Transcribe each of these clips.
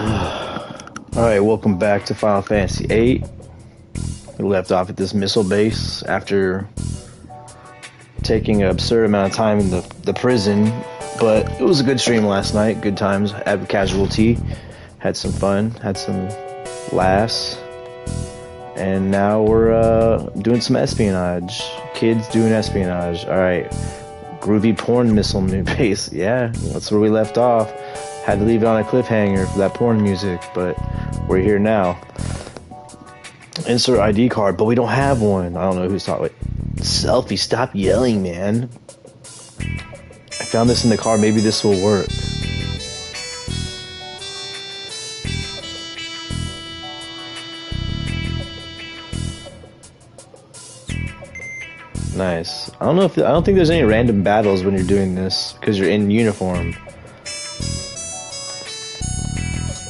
Alright, welcome back to Final Fantasy VIII. We left off at this missile base after taking an absurd amount of time in the prison, but it was a good stream last night. Good times, had casualty, had some fun, had some laughs, and now we're doing some espionage. Kids doing espionage. Alright, groovy porn missile base. Yeah, that's where we left off. Had to leave it on a cliffhanger for that porn music, but we're here now. Insert ID card, but we don't have one. I don't know who's talking. Selfie, stop yelling, man. I found this in the car. Maybe this will work. Nice. I don't think there's any random battles when you're doing this because you're in uniform.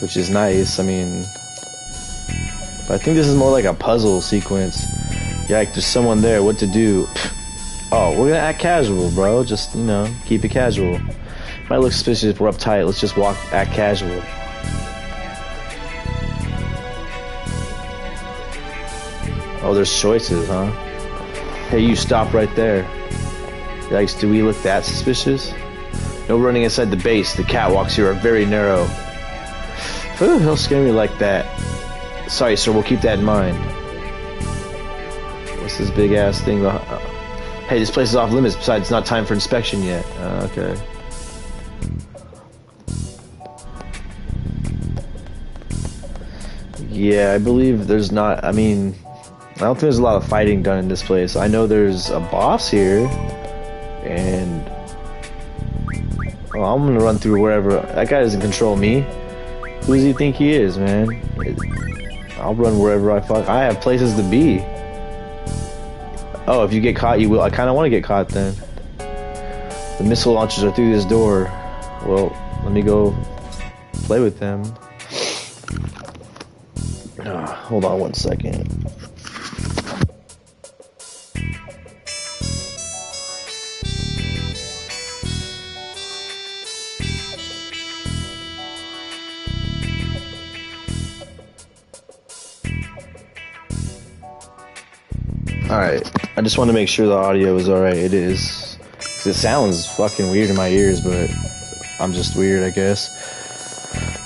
Which is nice, I mean, but I think this is more like a puzzle sequence. Yeah, like there's someone there, what to do? Oh, we're gonna act casual, bro. Just, you know, keep it casual. Might look suspicious if we're uptight. Let's just act casual. Oh, there's choices, huh? Hey, you stop right there. Yikes, do we look that suspicious? No running inside the base. The catwalks here are very narrow. Ooh, don't scare me like that. Sorry, sir, we'll keep that in mind. What's this big ass thing? Hey, this place is off limits. Besides, it's not time for inspection yet. Okay. Yeah, I believe there's not. I mean, I don't think there's a lot of fighting done in this place. I know there's a boss here, and I'm gonna run through wherever. That guy doesn't control me. Who does he think he is, man? I'll run wherever I fuck. I have places to be. Oh, if you get caught, you will. I kind of want to get caught then. The missile launchers are through this door. Well, let me go play with them. Hold on one second. Alright, I just want to make sure the audio is alright. It is. 'Cause it sounds fucking weird in my ears, but I'm just weird, I guess.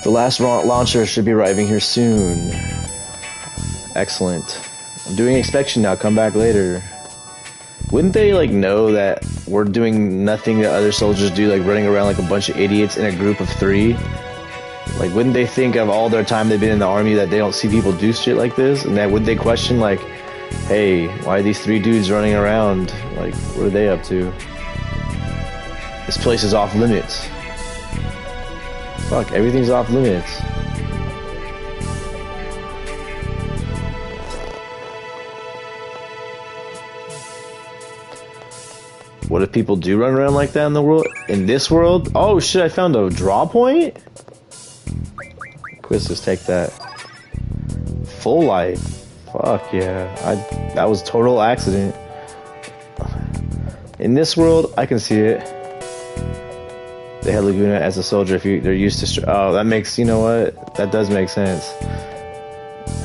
The last launcher should be arriving here soon. Excellent. I'm doing inspection now, come back later. Wouldn't they, like, know that we're doing nothing that other soldiers do, like running around like a bunch of idiots in a group of 3? Like, wouldn't they think of all their time they've been in the army that they don't see people do shit like this? And that would they question, like, hey, why are these 3 dudes running around? Like, what are they up to? This place is off limits. Fuck, everything's off limits. What if people do run around like that in the world? In this world? Oh shit, I found a draw point? Quiz, just take that. Full life. Fuck yeah, that was total accident. In this world, I can see it. They had Laguna as a soldier if they're used to. Oh, that makes, you know what? That does make sense.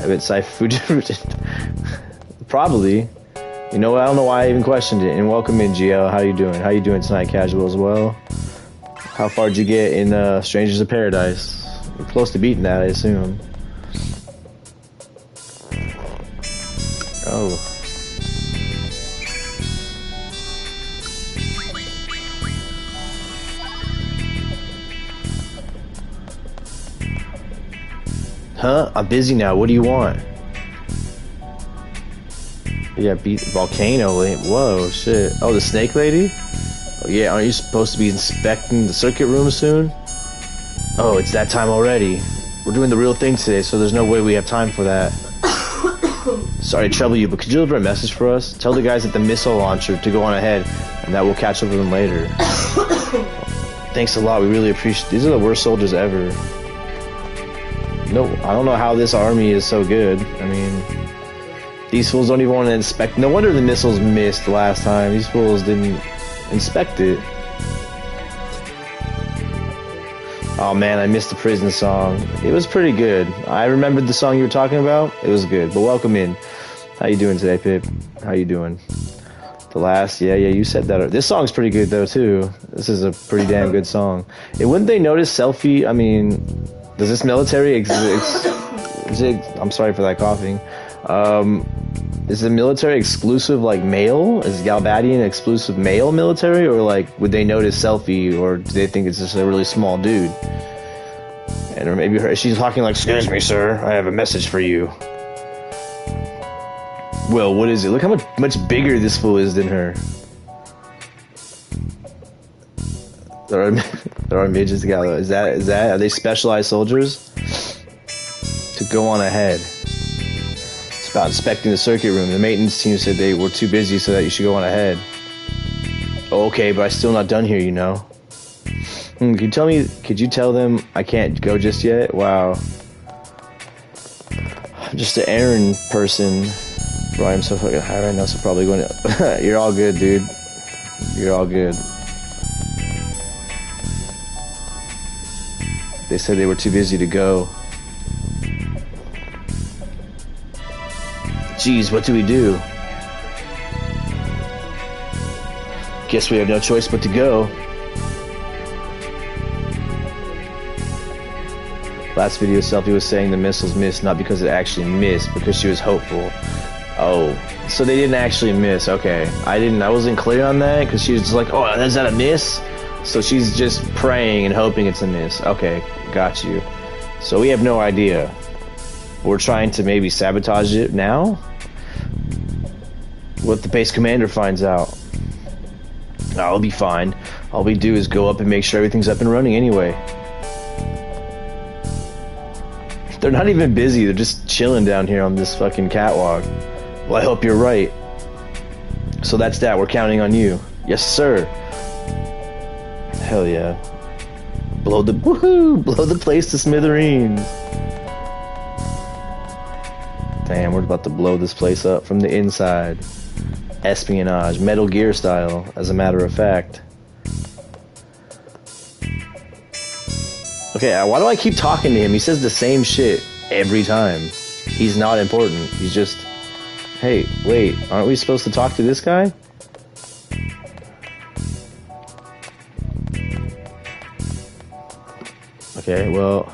I bet food. Probably. You know what? I don't know why I even questioned it. And welcome in, GL. How you doing? How you doing tonight, casual as well? How far did you get in Strangers of Paradise? You're close to beating that, I assume. Oh. Huh? I'm busy now. What do you want? Yeah, beat Volcano. Whoa, shit. Oh, the snake lady? Oh, yeah, aren't you supposed to be inspecting the circuit room soon? Oh, it's that time already. We're doing the real thing today, so there's no way we have time for that. Sorry to trouble you, but could you deliver a message for us? Tell the guys at the missile launcher to go on ahead, and that we'll catch up with them later. Thanks a lot, we really appreciate it. These are the worst soldiers ever. No, I don't know how this army is so good. I mean, these fools don't even want to inspect. No wonder the missiles missed last time. These fools didn't inspect it. Oh man, I missed the prison song. It was pretty good. I remembered the song you were talking about. It was good. But welcome in. How you doing today, Pip? How you doing? The last, yeah, you said that. This song's pretty good though too. This is a pretty damn good song. And wouldn't they notice selfie? I mean, does this military I'm sorry for that coughing. Is the military exclusive like male? Is Galbadian exclusive male military, or like would they notice selfie, or do they think it's just a really small dude? And or maybe she's talking like, "Excuse me, sir, I have a message for you." Well, what is it? Look how much bigger this fool is than her. There are midgets together. Is that are they specialized soldiers? To go on ahead. It's about inspecting the circuit room. The maintenance team said they were too busy, so that you should go on ahead. Oh, okay, but I'm still not done here, you know. Could you tell them I can't go just yet? Wow. I'm just an errand person. Bro, I'm so fucking high right now, so probably going to... You're all good, dude. You're all good. They said they were too busy to go. Jeez, what do we do? Guess we have no choice but to go. Last video, Selfie was saying the missiles missed, not because it actually missed, because she was hopeful. Oh, so they didn't actually miss. Okay, I wasn't clear on that, because she was just like, oh, is that a miss? So she's just praying and hoping it's a miss. Okay, got you. So we have no idea. We're trying to maybe sabotage it now? What if the base commander finds out? I'll be fine. All we do is go up and make sure everything's up and running anyway. They're not even busy, they're just chilling down here on this fucking catwalk. Well, I hope you're right. So that's that, we're counting on you. Yes, sir. Hell yeah. Blow the place to smithereens. Damn, we're about to blow this place up from the inside. Espionage, Metal Gear style, as a matter of fact. Okay, why do I keep talking to him? He says the same shit every time. He's not important. He's just... Hey, wait, aren't we supposed to talk to this guy? Okay, well...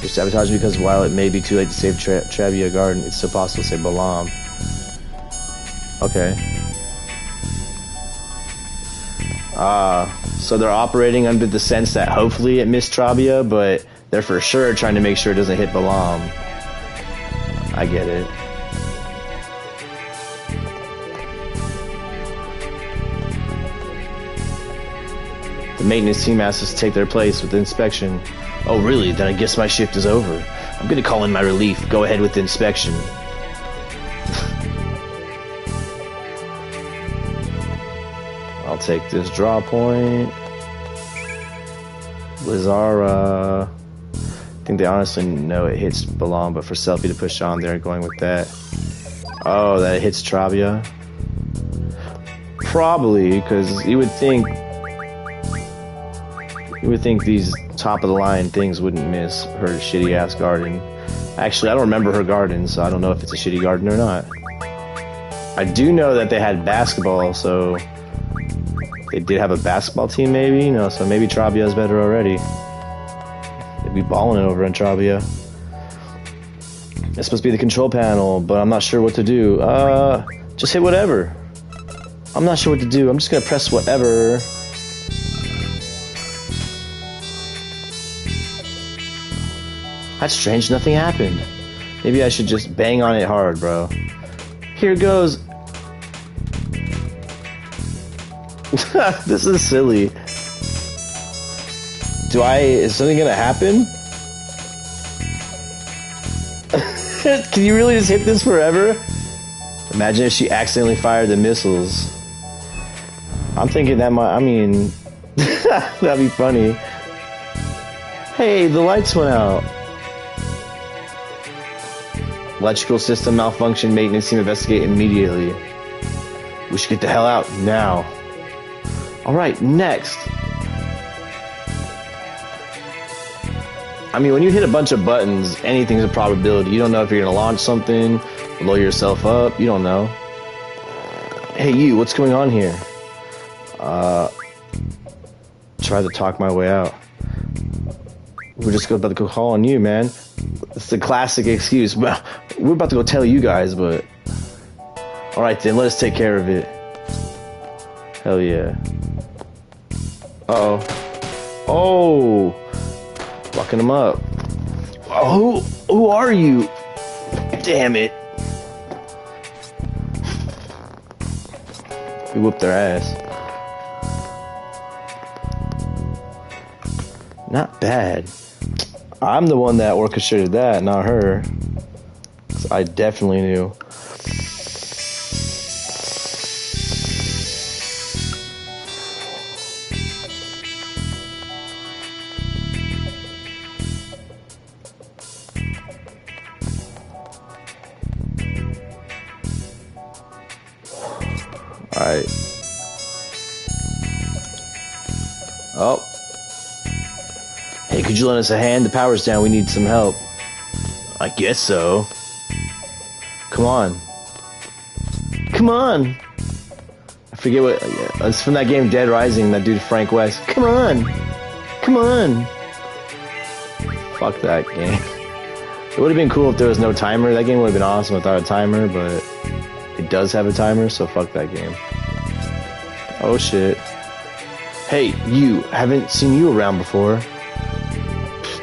You're sabotaging because while it may be too late to save Trabia Garden, it's still possible to save Balam. Okay. So they're operating under the sense that hopefully it missed Trabia, but they're for sure trying to make sure it doesn't hit Balam. I get it. The maintenance team asks us to take their place with the inspection. Oh really? Then I guess my shift is over. I'm gonna call in my relief. Go ahead with the inspection. I'll take this draw point. Blizzara. I think they honestly know it hits Balam, but for Selfie to push on, they're going with that. Oh, that hits Trabia. Probably, because you would think these top of the line things wouldn't miss her shitty ass garden. Actually, I don't remember her garden, so I don't know if it's a shitty garden or not. I do know that they had basketball, so they did have a basketball team, maybe? You know, so maybe Trabia's better already. They'd be balling it over in Trabia. It's supposed to be the control panel, but I'm not sure what to do. Just hit whatever. I'm not sure what to do. I'm just gonna press whatever. That's strange, nothing happened. Maybe I should just bang on it hard, bro. Here goes. This is silly. Is something gonna happen? Can you really just hit this forever? Imagine if she accidentally fired the missiles. I'm thinking that might, that'd be funny. Hey, the lights went out. Electrical system malfunction, maintenance team investigate immediately. We should get the hell out now. Alright, next. I mean, when you hit a bunch of buttons, anything's a probability. You don't know if you're gonna launch something, blow yourself up. You don't know. Hey, you, what's going on here? Try to talk my way out. We're just about to go call on you, man. It's the classic excuse. Well, we're about to go tell you guys, but... Alright then, let us take care of it. Hell yeah. Uh-oh. Oh! Fucking him up. Oh, who are you? Damn it. We whooped their ass. Not bad. I'm the one that orchestrated that, not her. 'Cause I definitely knew. Alright. Oh. Hey, could you lend us a hand? The power's down. We need some help. I guess so. Come on. Come on. I forget what... It's from that game Dead Rising, that dude Frank West. Come on. Come on. Fuck that game. It would have been cool if there was no timer. That game would have been awesome without a timer, but it does have a timer, so fuck that game. Oh shit. Hey, you. Haven't seen you around before.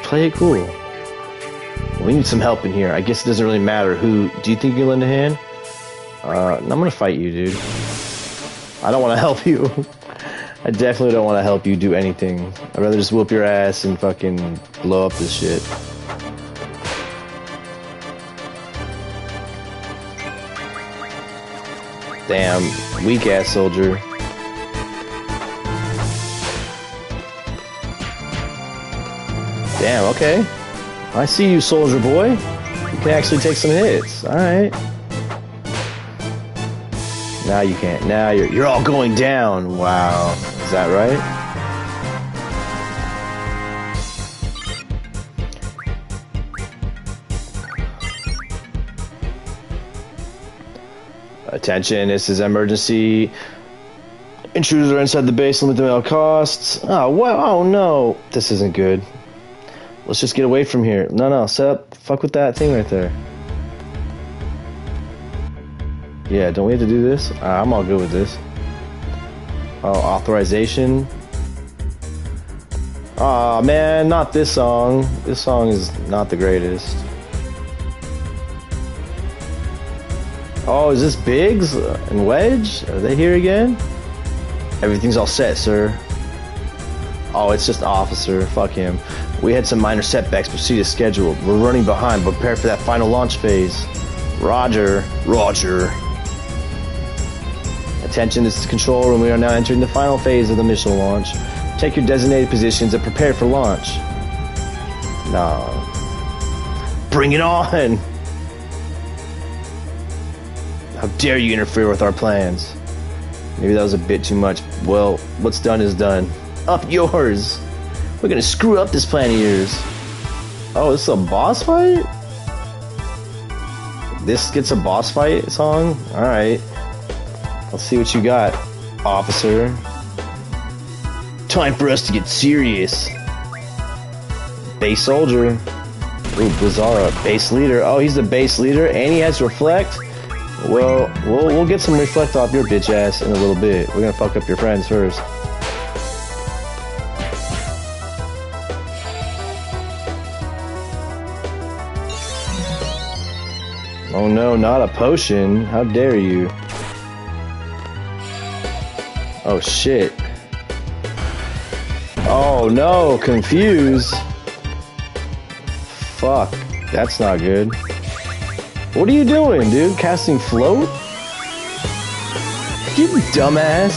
Play it cool. We need some help in here. I guess it doesn't really matter who. Do you think you can lend a hand? I'm gonna fight you, dude. I don't want to help you. I definitely don't want to help you do anything. I'd rather just whoop your ass and fucking blow up this shit. Damn, weak ass soldier. Damn, okay. I see you, soldier boy. You can actually take some hits. Alright. Now you can't. Now you're all going down. Wow. Is that right? Attention, this is emergency. Intruders are inside the base, limit them at all costs. Oh, what? Oh no. This isn't good. Let's just get away from here. No, set up. Fuck with that thing right there. Yeah, don't we have to do this? I'm all good with this. Oh, authorization. Aw, man, not this song. This song is not the greatest. Oh, is this Biggs and Wedge? Are they here again? Everything's all set, sir. Oh, it's just Officer. Fuck him. We had some minor setbacks, proceed as scheduled. We're running behind, but prepare for that final launch phase. Roger. Roger. Attention, this is control room. We are now entering the final phase of the missile launch. Take your designated positions and prepare for launch. No. Bring it on! How dare you interfere with our plans? Maybe that was a bit too much. Well, what's done is done. Up yours! We're gonna screw up this plan of yours. Oh, this is a boss fight? This gets a boss fight song? Alright. Let's see what you got, officer. Time for us to get serious. Base soldier. Ooh, Bizarra. Base leader. Oh, he's the base leader and he has reflect? Well, we'll get some reflect off your bitch ass in a little bit. We're gonna fuck up your friends first. Oh no, not a potion. How dare you? Oh shit. Oh no, confuse. Fuck, that's not good. What are you doing, dude? Casting float? You dumbass.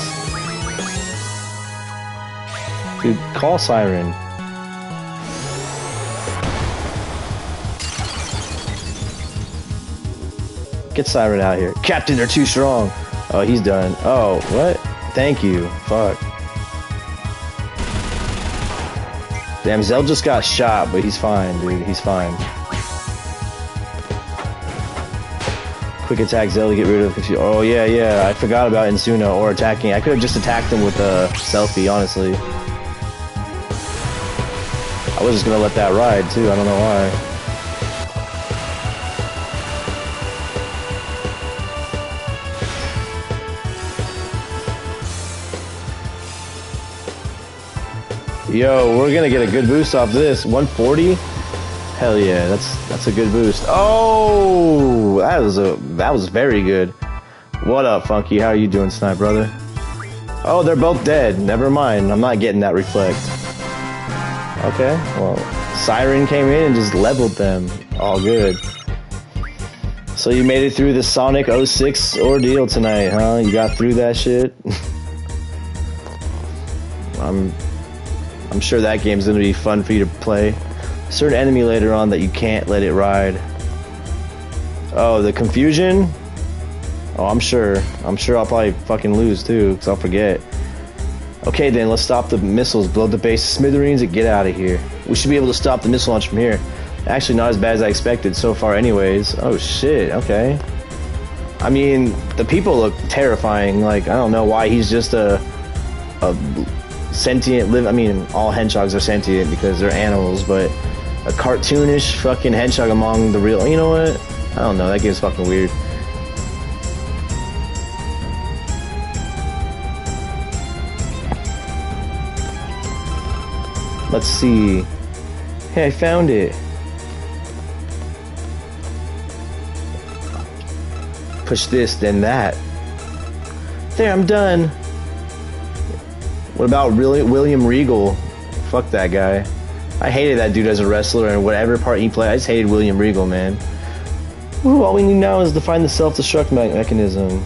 Dude, call siren. Get siren out here. Captain, they're too strong. Oh, he's done. Oh, what? Thank you. Fuck. Damn, Zell just got shot, but he's fine, dude. He's fine. Quick attack Zell to get rid of confusion. Oh, yeah. I forgot about Insuna or attacking. I could have just attacked him with a selfie, honestly. I was just gonna let that ride, too. I don't know why. Yo, we're gonna get a good boost off this. 140? Hell yeah, that's a good boost. Oh, that was very good. What up, Funky? How are you doing tonight, brother? Oh, they're both dead. Never mind. I'm not getting that reflect. Okay, well, Siren came in and just leveled them. All good. So you made it through the Sonic 06 ordeal tonight, huh? You got through that shit? I'm sure that game's gonna be fun for you to play. A certain enemy later on that you can't let it ride. Oh, the confusion? Oh, I'm sure I'll probably fucking lose too, because I'll forget. Okay then, let's stop the missiles, blow the base to smithereens, and get out of here. We should be able to stop the missile launch from here. Actually, not as bad as I expected so far anyways. Oh shit, okay. I mean, the people look terrifying. Like, I don't know why he's just a sentient I mean, all hedgehogs are sentient because they're animals, but a cartoonish fucking hedgehog among the real, you know what? I don't know, that game's fucking weird. Let's see. Hey, I found it. Push this, then that. There, I'm done. What about William Regal? Fuck that guy. I hated that dude as a wrestler and whatever part he played. I just hated William Regal, man. Ooh, all we need now is to find the self-destruct mechanism.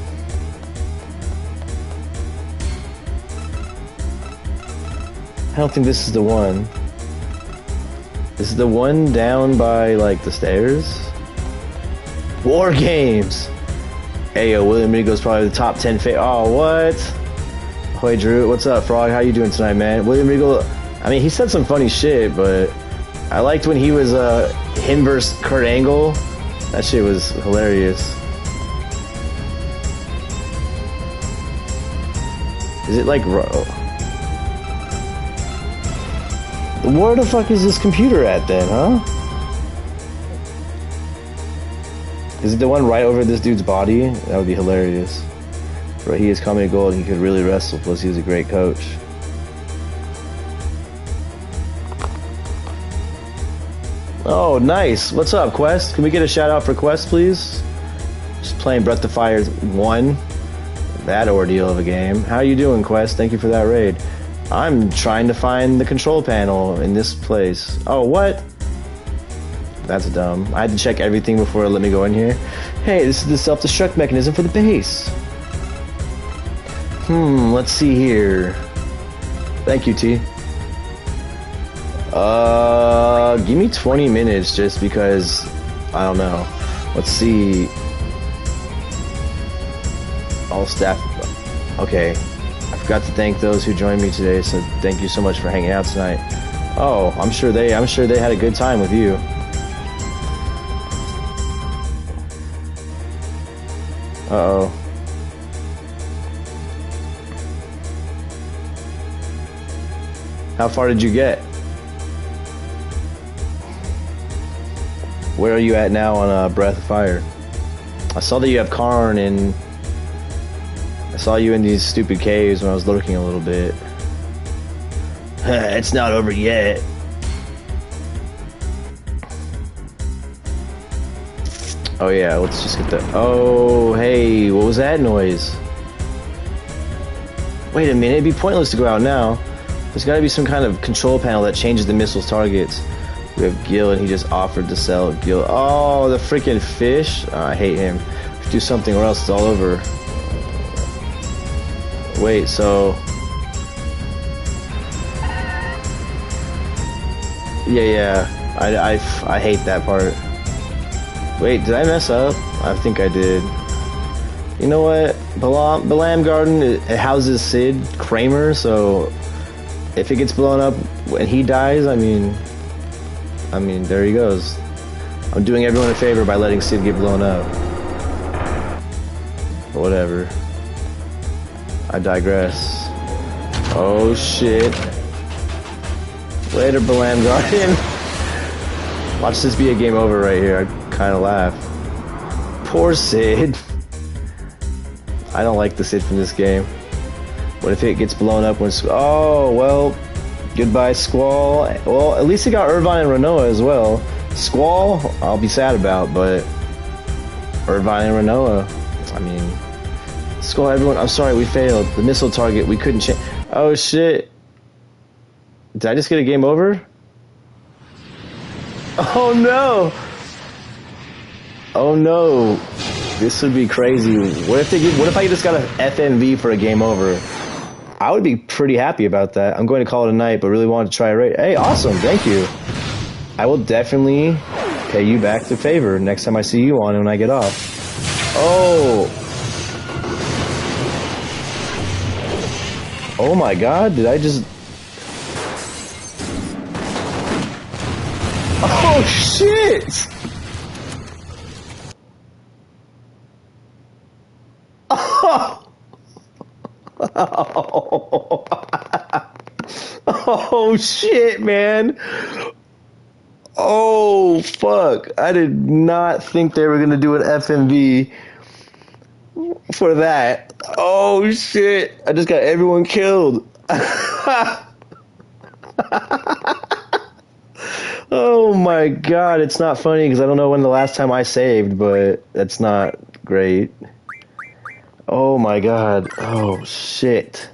I don't think this is the one. This is the one down by, like, the stairs? War Games! Hey, yo, William Regal's probably the top 10 Oh, what? Hey Drew, what's up, Frog? How you doing tonight, man? William Regal, I mean, he said some funny shit, but I liked when he was him versus Kurt Angle. That shit was hilarious. Is it like where the fuck is this computer at then, huh? Is it the one right over this dude's body? That would be hilarious. Bro, he is coming to gold. He could really wrestle. Plus, he was a great coach. Oh, nice. What's up, Quest? Can we get a shout out for Quest, please? Just playing Breath of Fire 1. That ordeal of a game. How you doing, Quest? Thank you for that raid. I'm trying to find the control panel in this place. Oh, what? That's dumb. I had to check everything before it let me go in here. Hey, this is the self-destruct mechanism for the base. Let's see here. Thank you, T. Give me 20 minutes just because, I don't know. Let's see. All staff. Okay. I forgot to thank those who joined me today, so thank you so much for hanging out tonight. Oh, I'm sure they had a good time with you. Uh-oh. How far did you get? Where are you at now on Breath of Fire? I saw that you have Karn, and I saw you in these stupid caves when I was lurking a little bit. It's not over yet. Oh yeah, let's just get the... Oh, hey, what was that noise? Wait a minute, it'd be pointless to go out now. There's gotta be some kind of control panel that changes the missile's targets. We have Gil, and he just offered to sell Gil. Oh, the freaking fish. Oh, I hate him. Do something or else it's all over. Wait, so... Yeah. I hate that part. Wait, did I mess up? I think I did. You know what? Balam Garden, it houses Sid Kramer, so If it gets blown up and he dies, I mean, there he goes. I'm doing everyone a favor by letting Sid get blown up. Whatever. I digress. Oh shit. Later, Balam Guardian. Watch this be a game over right here. I kind of laugh. Poor Sid. I don't like the Sid from this game. What if it gets blown up when... Oh, well... Goodbye, Squall. Well, at least he got Irvine and Renoa as well. Squall, I'll be sad about, but... Irvine and Renoa... I mean... Squall, everyone... I'm sorry, we failed. The missile target, we couldn't change... Oh, shit. Did I just get a game over? Oh, no! Oh, no. This would be crazy. What if I just got an FMV for a game over? I would be pretty happy about that. I'm going to call it a night, but really wanted to try it right. Hey, awesome. Thank you. I will definitely pay you back the favor next time I see you on when I get off. Oh. Oh my god, did I just... Oh shit! Oh, oh shit, man. Oh fuck. I did not think they were gonna do an FMV for that. Oh shit. I just got everyone killed. Oh my god, it's not funny because I don't know when the last time I saved, but that's not great. Oh my god. Oh shit.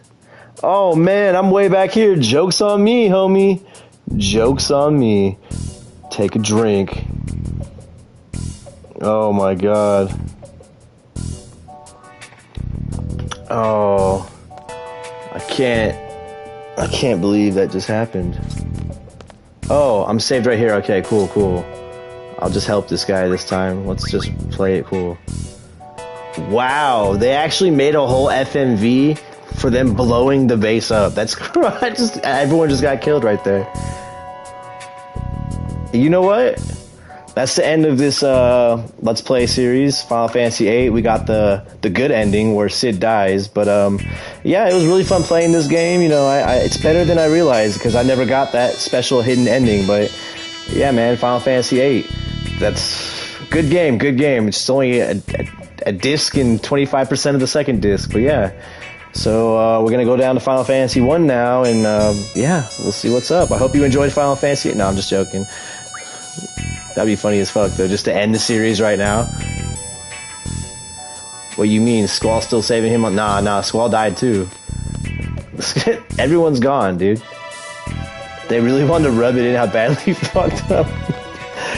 Oh man, I'm way back here. Joke's on me, homie. Joke's on me. Take a drink. Oh my god. Oh. I can't believe that just happened. Oh, I'm saved right here. Okay, cool, cool. I'll just help this guy this time. Let's just play it cool. Wow, they actually made a whole FMV for them blowing the base up. That's everyone just got killed right there. You know what? That's the end of this Let's Play series, Final Fantasy VIII. We got the good ending where Sid dies, but yeah, it was really fun playing this game. You know, it's better than I realized because I never got that special hidden ending. But yeah, man, Final Fantasy VIII. That's good game, good game. It's only a disc and 25% of the second disc, but yeah. So we're gonna go down to Final Fantasy 1 now, and yeah, we'll see what's up. I hope you enjoyed Final Fantasy. No, I'm just joking. That'd be funny as fuck, though, just to end the series right now. What you mean? Squall's still saving him? Nah, Squall died too. Everyone's gone, dude. They really wanted to rub it in how badly he fucked up.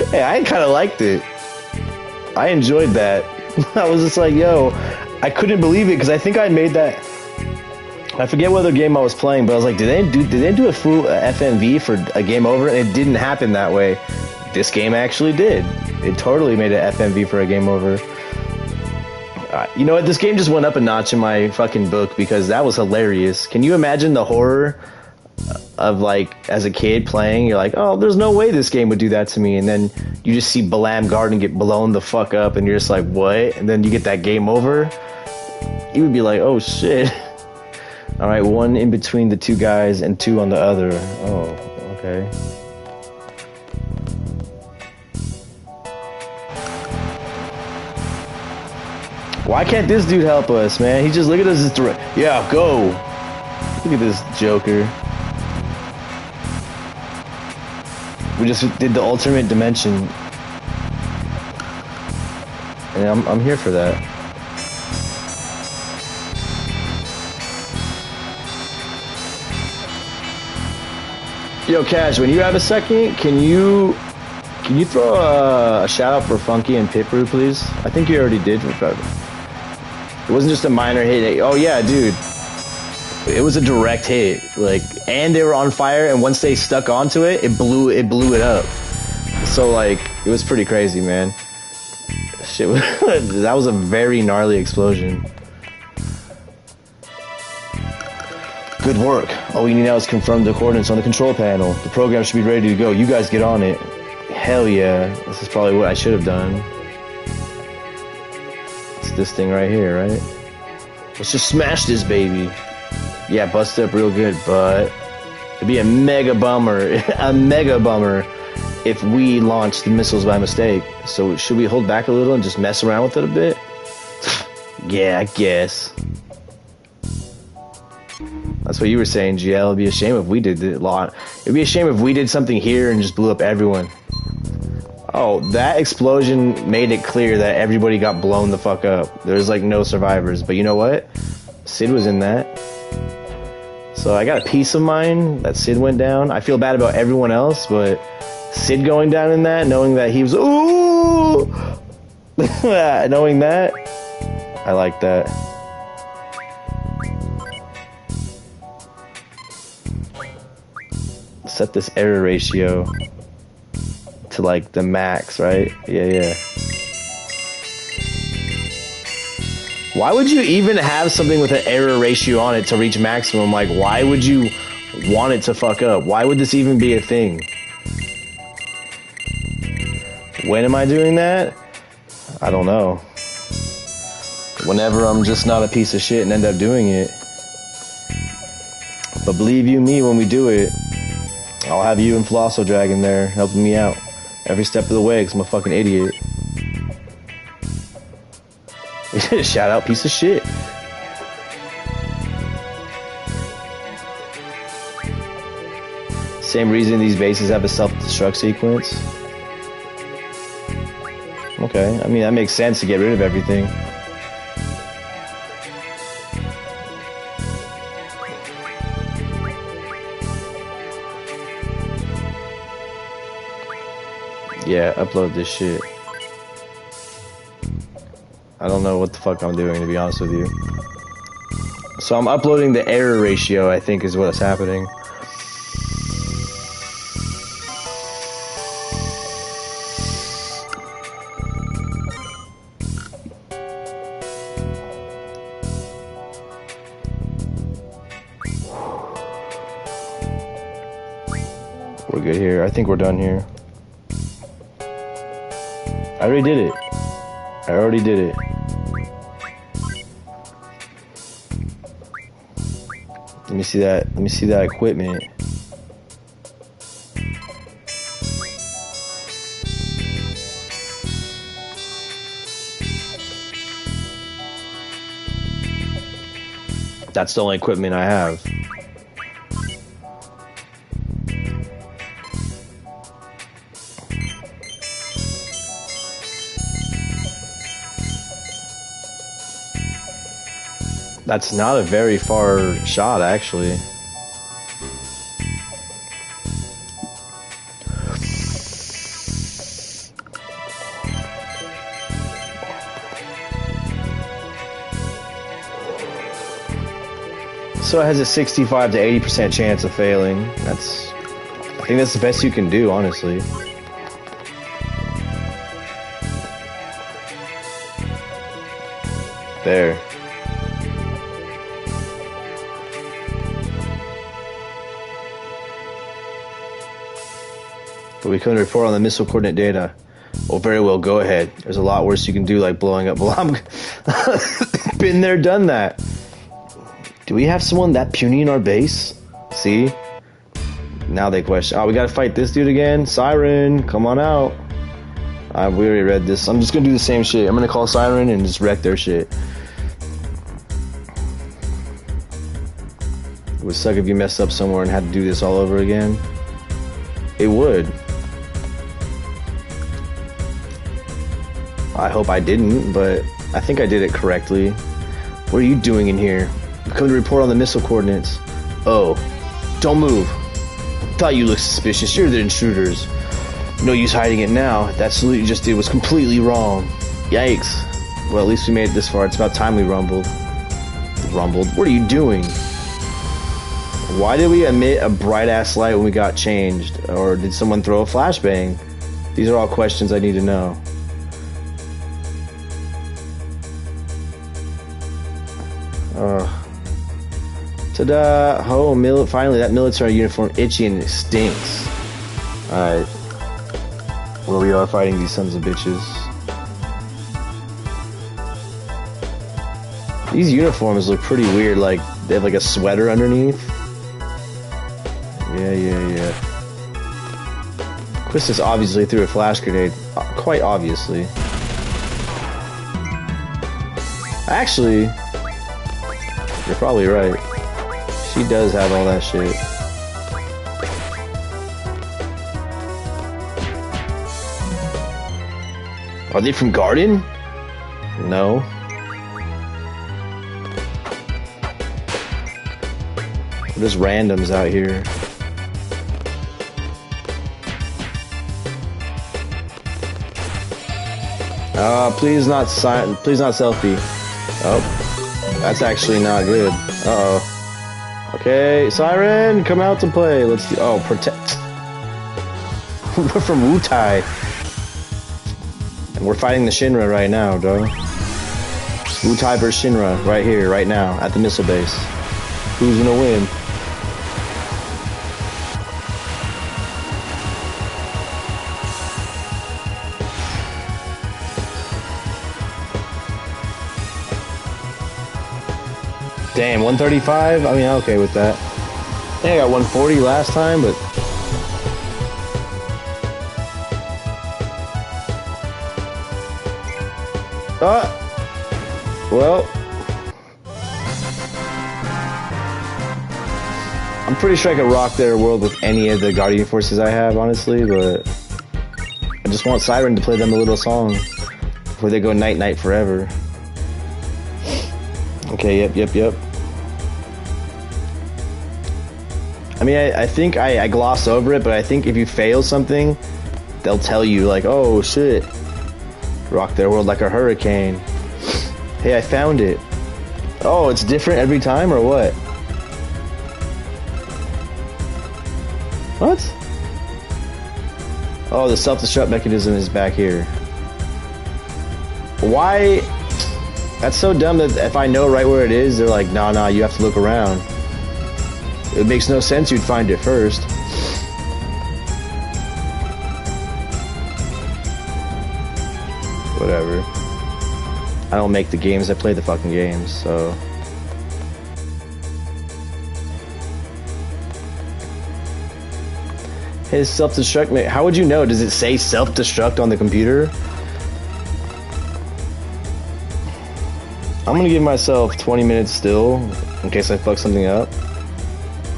Hey, I kind of liked it. I enjoyed that. I was just like, yo, I couldn't believe it, because I think I made that... I forget what other game I was playing, but I was like, did they do a full FMV for a game over? And it didn't happen that way. This game actually did. It totally made an FMV for a game over. You know what? This game just went up a notch in my fucking book because that was hilarious. Can you imagine the horror of, like, as a kid playing? You're like, oh, there's no way this game would do that to me. And then you just see Balam Garden get blown the fuck up and you're just like, what? And then you get that game over. You would be like, oh shit. Alright, one in between the two guys and two on the other. Oh, okay. Why can't this dude help us, man? He just, look at us. Yeah, go. Look at this Joker. We just did the ultimate dimension. And I'm here for that. Yo, Cash, when you have a second, can you throw a shout out for Funky and Pipru, please? I think you already did. It wasn't just a minor hit. Oh yeah, dude. It was a direct hit. Like, and they were on fire, and once they stuck onto it, it blew it up. So like, it was pretty crazy, man. Shit, that was a very gnarly explosion. Good work. All we need now is to confirm the coordinates on the control panel. The program should be ready to go. You guys get on it. Hell yeah. This is probably what I should have done. It's this thing right here, right? Let's just smash this baby. Yeah, bust up real good, but it'd be a mega bummer, if we launched the missiles by mistake. So should we hold back a little and just mess around with it a bit? Yeah, I guess. That's what you were saying, GL. It'd be a shame if we did it a lot. It'd be a shame if we did something here and just blew up everyone. Oh, that explosion made it clear that everybody got blown the fuck up. There's like no survivors. But you know what? Sid was in that. So I got a peace of mind that Sid went down. I feel bad about everyone else, but Sid going down in that, knowing that he was... Ooh! Knowing that, I like that. Set this error ratio to like the max, right? Yeah. Why would you even have something with an error ratio on it to reach maximum? Like, why would you want it to fuck up? Why would this even be a thing? When am I doing that? I don't know. Whenever I'm just not a piece of shit and end up doing it. But believe you me, when we do it, I'll have you and Flosso Dragon there helping me out every step of the way because I'm a fucking idiot. Shout out, piece of shit. Same reason these bases have a self-destruct sequence. Okay, I mean that makes sense to get rid of everything. Yeah, upload this shit. I don't know what the fuck I'm doing, to be honest with you. So I'm uploading the error ratio, I think is what's happening. We're good here. I think we're done here. I already did it. I already did it. Let me see that. Let me see that equipment. That's the only equipment I have. That's not a very far shot, actually. So it has a 65 to 80% chance of failing. I think that's the best you can do, honestly. There. But we couldn't report on the missile coordinate data. Oh, very well, go ahead. There's a lot worse you can do, like blowing up. Well, I'm been there, done that. Do we have someone that puny in our base? See? Now they question. Oh, we gotta fight this dude again? Siren, come on out. We already read this. I'm just gonna do the same shit. I'm gonna call Siren and just wreck their shit. It would suck if you messed up somewhere and had to do this all over again. It would. I hope I didn't, but I think I did it correctly. What are you doing in here? Come to report on the missile coordinates. Oh, don't move. Thought you looked suspicious. You're the intruders. No use hiding it now. That salute you just did was completely wrong. Yikes. Well, at least we made it this far. It's about time we rumbled. Rumbled? What are you doing? Why did we emit a bright-ass light when we got changed? Or did someone throw a flashbang? These are all questions I need to know. Ta-da! Oh, finally, that military uniform itchy and it stinks. Alright. Well, we are fighting these sons of bitches. These uniforms look pretty weird, like, they have like a sweater underneath. Yeah. Quistis obviously threw a flash grenade. Quite obviously. Actually, you're probably right. She does have all that shit. Are they from Garden? No. There's randoms out here. Please not selfie. Oh, that's actually not good. Uh-oh. Okay, Siren, come out to play. Let's do, oh, protect. We're from Wutai. And we're fighting the Shinra right now, bro. Wutai versus Shinra, right here, right now, at the missile base. Who's gonna win? Damn, 135? I mean, I'm okay with that. I think I got 140 last time, but... Well... I'm pretty sure I could rock their world with any of the Guardian forces I have, honestly, but... I just want Siren to play them a little song before they go night-night forever. Okay, yep. I mean, I think I gloss over it, but I think if you fail something, they'll tell you, like, oh, shit. Rock their world like a hurricane. Hey, I found it. Oh, it's different every time, or what? What? Oh, the self-destruct mechanism is back here. Why? That's so dumb that if I know right where it is, they're like, nah, you have to look around. It makes no sense you'd find it first. Whatever. I don't make the games, I play the fucking games, so... His self-destruct... How would you know? Does it say self-destruct on the computer? I'm gonna give myself 20 minutes still, in case I fuck something up.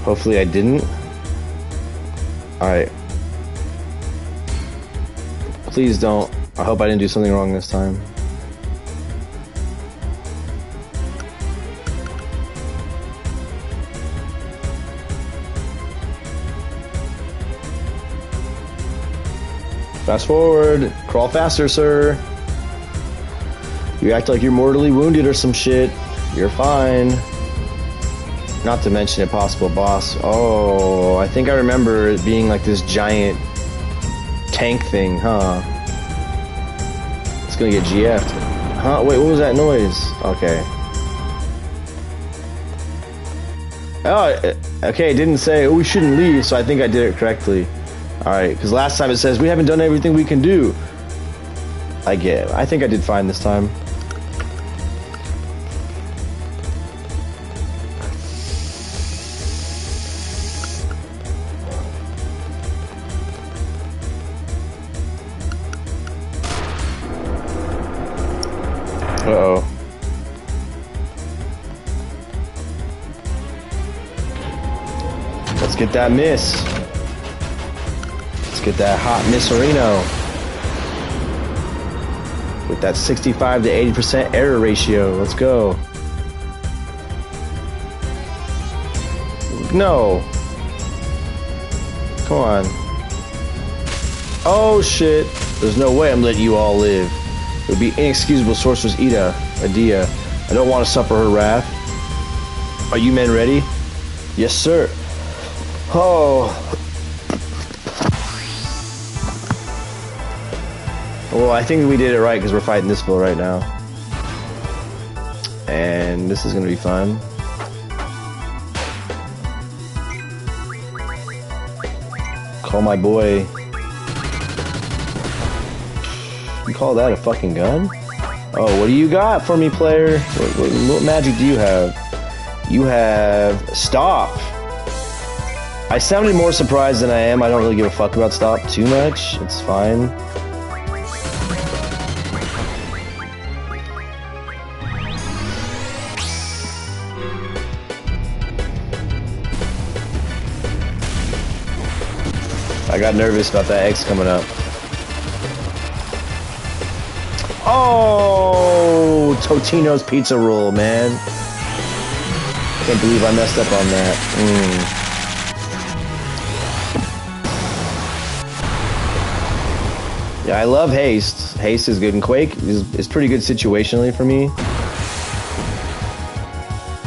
Hopefully I didn't. Alright. Please don't. I hope I didn't do something wrong this time. Fast forward. Crawl faster, sir. You act like you're mortally wounded or some shit. You're fine. Not to mention a possible boss. Oh, I think I remember it being like this giant tank thing, huh? It's gonna get GF'd. Huh? Wait, what was that noise? Okay. Oh, okay, it didn't say, oh, we shouldn't leave, so I think I did it correctly. Alright, because last time it says, we haven't done everything we can do. I think I did fine this time. Uh-oh. Let's get that miss. Let's get that hot Misserino. With that 65 to 80% error ratio. Let's go. No. Come on. Oh shit. There's no way I'm letting you all live. It would be inexcusable, Sorceress Adia. I don't want to suffer her wrath. Are you men ready? Yes, sir. Oh. Well, I think we did it right because we're fighting this fool right now. And this is going to be fun. Call my boy. You call that a fucking gun? Oh, what do you got for me, player? What magic do you have? You have stop. I sounded more surprised than I am. I don't really give a fuck about stop too much. It's fine. I got nervous about that X coming up. Oh, Totino's pizza roll, man. Can't believe I messed up on that. Yeah, I love haste. Haste is good, and Quake is pretty good situationally for me.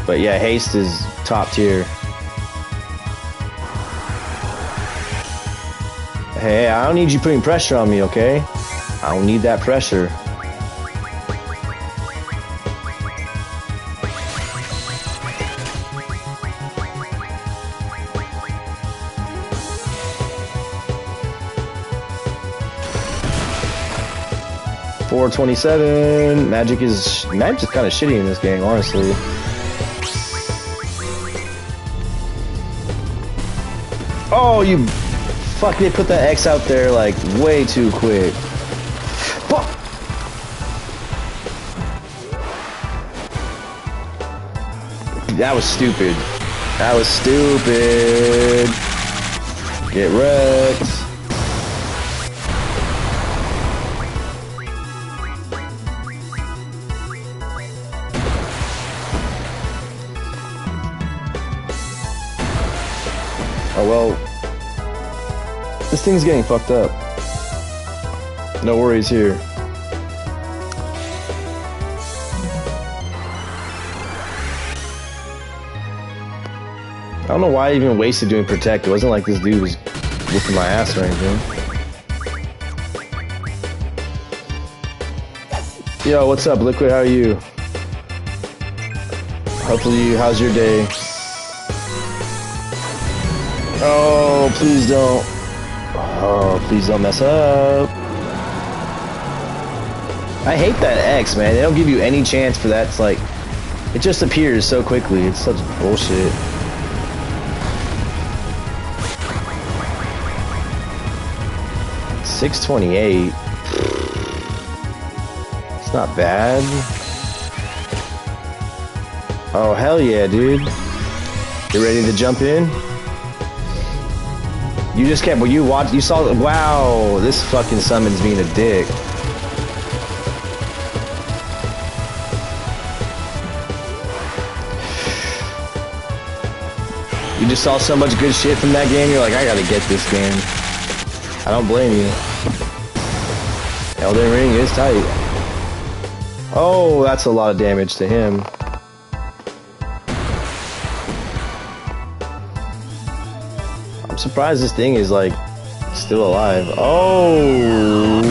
But yeah, haste is top tier. Hey, I don't need you putting pressure on me, okay? I don't need that pressure. $4.27. Magic is kind of shitty in this game, honestly. Oh, you fuck! They put that X out there like way too quick. Fuck! That was stupid. That was stupid. Get wrecked. Oh well, this thing's getting fucked up. No worries here. I don't know why I even wasted doing protect. It wasn't like this dude was whooping my ass or anything. Yo, what's up, Liquid? How are you? Hopefully, how's your day? Oh, please don't. Oh, please don't mess up. I hate that X, man. They don't give you any chance for that. It's like, it just appears so quickly. It's such bullshit. $6.28. It's not bad. Oh, hell yeah, dude. You ready to jump in? You just kept, well, you saw, wow, this fucking summon's being a dick. You just saw so much good shit from that game, you're like, I gotta get this game. I don't blame you. Elden Ring is tight. Oh, that's a lot of damage to him. I'm surprised this thing is like still alive. Oh,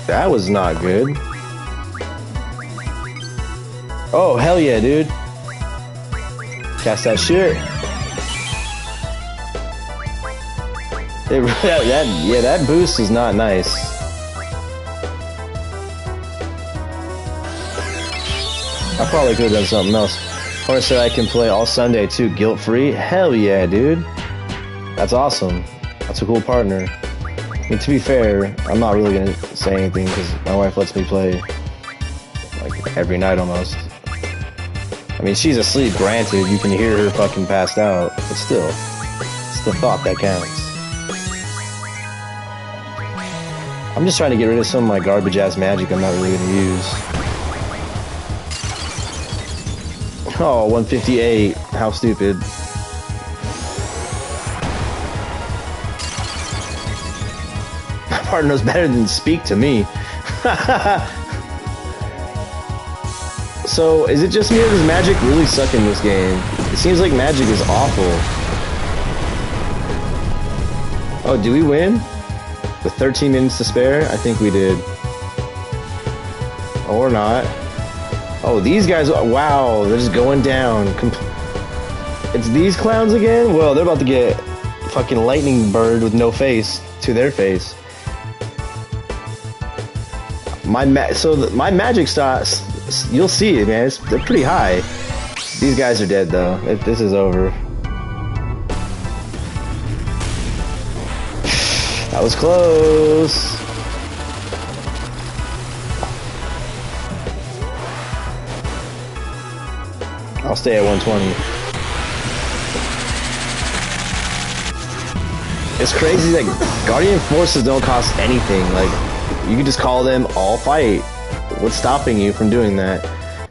that was not good. Oh, hell yeah, dude. Cast that shit. That boost is not nice. I probably could have done something else. Or said I can play all Sunday too, guilt-free. Hell yeah, dude. That's awesome. That's a cool partner. I mean, to be fair, I'm not really gonna say anything because my wife lets me play like every night almost. I mean, she's asleep, granted. You can hear her fucking passed out, but still, it's the thought that counts. I'm just trying to get rid of some of my garbage ass magic I'm not really gonna use. Oh, 158. How stupid. My partner knows better than speak to me. So, is it just me or does magic really suck in this game? It seems like magic is awful. Oh, do we win? With 13 minutes to spare? I think we did. Or not. Oh, these guys, wow, they're just going down. It's these clowns again? Well, they're about to get fucking lightning bird with no face to their face. My magic stats, you'll see it, man. They're pretty high. These guys are dead, though. This is over. That was close. I'll stay at 120. It's crazy that Guardian Forces don't cost anything. Like, you can just call them all fight. What's stopping you from doing that?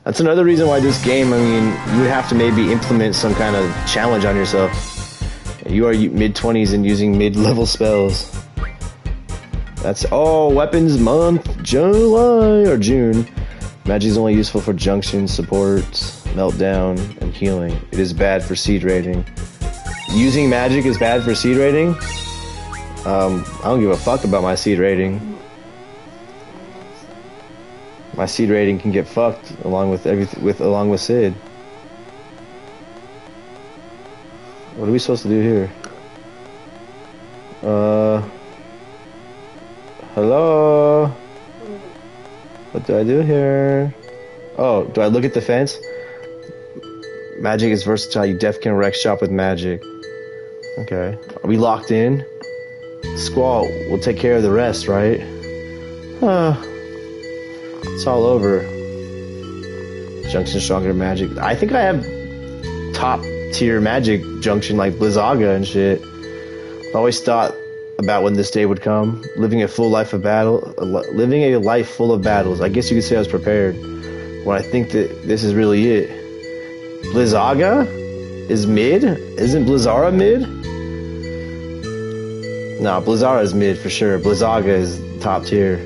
That's another reason why this game, I mean, you would have to maybe implement some kind of challenge on yourself. You are mid-20s and using mid-level spells. That's, oh, weapons month, July or June. Magic is only useful for junction, supports, meltdown, and healing. It is bad for seed rating. Using magic is bad for seed rating? I don't give a fuck about my seed rating. My seed rating can get fucked along with along with Sid. What are we supposed to do here? Hello? What do I do here? Oh, do I look at the fence? Magic is versatile. You def can wreck shop with magic. Okay. Are we locked in? Squall will take care of the rest, right? It's all over. Junction stronger magic. I think I have top tier magic junction like Blizzaga and shit. I always thought about when this day would come. Living a full life of battle. Living a life full of battles. I guess you could say I was prepared. When I think that this is really it. Blizzaga is mid? Isn't Blizzara mid? No, Blizzara is mid for sure. Blizzaga is top tier.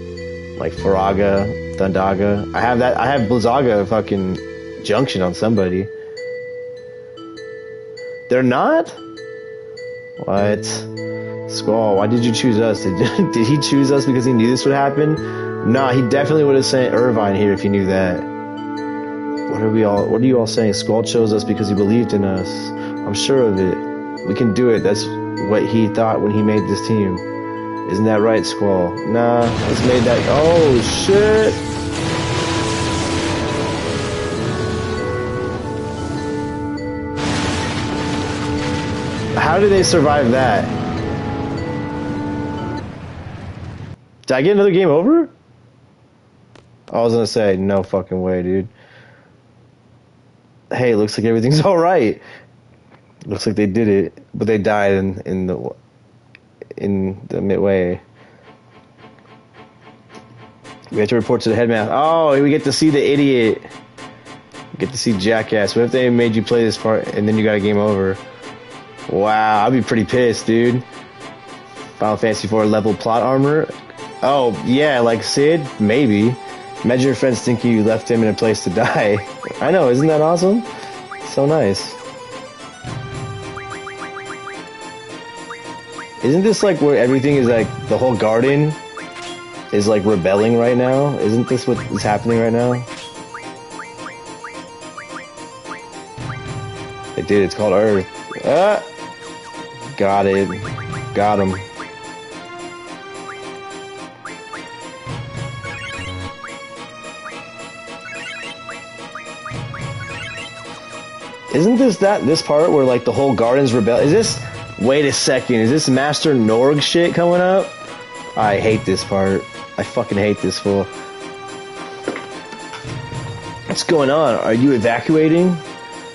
Like Faraga, Thundaga. I have that. I have Blizzaga fucking junction on somebody. They're not? What? Squall, why did you choose us? Did he choose us because he knew this would happen? Nah, he definitely would have sent Irvine here if he knew that. What are you all saying? Squall chose us because he believed in us. I'm sure of it. We can do it. That's what he thought when he made this team. Isn't that right, Squall? Nah, let's made that. Oh, shit. How did they survive that? Did I get another game over? I was gonna say, no fucking way, dude. Hey, looks like everything's alright. Looks like they did it, but they died in the midway. We have to report to the headmaster. Oh, we get to see the idiot. We get to see Jackass. What if they made you play this part and then you got a game over? Wow, I'd be pretty pissed, dude. Final Fantasy IV level plot armor. Oh, yeah, like Sid? Maybe. Imagine your friends think you left him in a place to die. I know, isn't that awesome? So nice. Isn't this like where everything is like, the whole garden is like rebelling right now? Isn't this what is happening right now? They did, it's called Earth. Got it. Got him. Isn't this part where like the whole garden's rebel? Is this? Wait a second. Is this Master Norg shit coming up? I hate this part. I fucking hate this fool. What's going on? Are you evacuating?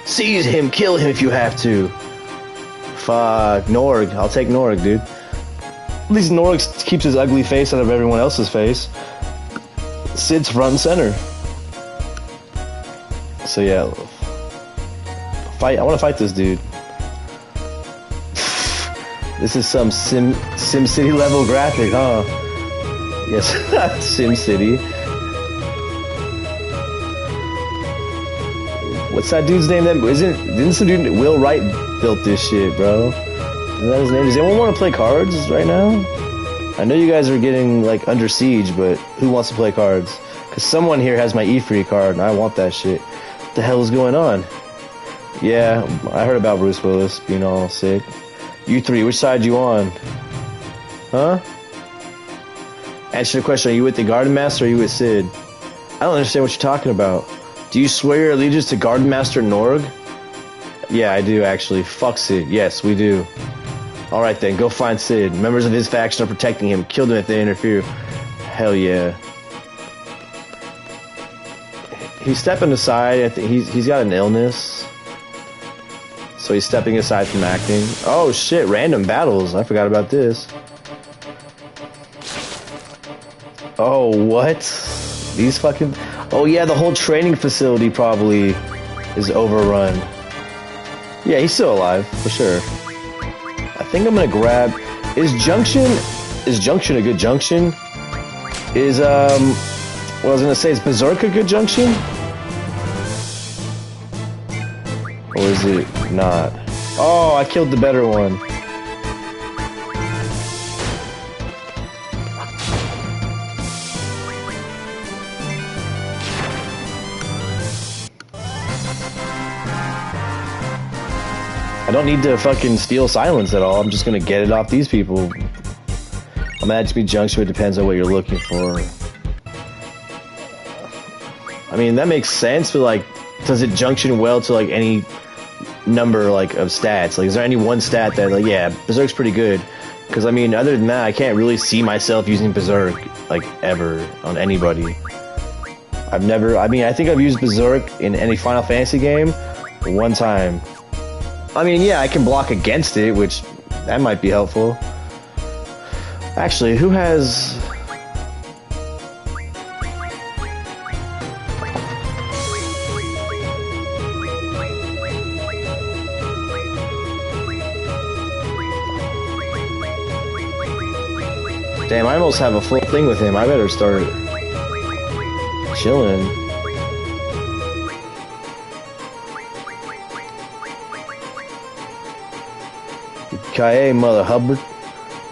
Seize him. Kill him if you have to. Fuck Norg. I'll take Norg, dude. At least Norg keeps his ugly face out of everyone else's face. Sid's front and center. So yeah. I want to fight this dude. This is some SimCity level graphic, huh? Yes, SimCity. What's that dude's name? Didn't some dude Will Wright built this shit, bro? Isn't that his name? Does anyone want to play cards right now? I know you guys are getting like under siege, but who wants to play cards? Because someone here has my E3 card, and I want that shit. What the hell is going on? Yeah, I heard about Bruce Willis being all sick. You three, which side you on? Huh? Answer the question, are you with the Garden Master or are you with Sid? I don't understand what you're talking about. Do you swear your allegiance to Garden Master Norg? Yeah, I do actually. Fuck Sid. Yes, we do. Alright then, go find Sid. Members of his faction are protecting him. Kill them if they interfere. Hell yeah. He's stepping aside. I think he's got an illness. So he's stepping aside from acting. Oh shit, random battles. I forgot about this. Oh, what? These fucking... Oh yeah, the whole training facility probably is overrun. Yeah, he's still alive, for sure. I think I'm gonna grab... Is Junction a good junction? Is, what I was gonna say, is Berserk a good junction? Or is it not? Oh, I killed the better one. I don't need to fucking steal silence at all. I'm just gonna get it off these people. A match be junction, it depends on what you're looking for. I mean, that makes sense, but like, does it junction well to like any number like of stats? Like, is there any one stat that like, yeah, Berserk's pretty good? Because I mean, other than that, I can't really see myself using Berserk like ever on anybody. I've never. I mean, I think I've used Berserk in any Final Fantasy game one time. I mean, yeah, I can block against it, which that might be helpful. Actually, who has... Damn, I almost have a full thing with him. I better start chilling. Kaye, Mother Hubbard.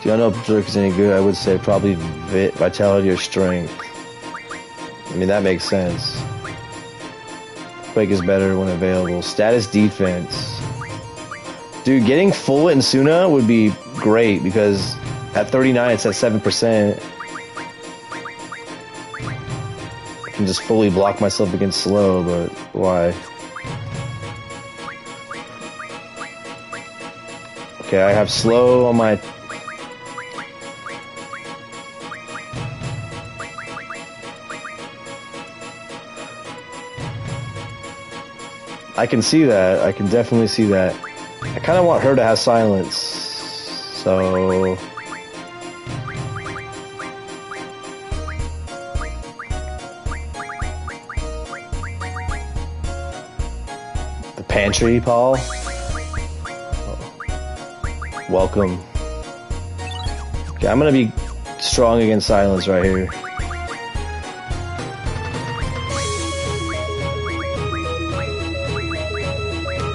Do y'all know if Berserk is any good? I would say probably Vitality or Strength. I mean, that makes sense. Quake is better when available. Status Defense. Dude, getting full Insuna would be great because at 39 it's at 7%. I can just fully block myself against slow, but why? Okay, I have slow on my... I can see that. I can definitely see that. I kind of want her to have silence. So... The pantry, Paul? Welcome. Okay, I'm gonna be strong against silence right here.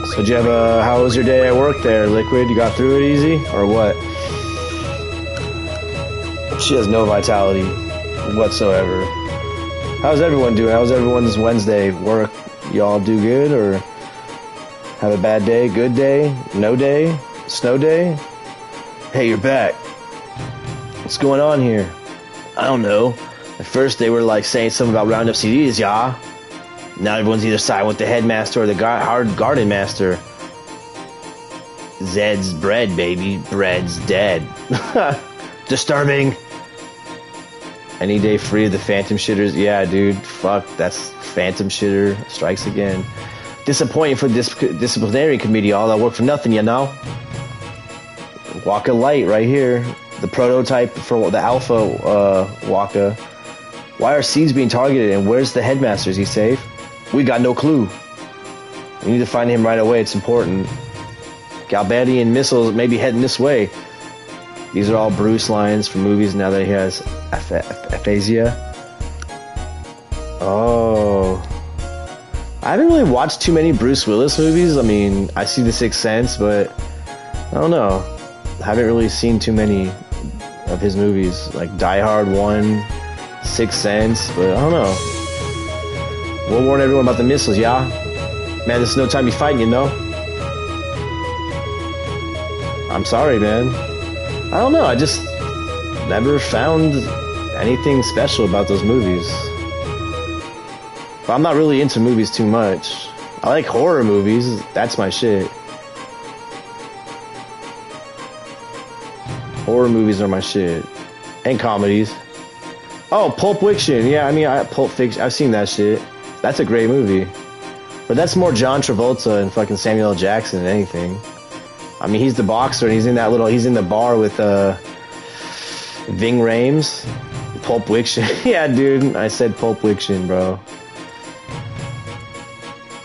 So did you have how was your day at work there, Liquid? You got through it easy, or what? She has no vitality whatsoever. How's everyone doing? How's everyone's Wednesday work? Y'all do good, or have a bad day, good day, no day? Snow day? Hey, you're back. What's going on here? I don't know. At first they were like saying something about round up CDs, yeah. Now everyone's either siding with the headmaster or the hard garden master. Zed's bread, baby. Bread's dead. Disturbing. Any day free of the phantom shitters. Yeah, dude. Fuck. That's phantom shitter. Strikes again. Disappointing for this disciplinary committee. All that work for nothing, you know? Waka Light right here. The prototype for the alpha Waka. Why are seeds being targeted and where's the headmaster? Is he safe? We got no clue. We need to find him right away. It's important. Galbadian missiles may be heading this way. These are all Bruce lines from movies now that he has aphasia. Oh. I haven't really watched too many Bruce Willis movies. I mean, I see The Sixth Sense, but I don't know. I haven't really seen too many of his movies. Like Die Hard 1, Sixth Sense, but I don't know. We'll warn everyone about the missiles, yeah? Man, there's no time you fighting, you know? I'm sorry, man. I don't know, I just never found anything special about those movies. But I'm not really into movies too much. I like horror movies, that's my shit. Horror movies are my shit. And comedies. Oh, Pulp Fiction. Yeah, I mean, Pulp Fiction. I've seen that shit. That's a great movie. But that's more John Travolta and fucking Samuel L. Jackson than anything. I mean, he's the boxer, and he's in the bar with, Ving Rhames. Pulp Fiction. Yeah, dude, I said Pulp Fiction, bro.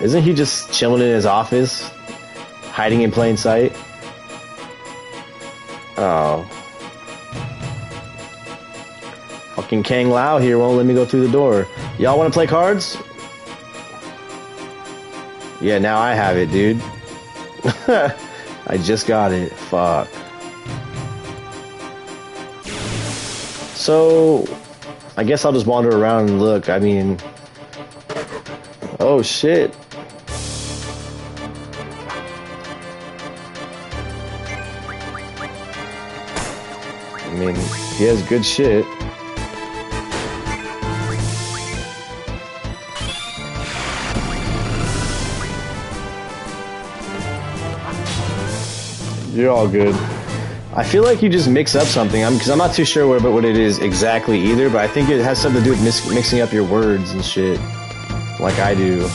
Isn't he just chilling in his office? Hiding in plain sight? Oh. Fucking Kang Lao here won't let me go through the door. Y'all want to play cards? Yeah, now I have it, dude. I just got it. Fuck. So, I guess I'll just wander around and look. I mean... Oh, shit. I mean, he has good shit. You're all good. I feel like you just mix up something. Because I'm not too sure what it is exactly either, but I think it has something to do with mixing up your words and shit. Like I do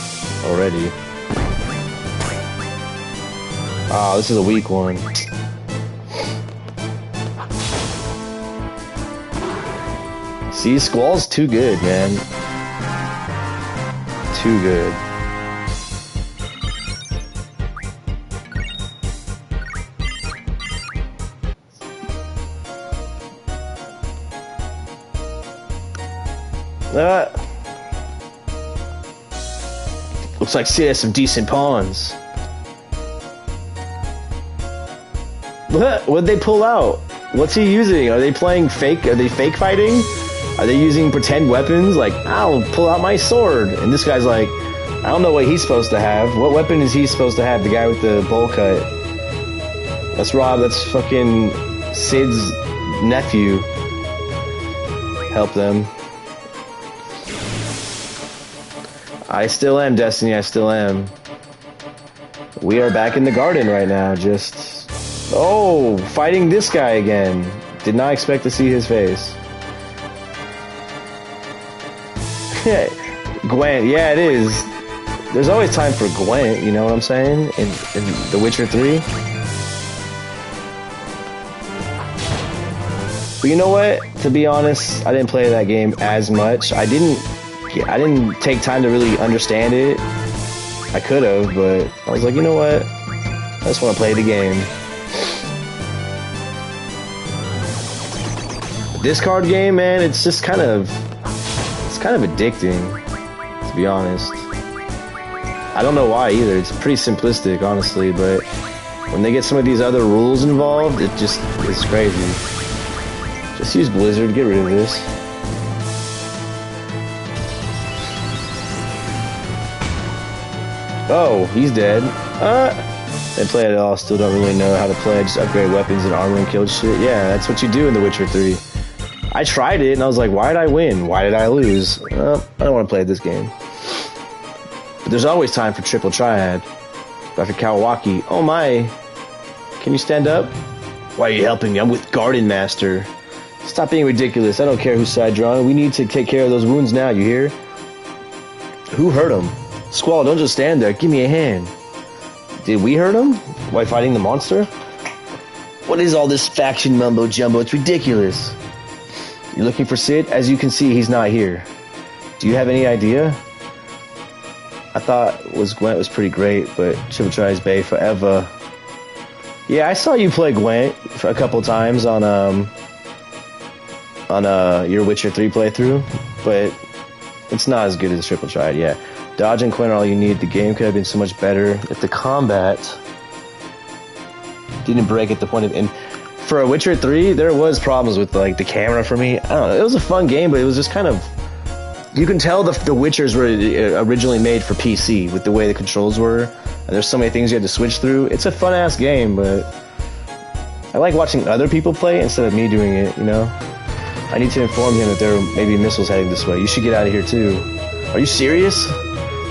already. Oh, this is a weak one. See, Squall's too good, man. Too good. Looks like Sid has some decent pawns. What'd they pull out? What's he using? Are they playing fake? Are they fake fighting? Are they using pretend weapons? Like, I'll pull out my sword. And this guy's like, I don't know what he's supposed to have. What weapon is he supposed to have? The guy with the bowl cut. That's Rob. That's fucking Sid's nephew. Help them. I still am, Destiny. I still am. We are back in the garden right now. Just... Oh! Fighting this guy again. Did not expect to see his face. Gwent. Yeah, it is. There's always time for Gwent, you know what I'm saying? In The Witcher 3. But you know what? To be honest, I didn't play that game as much. I didn't take time to really understand it. I could have, but I was like, you know what? I just want to play the game. This card game, man, it's just kind of addicting, to be honest. I don't know why either. It's pretty simplistic, honestly, but when they get some of these other rules involved, it just is crazy. Just use Blizzard, get rid of this. Oh, he's dead. Didn't play it at all, still don't really know how to play. I just upgrade weapons and armor and kill shit. Yeah, that's what you do in The Witcher 3. I tried it and I was like, why did I win? Why did I lose? I don't want to play this game. But there's always time for Triple Triad. Dr. Kawaki. Oh my. Can you stand up? Why are you helping me? I'm with Garden Master. Stop being ridiculous. I don't care whose side you're on. We need to take care of those wounds now, you hear? Who hurt him? Squall, don't just stand there. Give me a hand. Did we hurt him? While fighting the monster? What is all this faction mumbo jumbo? It's ridiculous. You're looking for Sid? As you can see, he's not here. Do you have any idea? I thought Gwent was pretty great, but Triple Triad's Bay forever. Yeah, I saw you play Gwent for a couple times on your Witcher 3 playthrough, but it's not as good as Triple Triad, yeah. Dodge and Quint are all you need. The game could have been so much better if the combat didn't break at the point of... And for a Witcher 3, there was problems with like the camera for me. I don't know. It was a fun game, but it was just kind of You can tell the Witchers were originally made for PC with the way the controls were. And there's so many things you had to switch through. It's a fun-ass game, but I like watching other people play instead of me doing it, you know? I need to inform him that there may be missiles heading this way. You should get out of here, too. Are you serious?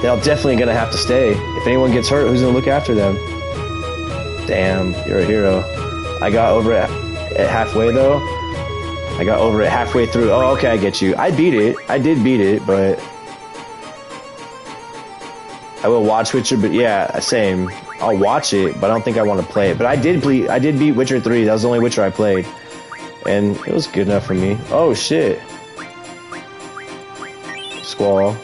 Then I'm definitely gonna have to stay. If anyone gets hurt, who's gonna look after them? Damn, you're a hero. I got over it at halfway, though. I got over it halfway through. Oh, okay, I get you. I beat it. I did beat it, but I will watch Witcher. But yeah, same. I'll watch it, but I don't think I want to play it. But I did beat Witcher 3. That was the only Witcher I played, and it was good enough for me. Oh shit! Squall.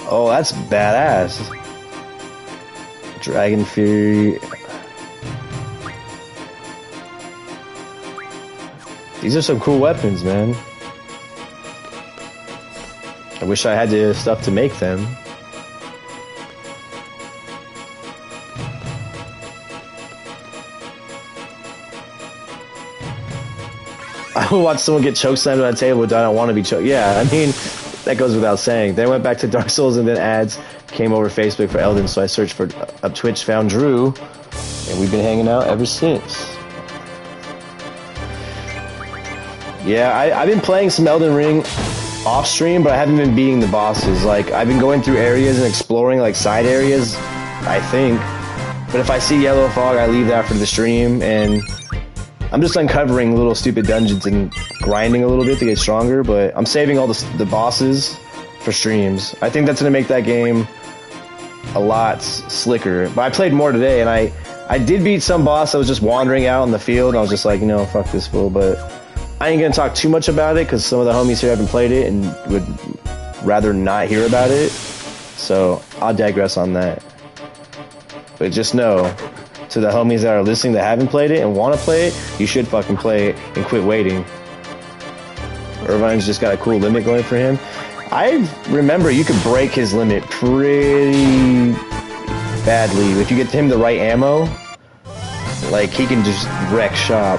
Oh, that's badass. Dragon Fury. These are some cool weapons, man. I wish I had the stuff to make them. I would watch someone get chokeslammed on a table, but I don't want to be choked. Yeah, I mean, that goes without saying. Then I went back to Dark Souls, and then ads came over Facebook for Elden, so I searched for up Twitch, found Drew, and we've been hanging out ever since. Yeah, I've been playing some Elden Ring off stream, but I haven't been beating the bosses. Like, I've been going through areas and exploring, like, side areas, I think. But if I see yellow fog, I leave that for the stream, and I'm just uncovering little stupid dungeons and grinding a little bit to get stronger, but I'm saving all the bosses for streams. I think that's going to make that game a lot slicker. But I played more today, and I did beat some boss. I was just wandering out in the field, and I was just like, you know, fuck this fool, but I ain't gonna talk too much about it because some of the homies here haven't played it and would rather not hear about it. So I'll digress on that. But just know, to the homies that are listening that haven't played it and want to play it, you should fucking play it and quit waiting. Irvine's just got a cool limit going for him. I remember you could break his limit pretty badly. If you get him the right ammo, like, he can just wreck shop.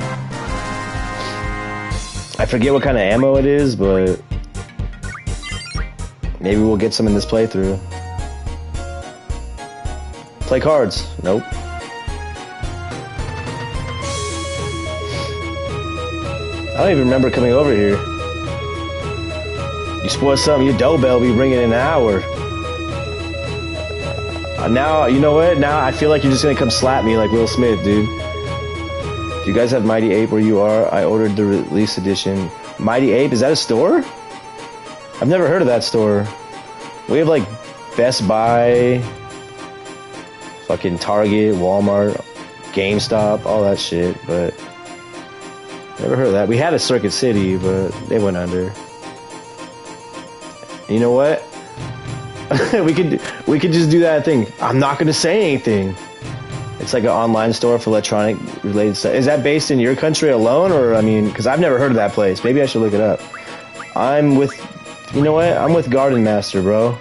I forget what kind of ammo it is, but maybe we'll get some in this playthrough. Play cards. Nope. I don't even remember coming over here. You spoil something, your doorbell will be ringing in an hour. Now, you know what? Now I feel like you're just gonna come slap me like Will Smith, dude. Do you guys have Mighty Ape where you are? I ordered the release edition. Mighty Ape, is that a store? I've never heard of that store. We have like Best Buy, fucking Target, Walmart, GameStop, all that shit, but never heard of that. We had a Circuit City, but they went under. You know what? we could just do that thing. I'm not gonna say anything. It's like an online store for electronic related stuff. Is that based in your country alone, or, I mean, because I've never heard of that place. Maybe I should look it up. I'm with, you know what? I'm with Garden Master, bro.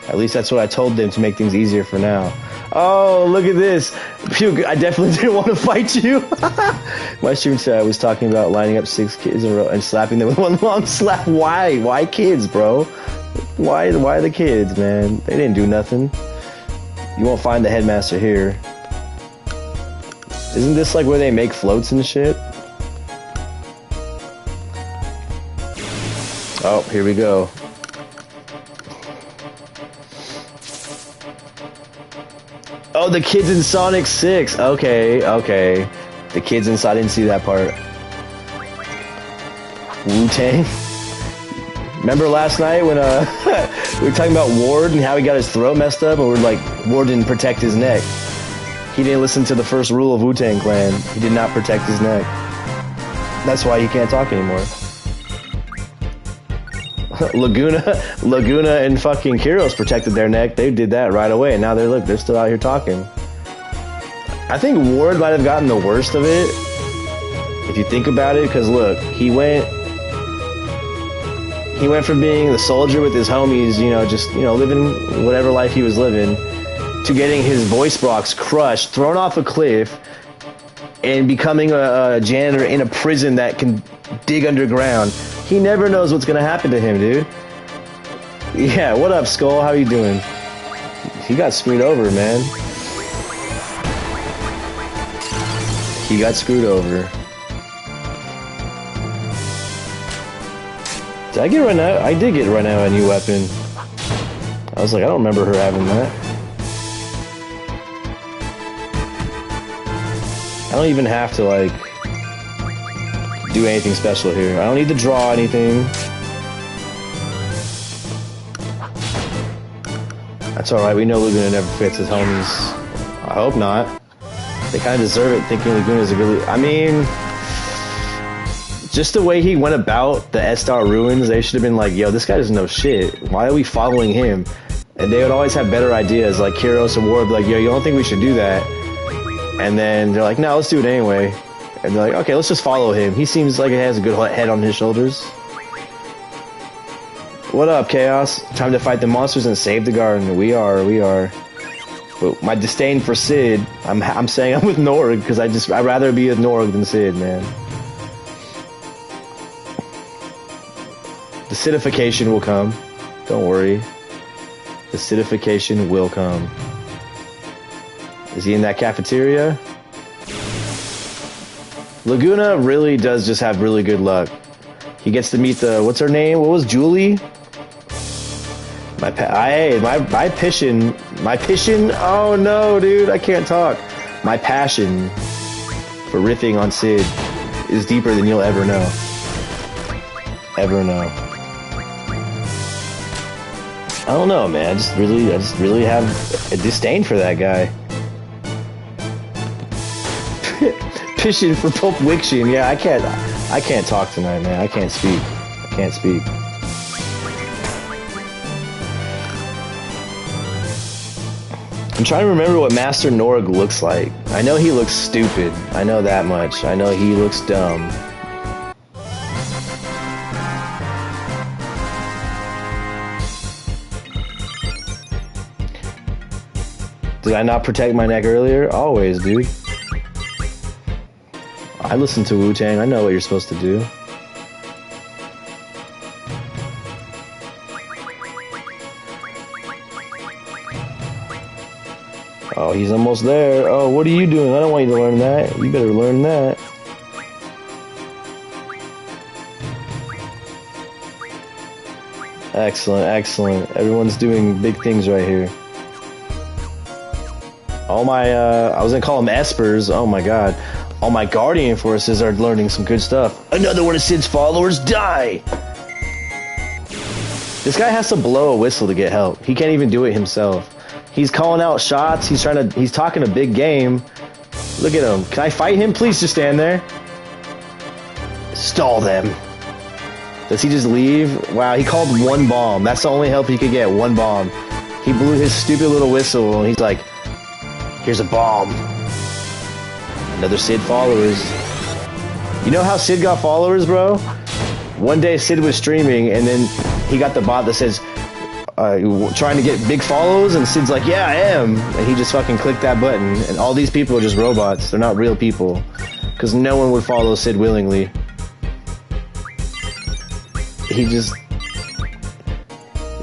At least that's what I told them to make things easier for now. Oh, look at this. I definitely didn't want to fight you. My stream said I was talking about lining up 6 kids in a row and slapping them with one long slap. Why? Why kids, bro? Why the kids, man? They didn't do nothing. You won't find the headmaster here. Isn't this like where they make floats and shit? Oh, here we go. Oh, the kids in Sonic 6. Okay, okay. The kids inside, I didn't see that part. Wu-Tang. Remember last night when we were talking about Ward and how he got his throat messed up, and we're like, Ward didn't protect his neck. He didn't listen to the first rule of Wu-Tang Clan. He did not protect his neck. That's why he can't talk anymore. Laguna and fucking Kyros protected their neck. They did that right away, and now they're still out here talking. I think Ward might have gotten the worst of it, if you think about it, because look, he went from being the soldier with his homies, just living whatever life he was living, to getting his voice box crushed, thrown off a cliff, and becoming a janitor in a prison that can dig underground. He never knows what's gonna happen to him, dude. Yeah, what up, Skull? How you doing? He got screwed over, man. He got screwed over. Did I get run out? I did get run out of a new weapon. I was like, I don't remember her having that. I don't even have to, like, do anything special here. I don't need to draw anything. That's alright, we know Laguna never fits his homies. I hope not. They kind of deserve it, thinking Laguna's a good... I mean... Just the way he went about the S-Star ruins, they should have been like, yo, this guy doesn't know shit. Why are we following him? And they would always have better ideas, like Kyros and War would be like, yo, you don't think we should do that? And then they're like, no, let's do it anyway. And they're like, okay, let's just follow him. He seems like he has a good head on his shoulders. What up, Chaos? Time to fight the monsters and save the garden. We are. But my disdain for Sid, I'm saying I'm with Norg, because I'd rather be with Norg than Sid, man. The Sidification will come. Don't worry. The Sidification will come. Is he in that cafeteria? Laguna really does just have really good luck. He gets to meet the... What's her name? What was Julie? My passion... Oh no, dude. I can't talk. My passion for riffing on Sid is deeper than you'll ever know. Ever know. I don't know, man. I just really have a disdain for that guy. Pishin for Pulp Fiction. Yeah, I can't talk tonight, man. I can't speak. I'm trying to remember what Master Norg looks like. I know he looks stupid. I know that much. I know he looks dumb. Did I not protect my neck earlier? Always, dude. I listen to Wu-Tang. I know what you're supposed to do. Oh, he's almost there. Oh, what are you doing? I don't want you to learn that. You better learn that. Excellent, excellent. Everyone's doing big things right here. All my, I was gonna call them espers. Oh my god. All my Guardian forces are learning some good stuff. Another one of Sid's followers die! This guy has to blow a whistle to get help. He can't even do it himself. He's calling out shots. He's talking a big game. Look at him. Can I fight him? Please just stand there. Stall them. Does he just leave? Wow, he called one bomb. That's the only help he could get, one bomb. He blew his stupid little whistle and he's like, here's a bomb. Another Sid followers. You know how Sid got followers, bro? One day Sid was streaming and then he got the bot that says, trying to get big follows, and Sid's like, yeah, I am. And he just fucking clicked that button, and all these people are just robots. They're not real people. Because no one would follow Sid willingly. He just...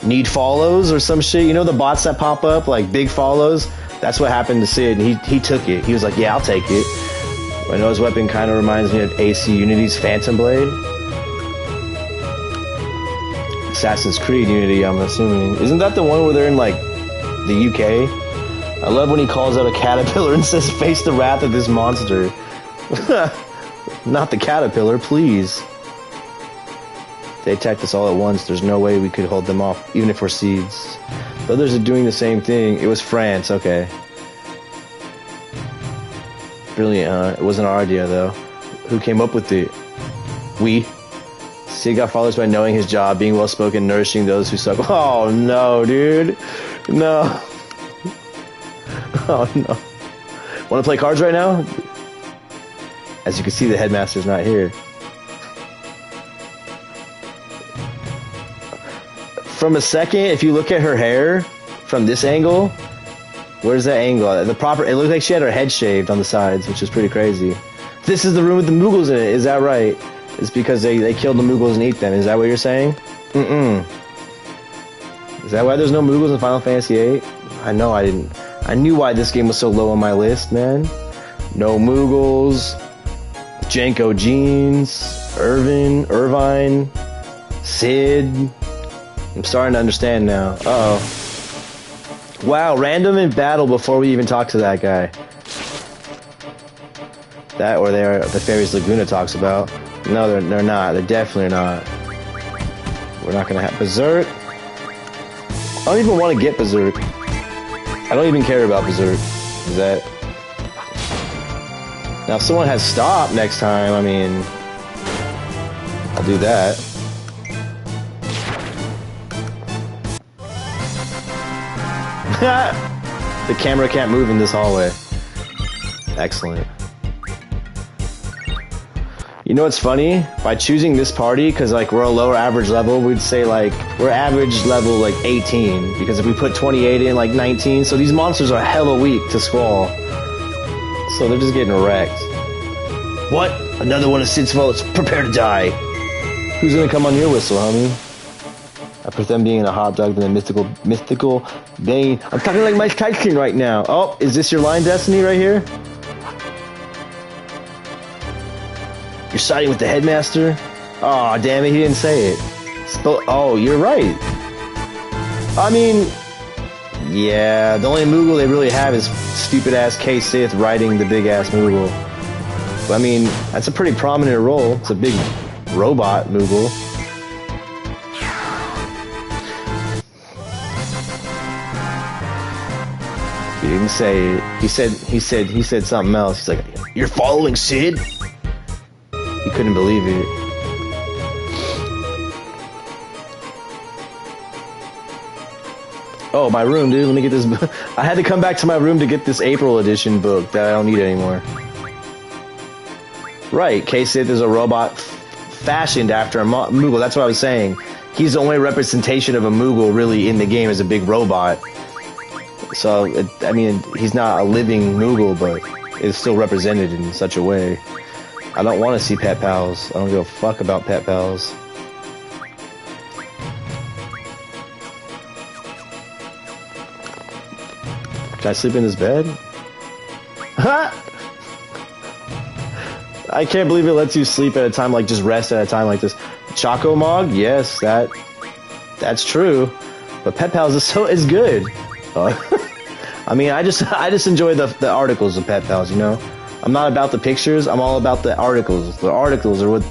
need follows or some shit. You know the bots that pop up, like big follows? That's what happened to Sid, and he took it. He was like, yeah, I'll take it. I know his weapon kind of reminds me of AC Unity's Phantom Blade. Assassin's Creed Unity, I'm assuming. Isn't that the one where they're in, like, the UK? I love when he calls out a caterpillar and says, face the wrath of this monster. Not the caterpillar, please. They attacked us all at once. There's no way we could hold them off, even if we're seeds. The others are doing the same thing. It was France, okay. Brilliant, huh? It wasn't our idea, though. Who came up with it? We. Sid got followers by knowing his job, being well-spoken, nourishing those who suck. Oh, no, dude. No. Oh, no. Want to play cards right now? As you can see, the headmaster's not here. From a second, if you look at her hair from this angle, where's that angle? It looked like she had her head shaved on the sides, which is pretty crazy. This is the room with the Moogles in it. Is that right? It's because they killed the Moogles and eat them. Is that what you're saying? Mm-mm. Is that why there's no Moogles in Final Fantasy VIII? I know I didn't. I knew why this game was so low on my list, man. No Moogles. Janko Jeans. Irvine. Sid. I'm starting to understand now. Uh-oh. Wow, random in battle before we even talk to that guy. That or they're the Fairies Laguna talks about. No, they're not. They're definitely not. We're not gonna have Berserk. I don't even want to get Berserk. I don't even care about Berserk. Is that... Now if someone has Stop next time, I mean... I'll do that. The camera can't move in this hallway. Excellent. You know what's funny? By choosing this party, because like we're a lower average level, we'd say like we're average level like 18. Because if we put 28 in, like 19. So these monsters are hella weak to Squall. So they're just getting wrecked. What? Another one of Sid's votes. Prepare to die. Who's gonna come on your whistle, homie? I put them being a hot dog than a mythical Bane. I'm talking like Mike Tyson right now. Oh, is this your line, Destiny, right here? You're siding with the headmaster? Aw, oh, damn it, he didn't say it. Oh, you're right. I mean, yeah, the only Moogle they really have is stupid-ass K-Sith riding the big-ass Moogle. But, I mean, that's a pretty prominent role. It's a big robot Moogle. He didn't say it. He said something else. He's like, "You're following Sid?" He couldn't believe it. Oh, my room, dude. Let me get this. I had to come back to my room to get this April edition book that I don't need anymore. Right, K-Sith is a robot fashioned after a Moogle. That's what I was saying. He's the only representation of a Moogle really in the game as a big robot. So, I mean, he's not a living Moogle, but it's still represented in such a way. I don't want to see Pet Pals. I don't give a fuck about Pet Pals. Can I sleep in this bed? Ha! I can't believe it lets you sleep at a time like just rest at a time like this. Choco Mog? Yes, that's true. But Pet Pals is good. I mean, I just enjoy the articles of Pet Pals, you know? I'm not about the pictures, I'm all about the articles. The articles are what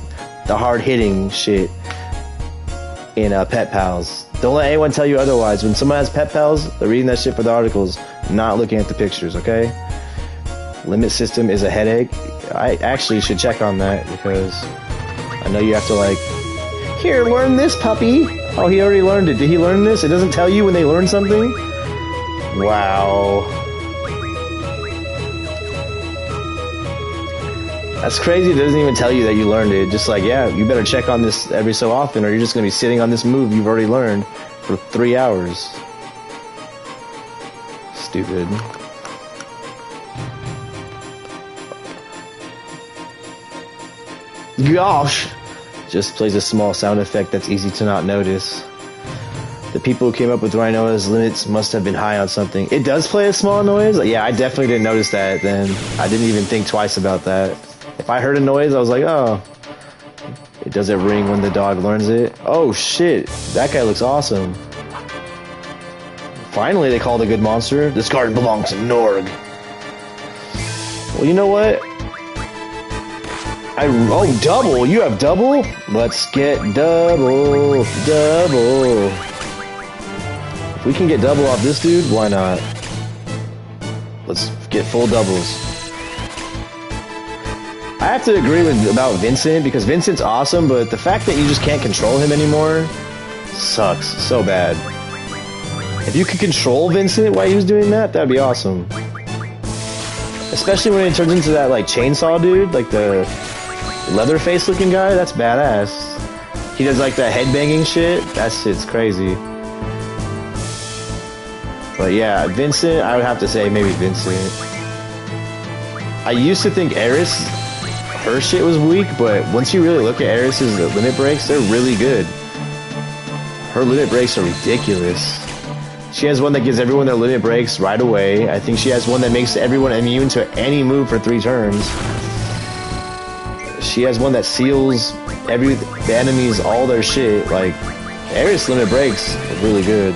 the hard-hitting shit in Pet Pals. Don't let anyone tell you otherwise. When someone has Pet Pals, they're reading that shit for the articles, not looking at the pictures, okay? Limit system is a headache. I actually should check on that, because I know you have to, like, here, learn this, puppy. Oh, he already learned it. Did he learn this? It doesn't tell you when they learn something? Wow. That's crazy. It doesn't even tell you that you learned it. Just like, yeah, you better check on this every so often, or you're just going to be sitting on this move you've already learned for 3 hours. Stupid. Gosh! Just plays a small sound effect that's easy to not notice. The people who came up with Rhinoa's limits must have been high on something. It does play a small noise? Yeah, I definitely didn't notice that then. I didn't even think twice about that. If I heard a noise, I was like, oh. It doesn't ring when the dog learns it. Oh shit, that guy looks awesome. Finally they called a good monster. This garden belongs to Norg. Well, you know what? Oh, double! You have double? Let's get double. Double. If we can get double off this dude, why not? Let's get full doubles. I have to agree about Vincent, because Vincent's awesome, but the fact that you just can't control him anymore sucks so bad. If you could control Vincent while he was doing that, that'd be awesome. Especially when it turns into that, like, chainsaw dude, like the Leatherface looking guy, that's badass. He does like that headbanging shit, that shit's crazy. But yeah, Vincent, I would have to say maybe Vincent. I used to think Eris her shit was weak, but once you really look at Aeris's limit breaks, they're really good. Her limit breaks are ridiculous. She has one that gives everyone their limit breaks right away. I think she has one that makes everyone immune to any move for 3 turns. She has one that seals the enemies all their shit. Like, Aeris limit breaks are really good.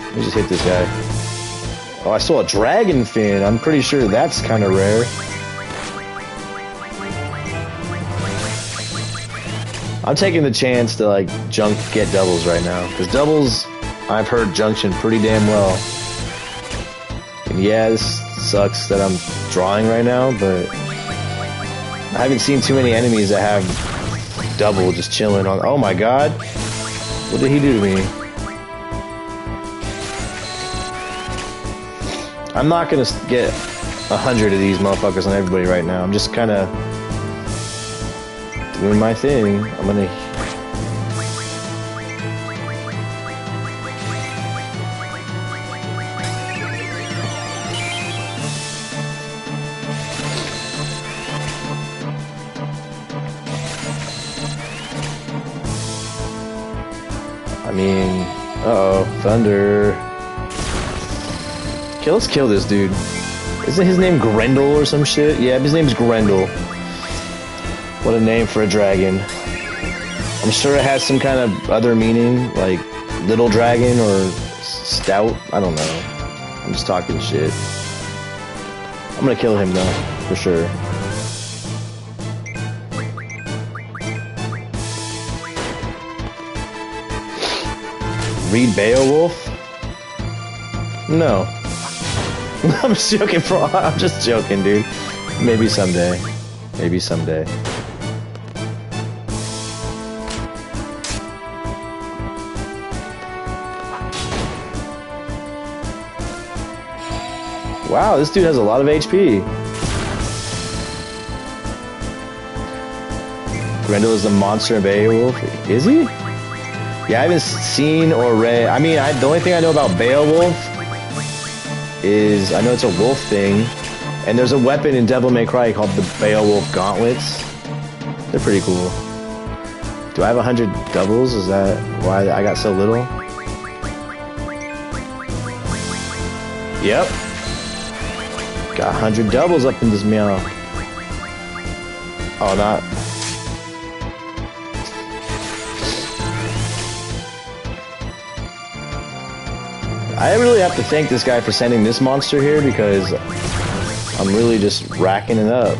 Let me just hit this guy. Oh, I saw a dragon fin. I'm pretty sure that's kind of rare. I'm taking the chance to like get doubles right now, because doubles I've heard junction pretty damn well. And yeah, this sucks that I'm drawing right now, but I haven't seen too many enemies that have double just chilling on. Oh my god, what did he do to me? I'm not gonna get 100 of these motherfuckers on everybody right now. I'm just kind of doing my thing. I'm gonna... I mean... Uh-oh. Thunder. Okay, let's kill this dude. Isn't his name Grendel or some shit? Yeah, his name's Grendel. What a name for a dragon. I'm sure it has some kind of other meaning, like little dragon or stout. I don't know. I'm just talking shit. I'm gonna kill him though, for sure. Read Beowulf? No. I'm just joking, bro. I'm just joking, dude. Maybe someday. Maybe someday. Wow, this dude has a lot of HP. Grendel is the monster in Beowulf. Is he? Yeah, I haven't seen or read. I mean, the only thing I know about Beowulf is I know it's a wolf thing, and there's a weapon in Devil May Cry called the Beowulf Gauntlets. They're pretty cool. Do I have 100 doubles? Is that why I got so little? Yep. Got 100 doubles up in this meow. Oh, not. I really have to thank this guy for sending this monster here, because I'm really just racking it up.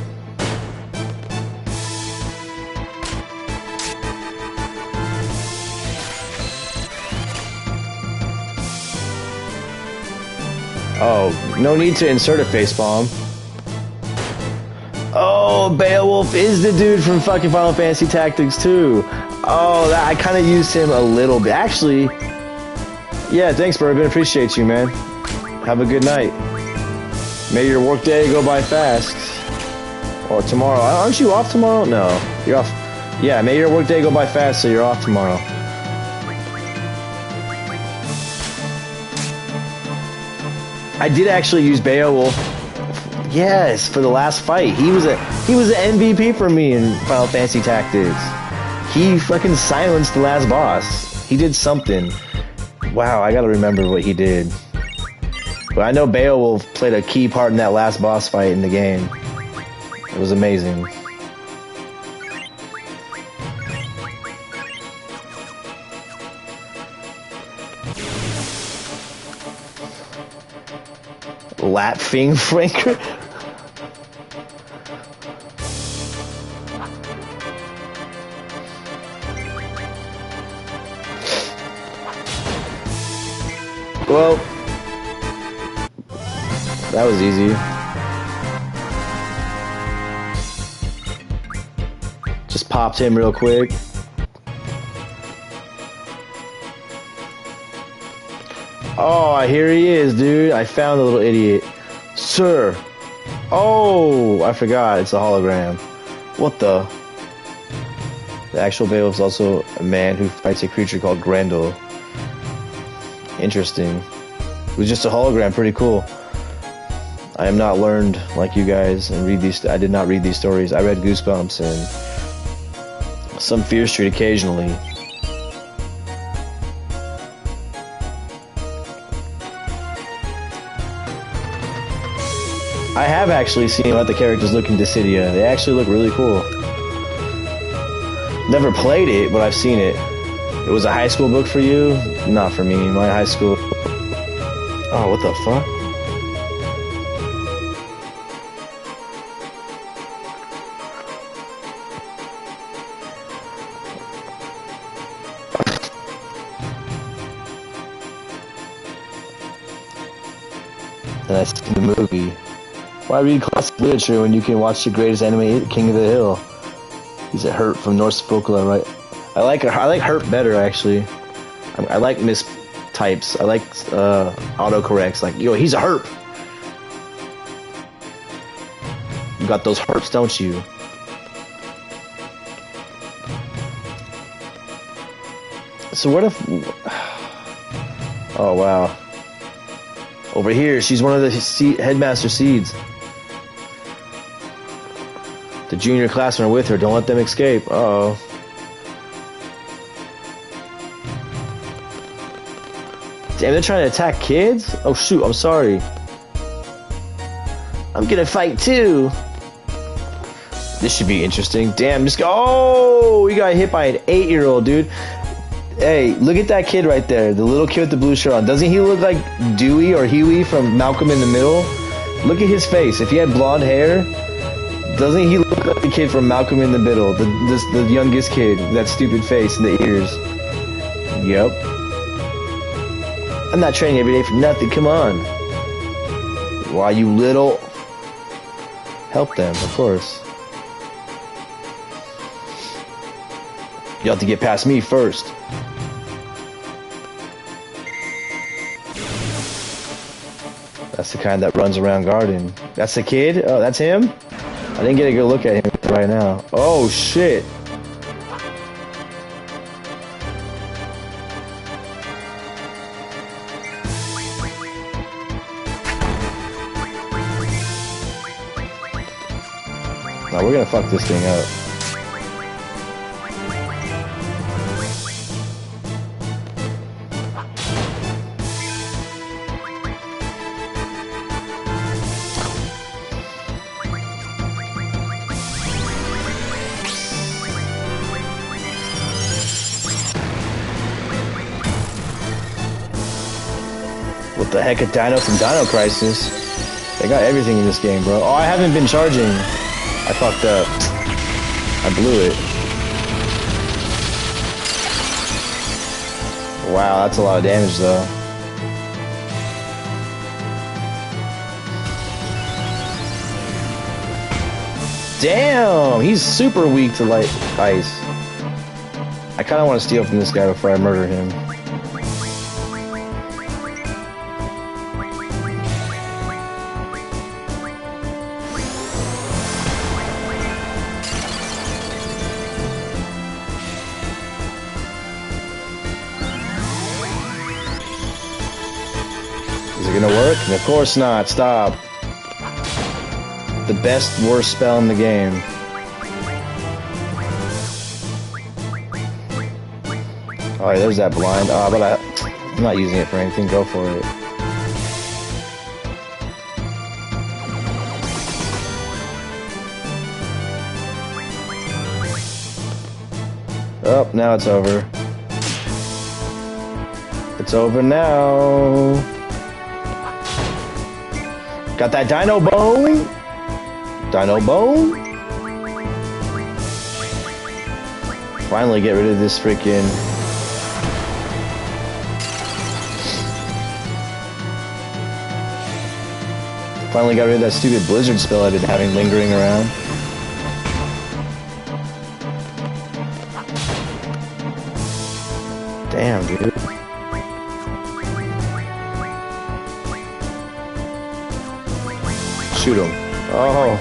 Oh, no need to insert a facepalm. Oh, Beowulf is the dude from fucking Final Fantasy Tactics 2. Oh, I kind of used him a little bit. Actually, yeah, thanks, Bourbon. Appreciate you, man. Have a good night. May your work day go by fast. Or tomorrow. Aren't you off tomorrow? No, you're off. Yeah, may your work day go by fast, so you're off tomorrow. I did actually use Beowulf. Yes, for the last fight. He was an MVP for me in Final Fantasy Tactics. He fucking silenced the last boss. He did something. Wow, I gotta remember what he did. But I know Beowulf played a key part in that last boss fight in the game. It was amazing. Lapfing Franker? Well, that was easy. Just popped him real quick. Oh, here he is, dude. I found the little idiot. Sir. Oh, I forgot. It's a hologram. What the? The actual Beowulf is also a man who fights a creature called Grendel. Interesting. It was just a hologram. Pretty cool. I am not learned like you guys and read these. I did not read these stories. I read Goosebumps and some Fear Street occasionally. I have actually seen what the characters look in Dissidia. They actually look really cool. Never played it, but I've seen it. It was a high school book for you? Not for me. My high school... Oh, what the fuck? And I seen the movie. Why read classic literature when you can watch the greatest anime, King of the Hill? He's a Herp from Norse folklore, right? I like Herp better actually. I like mistypes. I like autocorrects. Like, yo, he's a Herp. You got those Herps, don't you? So what if? Oh wow. Over here, she's one of the headmaster seeds. The junior classmen are with her. Don't let them escape. Uh-oh. Damn, they're trying to attack kids? Oh, shoot. I'm sorry. I'm gonna fight, too. This should be interesting. Damn, just go. Oh, we got hit by an 8-year-old, dude. Hey, look at that kid right there. The little kid with the blue shirt on. Doesn't he look like Dewey or Huey from Malcolm in the Middle? Look at his face. If he had blonde hair... Doesn't he look like the kid from Malcolm in the Middle? The youngest kid, that stupid face and the ears. Yep. I'm not training every day for nothing, come on. Why, you little... Help them, of course. You have to get past me first. That's the kind that runs around garden. That's the kid? Oh, that's him? I didn't get a good look at him right now. Oh, shit. Now we're gonna fuck this thing up. What the heck, a dino from Dino Crisis? They got everything in this game, bro. Oh, I haven't been charging. I fucked up. I blew it. Wow, that's a lot of damage, though. Damn, he's super weak to light ice. I kind of want to steal from this guy before I murder him. Is it gonna work? Of course not. Stop. The best, worst spell in the game. Oh, yeah, there's that blind. Oh, but I'm not using it for anything. Go for it. Oh, now it's over. It's over now. Got that dino bone? Dino bone? Finally get rid of this freaking... Finally got rid of that stupid blizzard spell I've been having lingering around. Damn, dude. Shoot him. Oh.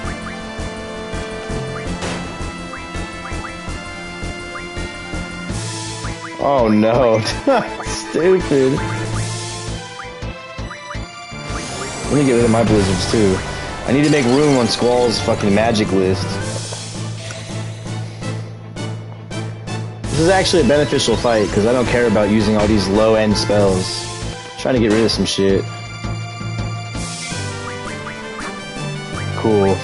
Oh no. Stupid. Let me get rid of my blizzards too. I need to make room on Squall's fucking magic list. This is actually a beneficial fight because I don't care about using all these low-end spells. I'm trying to get rid of some shit. Cool.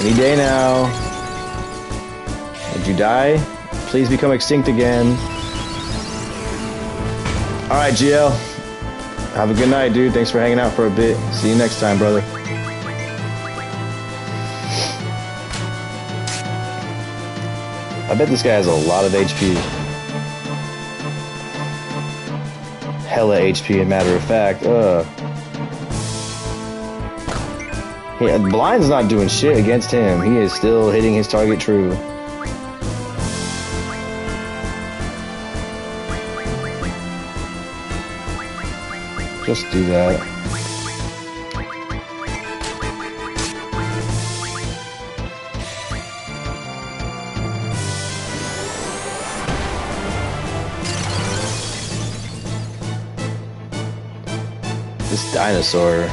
Any day now. Did you die? Please become extinct again. Alright, GL. Have a good night, dude. Thanks for hanging out for a bit. See you next time, brother. I bet this guy has a lot of HP. Hella HP, a matter of fact. Yeah, Blind's not doing shit against him. He is still hitting his target true. Just do that. This dinosaur.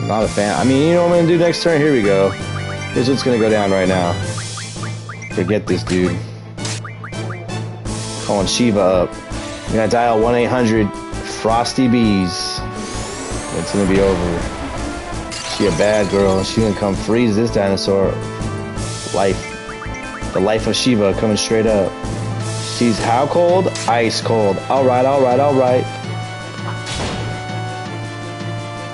Not a fan. I mean, you know what I'm gonna do next turn? Here we go. Here's what's gonna go down right now. Forget this dude. Calling Shiva up. I'm gonna dial 1-800 Frosty Bees. It's gonna be over. She a bad girl. She gonna come freeze this dinosaur. Life. The life of Shiva coming straight up. She's how cold? Ice cold. Alright, alright, alright.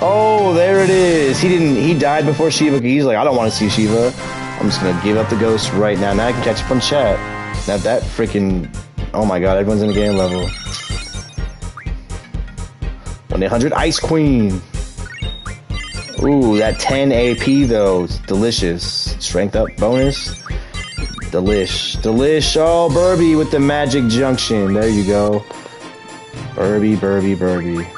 Oh, there it is. He died before Shiva. He's like, I don't want to see Shiva. I'm just gonna give up the ghost right now. Now I can catch up on chat. Now that freaking... Oh my god, everyone's in the game level. 1-800 Ice Queen. Ooh, that 10 AP though. It's delicious. Strength up bonus. Delish. Delish. Oh, Burby with the magic junction. There you go. Burby, Burby, Burby.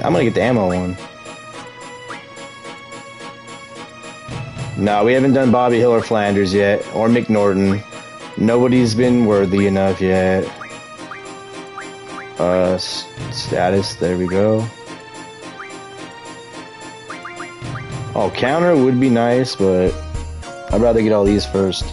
I'm gonna get the ammo one. No, we haven't done Bobby Hill or Flanders yet, or McNorton. Nobody's been worthy enough yet. Status, there we go. Oh, counter would be nice, but I'd rather get all these first.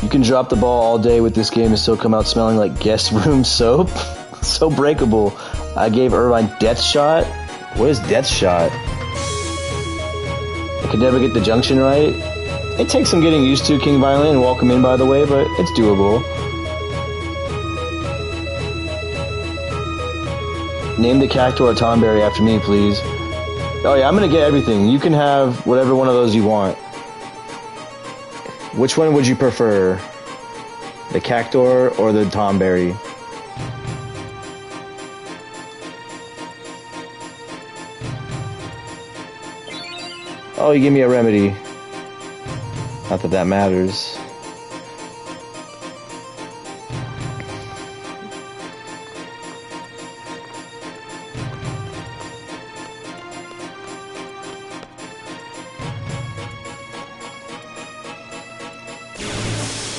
You can drop the ball all day with this game and still come out smelling like guest room soap. So breakable. I gave Irvine Death Shot. What is Death Shot? I could never get the junction right. It takes some getting used to, King Violin, and welcome in, by the way, but it's doable. Name the cactus or Tomberry after me, please. Oh yeah, I'm gonna get everything. You can have whatever one of those you want. Which one would you prefer? The Cactor or the Tomberry? Oh, you give me a remedy. Not that that matters.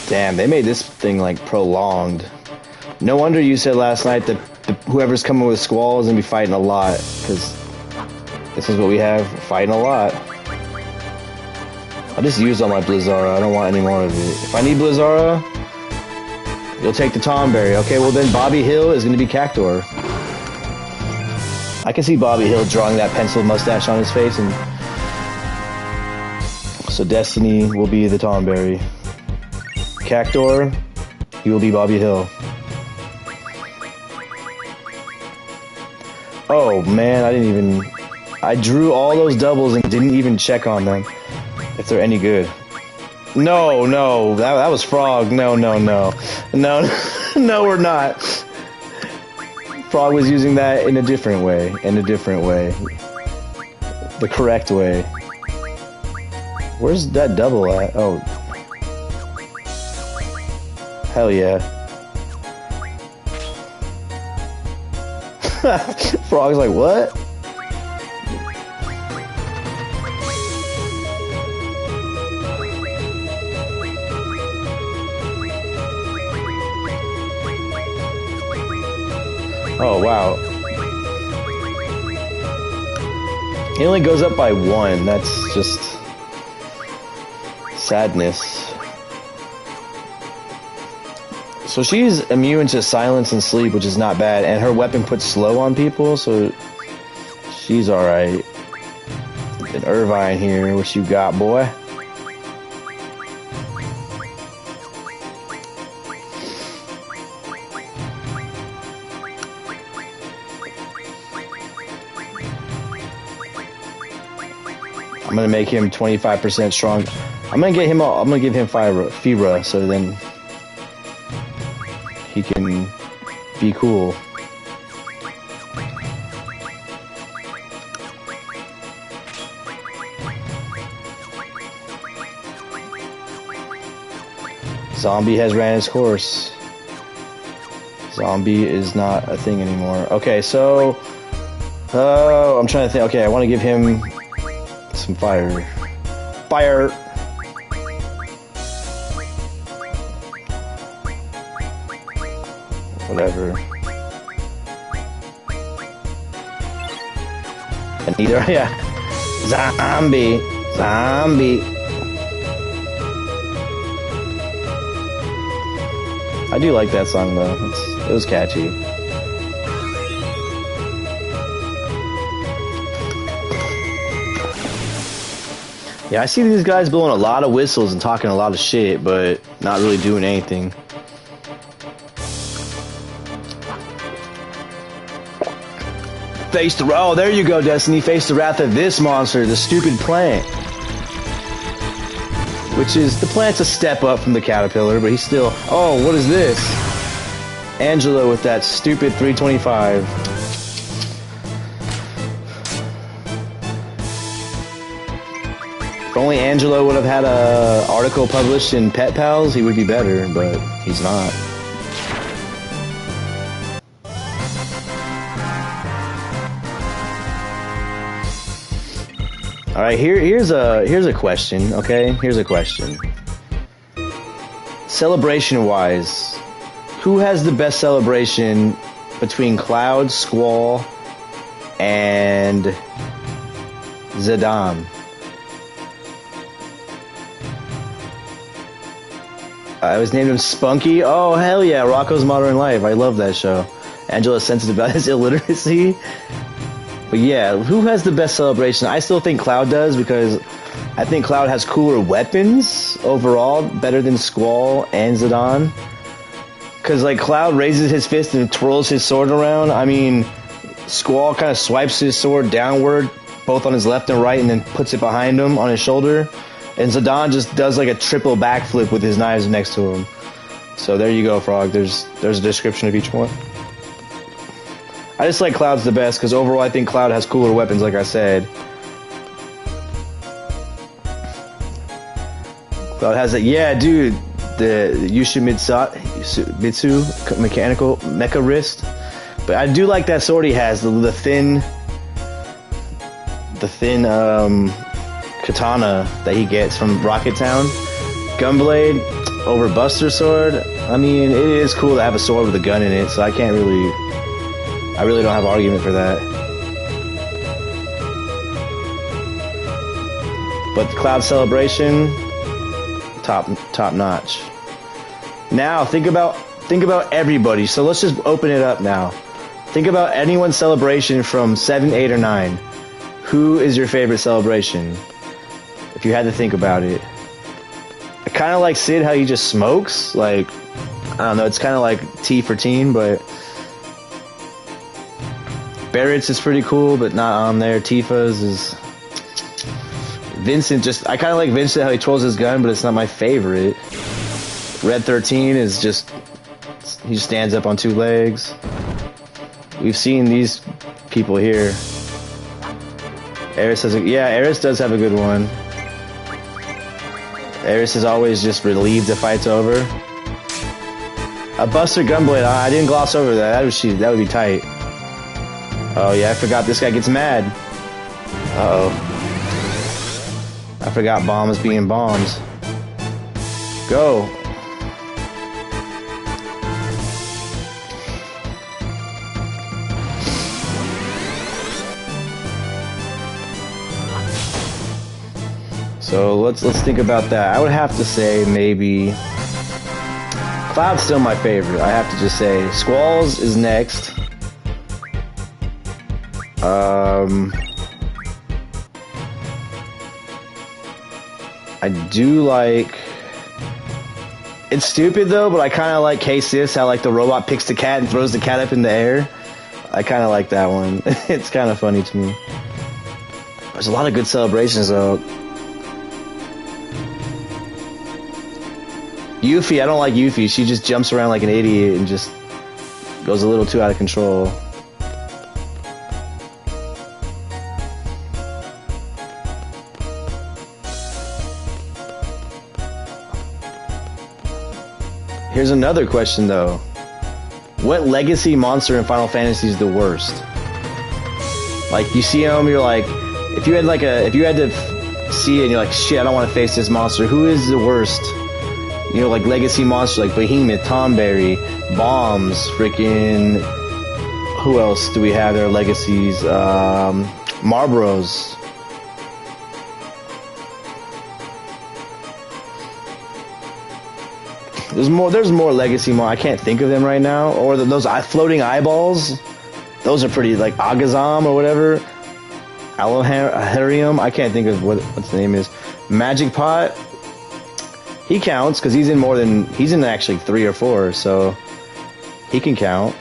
Damn, they made this thing like prolonged. No wonder you said last night that whoever's coming with Squall is gonna be fighting a lot, because this is what we have, fighting a lot. I just used all my Blizzara, I don't want any more of it. If I need Blizzara, you'll take the Tomberry. Okay, well then Bobby Hill is gonna be Cactor. I can see Bobby Hill drawing that penciled mustache on his face, and so Destiny will be the Tomberry. Cactor, he will be Bobby Hill. Oh man, I drew all those doubles and didn't even check on them, if they're any good. No, no, that was Frog. No, no, no. No, no, we're not. Frog was using that in a different way. In a different way. The correct way. Where's that double at? Oh. Hell yeah. Frog's like, what? Oh, wow. He only goes up by 1. That's just sadness. So she's immune to silence and sleep, which is not bad, and her weapon puts slow on people, so she's alright. And Irvine here, what you got, boy? I'm gonna make him 25% strong. I'm gonna give him Fira, so then he can be cool. Zombie has ran its course. Zombie is not a thing anymore. Okay, so I'm trying to think. Okay, I want to give him some fire. Fire! Whatever. And either, yeah. Zombie! Zombie! I do like that song though. It was catchy. Yeah, I see these guys blowing a lot of whistles and talking a lot of shit, but not really doing anything. Face the... Oh, there you go, Destiny. Face the wrath of this monster, the stupid plant. Which is... The plant's a step up from the caterpillar, but he's still... Oh, what is this? Angela with that stupid 325. If only Angelo would have had a article published in Pet Pals, he would be better, but he's not. All right, here's a question. Okay, here's a question. Celebration-wise, who has the best celebration between Cloud, Squall, and Zidane? I was named him Spunky. Oh, hell yeah, Rocco's Modern Life. I love that show. Angela's sensitive about his illiteracy. But yeah, who has the best celebration? I still think Cloud does, because I think Cloud has cooler weapons overall, better than Squall and Zidane. Because, like, Cloud raises his fist and twirls his sword around. I mean, Squall kind of swipes his sword downward, both on his left and right, and then puts it behind him on his shoulder. And Zidane just does like a triple backflip with his knives next to him. So there you go, Frog. There's a description of each one. I just like Cloud's the best, because overall I think Cloud has cooler weapons, like I said. Cloud has a... Yeah, dude. The Yushimitsu mechanical mecha wrist. But I do like that sword he has. The thin katana that he gets from Rocket Town. Gunblade over Buster Sword. I mean, it is cool to have a sword with a gun in it, so I really don't have an argument for that. But the Cloud Celebration, top notch. Now think about everybody. So let's just open it up now. Think about anyone's celebration from 7, 8, or 9. Who is your favorite celebration? If you had to think about it. I kind of like Sid, how he just smokes. Like, I don't know, it's kind of like T for teen, but Barrett's is pretty cool, but not on there. Tifa's is Vincent I kind of like Vincent how he twirls his gun, but it's not my favorite. Red 13 is just, he stands up on two legs. We've seen these people here. Eris Eris does have a good one. Eris is always just relieved the fight's over. A Buster Gunblade, I didn't gloss over that. That would be tight. Oh yeah, I forgot this guy gets mad. Uh-oh. I forgot bombs being bombs. Go. So let's think about that. I would have to say maybe Cloud's still my favorite. I have to just say Squalls is next. I do like. It's stupid though, but I kind of like K-Sis, how like the robot picks the cat and throws the cat up in the air. I kind of like that one. It's kind of funny to me. There's a lot of good celebrations though. Yuffie, I don't like Yuffie. She just jumps around like an idiot and just goes a little too out of control. Here's another question though. What legacy monster in Final Fantasy is the worst? Like you see him, you're like, if you had to see it and you're like, shit, I don't want to face this monster. Who is the worst? You know, like legacy monsters like Behemoth, Tomberry, Bombs, freaking. Who else do we have there? Legacies, Marlboros. There's more legacy I can't think of them right now. Or those floating eyeballs. Those are pretty, like Agazam or whatever. Aloharium. I can't think of what the name is. Magic Pot. He counts because he's in actually 3 or 4, so he can count.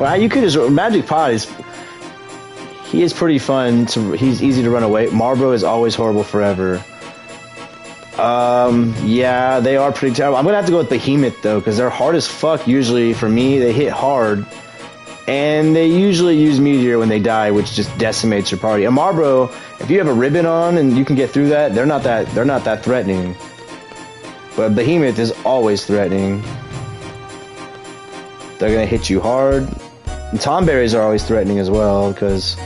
Well, you could just Magic Pot he is pretty fun. He's easy to run away. Marlboro is always horrible forever. Yeah, they are pretty terrible. I'm gonna have to go with Behemoth though, because they're hard as fuck. Usually for me, they hit hard, and they usually use Meteor when they die, which just decimates your party. A Marlboro, if you have a ribbon on and you can get through that, they're not that threatening. But Behemoth is always threatening. They're gonna hit you hard. And Tomberries are always threatening as well, because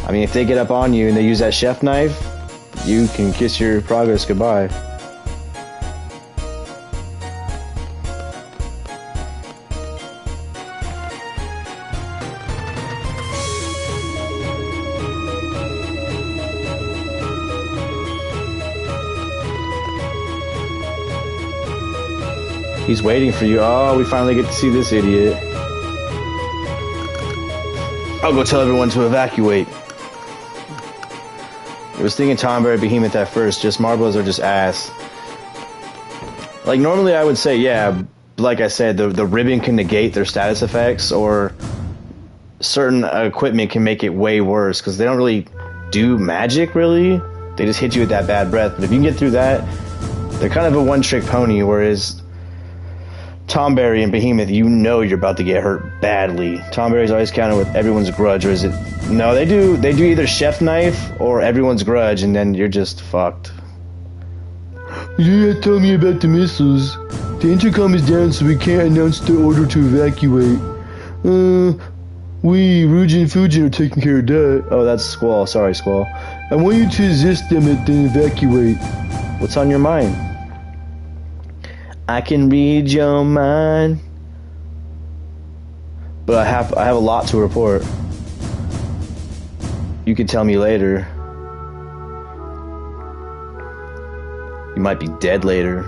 I mean, if they get up on you and they use that chef knife, you can kiss your progress goodbye. He's waiting for you. Oh, we finally get to see this idiot. I'll go tell everyone to evacuate. I was thinking Tomberry Behemoth at first. Just Marbles are just ass. Like, normally I would say, yeah, like I said, the ribbon can negate their status effects, or certain equipment can make it way worse, because they don't really do magic, really. They just hit you with that bad breath. But if you can get through that, they're kind of a one-trick pony, whereas Tomberry and Behemoth, you know you're about to get hurt badly. Tomberry's always counted with everyone's grudge, or is it? No, they do either chef knife or everyone's grudge, and then you're just fucked. You told me about the missiles. The intercom is down, so we can't announce the order to evacuate. We, Rujin and Fujin, are taking care of that. Oh, that's Squall. Sorry, Squall. I want you to assist them and then evacuate. What's on your mind? I can read your mind, but I have a lot to report. You can tell me later. You might be dead later.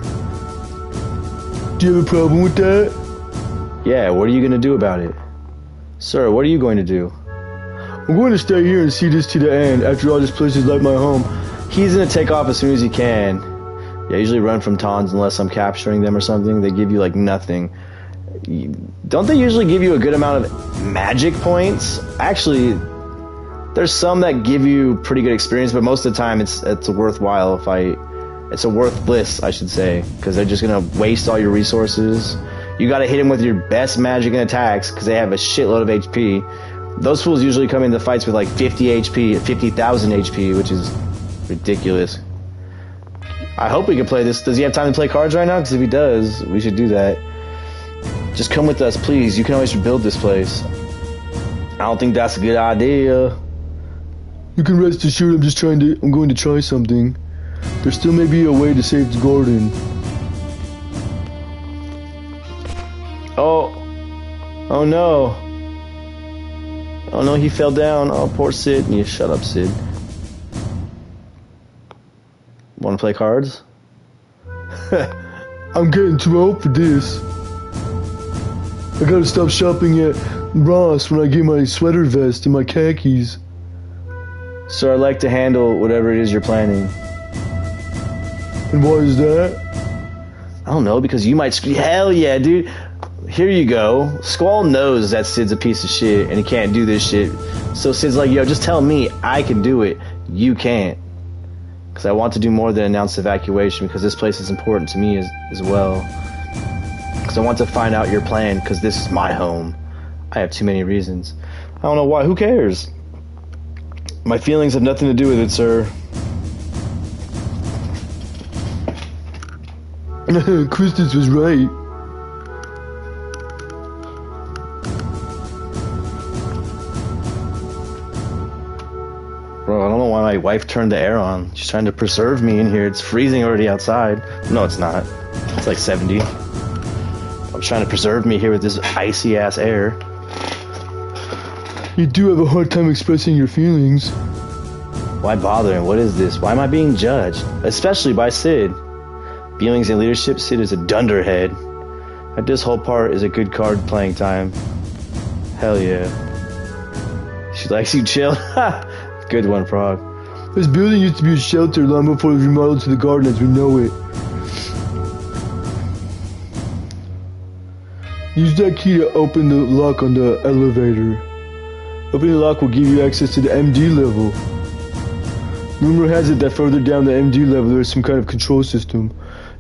Do you have a problem with that? Yeah, what are you going to do about it? Sir, what are you going to do? I'm going to stay here and see this to the end. After all, this place is like my home. He's going to take off as soon as he can. Yeah, I usually run from Tons unless I'm capturing them or something. They give you, like, nothing. Don't they usually give you a good amount of magic points? Actually, There's some that give you pretty good experience, but most of the time it's a worthwhile fight. It's a worthless, I should say, because they're just gonna waste all your resources. You gotta hit them with your best magic and attacks because they have a shitload of HP. Those fools usually come into fights with like 50 HP, 50,000 HP, which is ridiculous. I hope we can play this. Does he have time to play cards right now? Because if he does, we should do that. Just come with us, please. You can always rebuild this place. I don't think that's a good idea. You can rest assured I'm going to try something. There still may be a way to save the garden. Oh. Oh no. Oh no, he fell down. Oh, poor Sid. You shut up, Sid. Want to play cards? I'm getting too old for this. I gotta stop shopping at Ross when I get my sweater vest and my khakis. So I'd like to handle whatever it is you're planning. And why is that? I don't know, because you might scream. Hell yeah, dude. Here you go. Squall knows that Sid's a piece of shit and he can't do this shit. So Sid's like, yo, just tell me I can do it. You can't. Because I want to do more than announce evacuation, because this place is important to me as well. Because I want to find out your plan, because this is my home. I have too many reasons. I don't know why. Who cares? My feelings have nothing to do with it, sir. Christus was right. Bro, I don't know why my wife turned the air on. She's trying to preserve me in here. It's freezing already outside. No, it's not. It's like 70. I'm trying to preserve me here with this icy ass air. You do have a hard time expressing your feelings. Why bother? And what is this? Why am I being judged? Especially by Sid. Feelings and leadership, Sid is a dunderhead. But this whole part is a good card playing time. Hell yeah. She likes you chill. Good one, Frog. This building used to be a shelter long before it was remodeled to the garden as we know it. Use that key to open the lock on the elevator. Opening the lock will give you access to the MD level. Rumor has it that further down the MD level there is some kind of control system.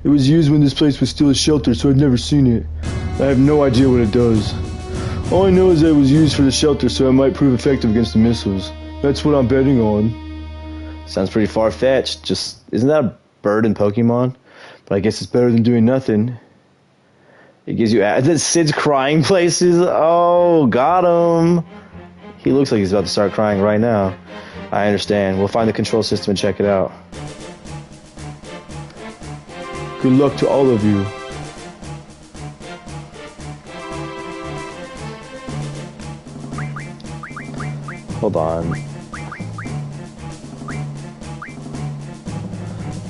It was used when this place was still a shelter, so I'd never seen it. I have no idea what it does. All I know is that it was used for the shelter, so it might prove effective against the missiles. That's what I'm betting on. Sounds pretty far-fetched. Just, isn't that a bird in Pokemon? But I guess it's better than doing nothing. It gives you... Sid's crying places. Oh, got him. He looks like he's about to start crying right now. I understand. We'll find the control system and check it out. Good luck to all of you. Hold on.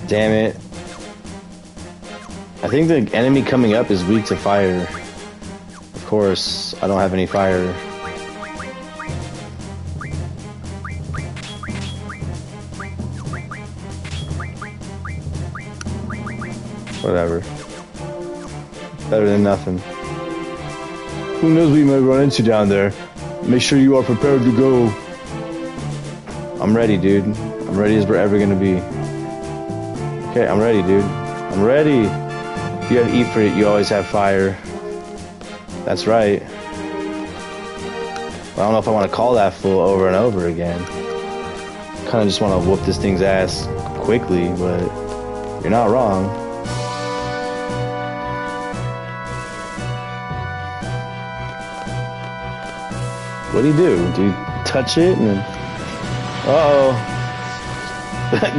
Damn it. I think the enemy coming up is weak to fire. Of course, I don't have any fire. Whatever. Better than nothing. Who knows what you might run into down there. Make sure you are prepared to go. I'm ready, dude. I'm ready as we're ever gonna be. Okay, I'm ready, dude. I'm ready. If you have Ifrit, you always have fire. That's right. I don't know if I want to call that fool over and over again. Kind of just want to whoop this thing's ass quickly, but you're not wrong. What do you do? Do you touch it and then... Uh-oh.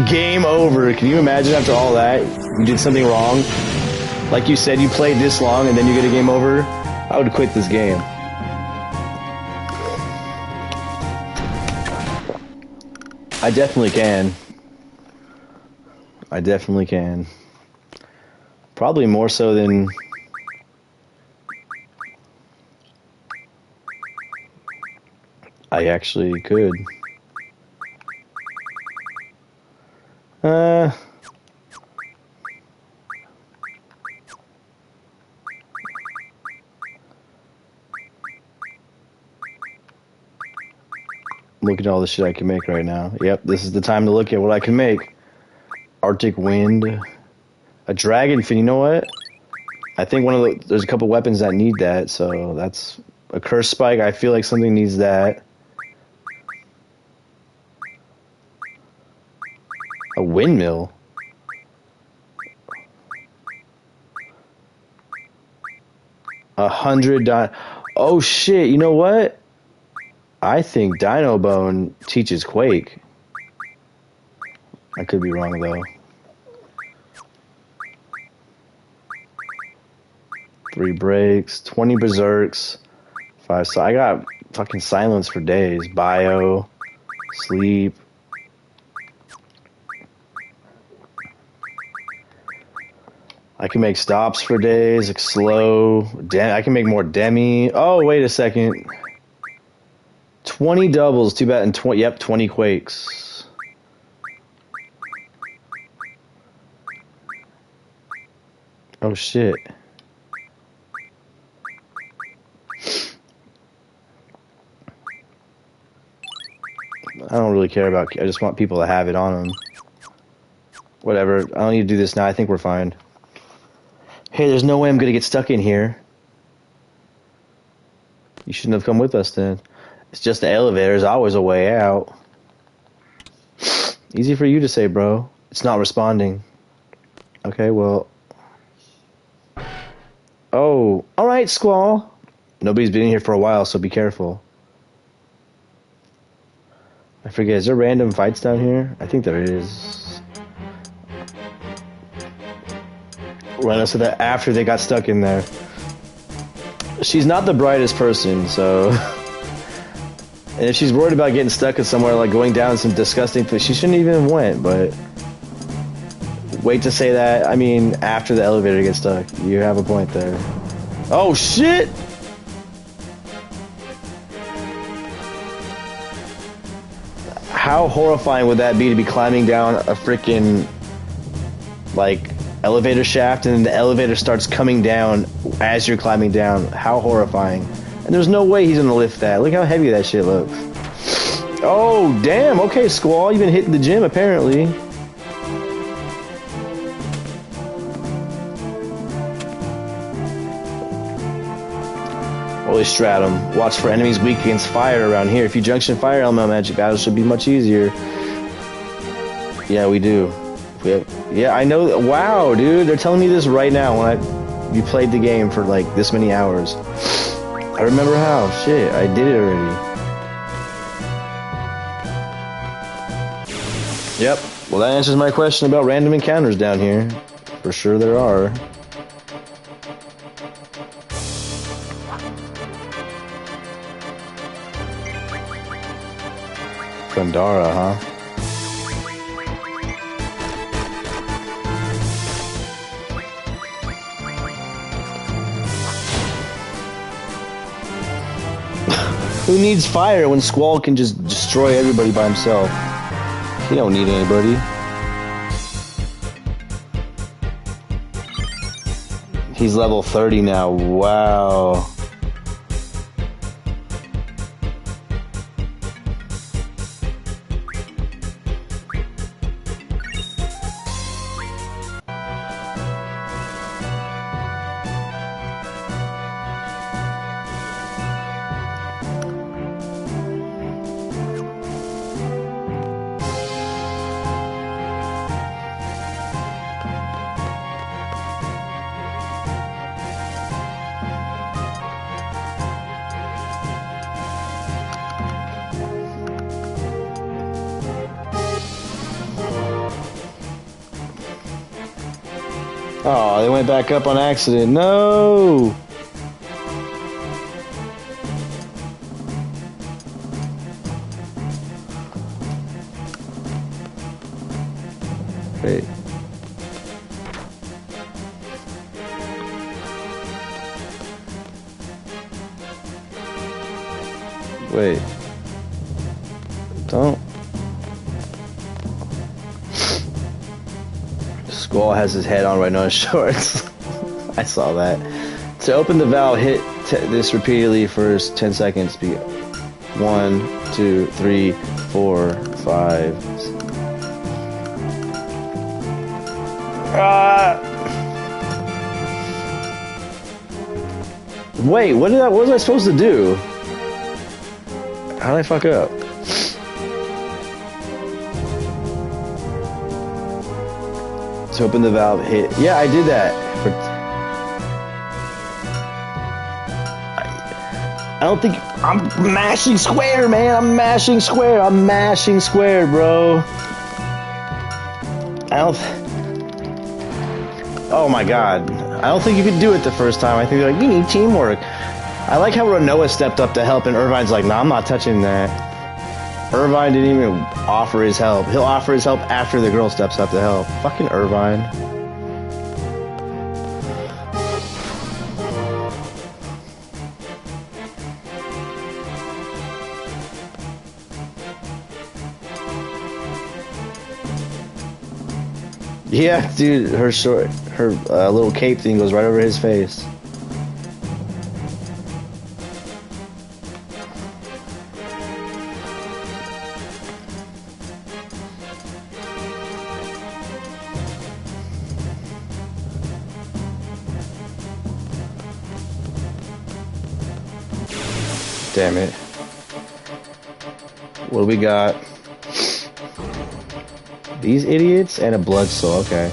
Game over. Can you imagine after all that, you did something wrong? Like you said, you played this long and then you get a game over? I would quit this game. I definitely can. I definitely can. Probably more so than... I actually could. looking at all the shit I can make right now. Yep, this is the time to look at what I can make. Arctic Wind. A Dragon Fin, you know what? I think there's a couple weapons that need that, so that's a Curse Spike. I feel like something needs that. A Windmill? Oh shit, you know what? I think Dino Bone teaches Quake. I could be wrong though. 3 breaks, 20 berserks, 5. So I got fucking silence for days. Bio, sleep. I can make stops for days, like slow. I can make more demi. Oh, wait a second. 20 doubles, too bad, and 20 quakes. Oh shit. I don't really care about, I just want people to have it on them. Whatever, I don't need to do this now, I think we're fine. Hey, there's no way I'm gonna get stuck in here. You shouldn't have come with us then. It's just the elevator, there's always a way out. Easy for you to say, bro. It's not responding. Okay, well. Oh, alright, Squall. Nobody's been in here for a while, so be careful. I forget, is there random fights down here? I think there is. Right, so that after they got stuck in there. She's not the brightest person, so. And if she's worried about getting stuck in somewhere, like going down some disgusting place, she shouldn't even have went, but. Wait to say that, I mean, after the elevator gets stuck. You have a point there. Oh, shit! How horrifying would that be to be climbing down a freaking, like, elevator shaft, and then the elevator starts coming down as you're climbing down? How horrifying. And there's no way he's gonna lift that. Look how heavy that shit looks. Oh, damn. Okay, Squall, you've been hitting the gym, apparently. Holy Stratum. Watch for enemies weak against fire around here. If you junction fire element magic battles, should be much easier. Yeah, we do. Yeah, I know. Wow, dude, they're telling me this right now when you played the game for like this many hours. I remember how. Shit, I did it already. Yep. Well, that answers my question about random encounters down here. For sure there are. Gandara, huh? Who needs fire when Squall can just destroy everybody by himself? He don't need anybody. He's level 30 now. Wow. Oh, they went back up on accident. No! Wait. Wait. Don't. Squall has his head on right now, his shorts. I saw that. To open the valve, hit this repeatedly for 10 seconds. 1, 2, 3, 4, 5. Wait, what was I supposed to do? How did I fuck up? To open the valve, hit. Yeah, I did that. I don't think I'm mashing square, man. I'm mashing square. I'm mashing square, bro. Oh my god. I don't think you could do it the first time. I think they're like, you need teamwork. I like how Renoa stepped up to help and Irvine's like, nah, I'm not touching that. Irvine didn't even offer his help. He'll offer his help after the girl steps up to help. Fucking Irvine. Yeah, dude, her little cape thing goes right over his face. Damn it. What do we got? These idiots and a blood soul, okay.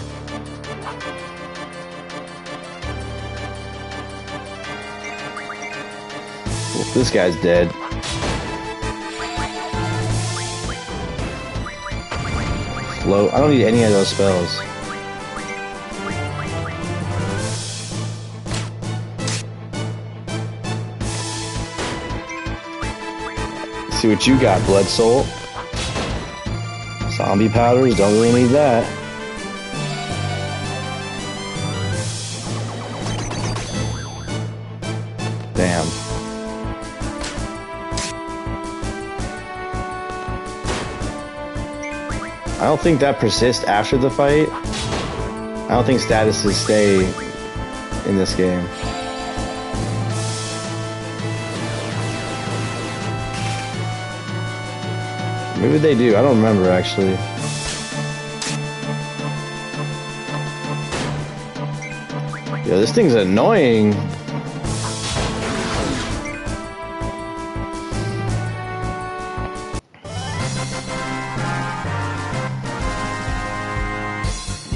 Well, this guy's dead. Float. I don't need any of those spells. See what you got, blood soul. Zombie powders, don't really need that. Damn. I don't think that persists after the fight. I don't think statuses stay in this game. Maybe they do. I don't remember, actually. Yeah, this thing's annoying.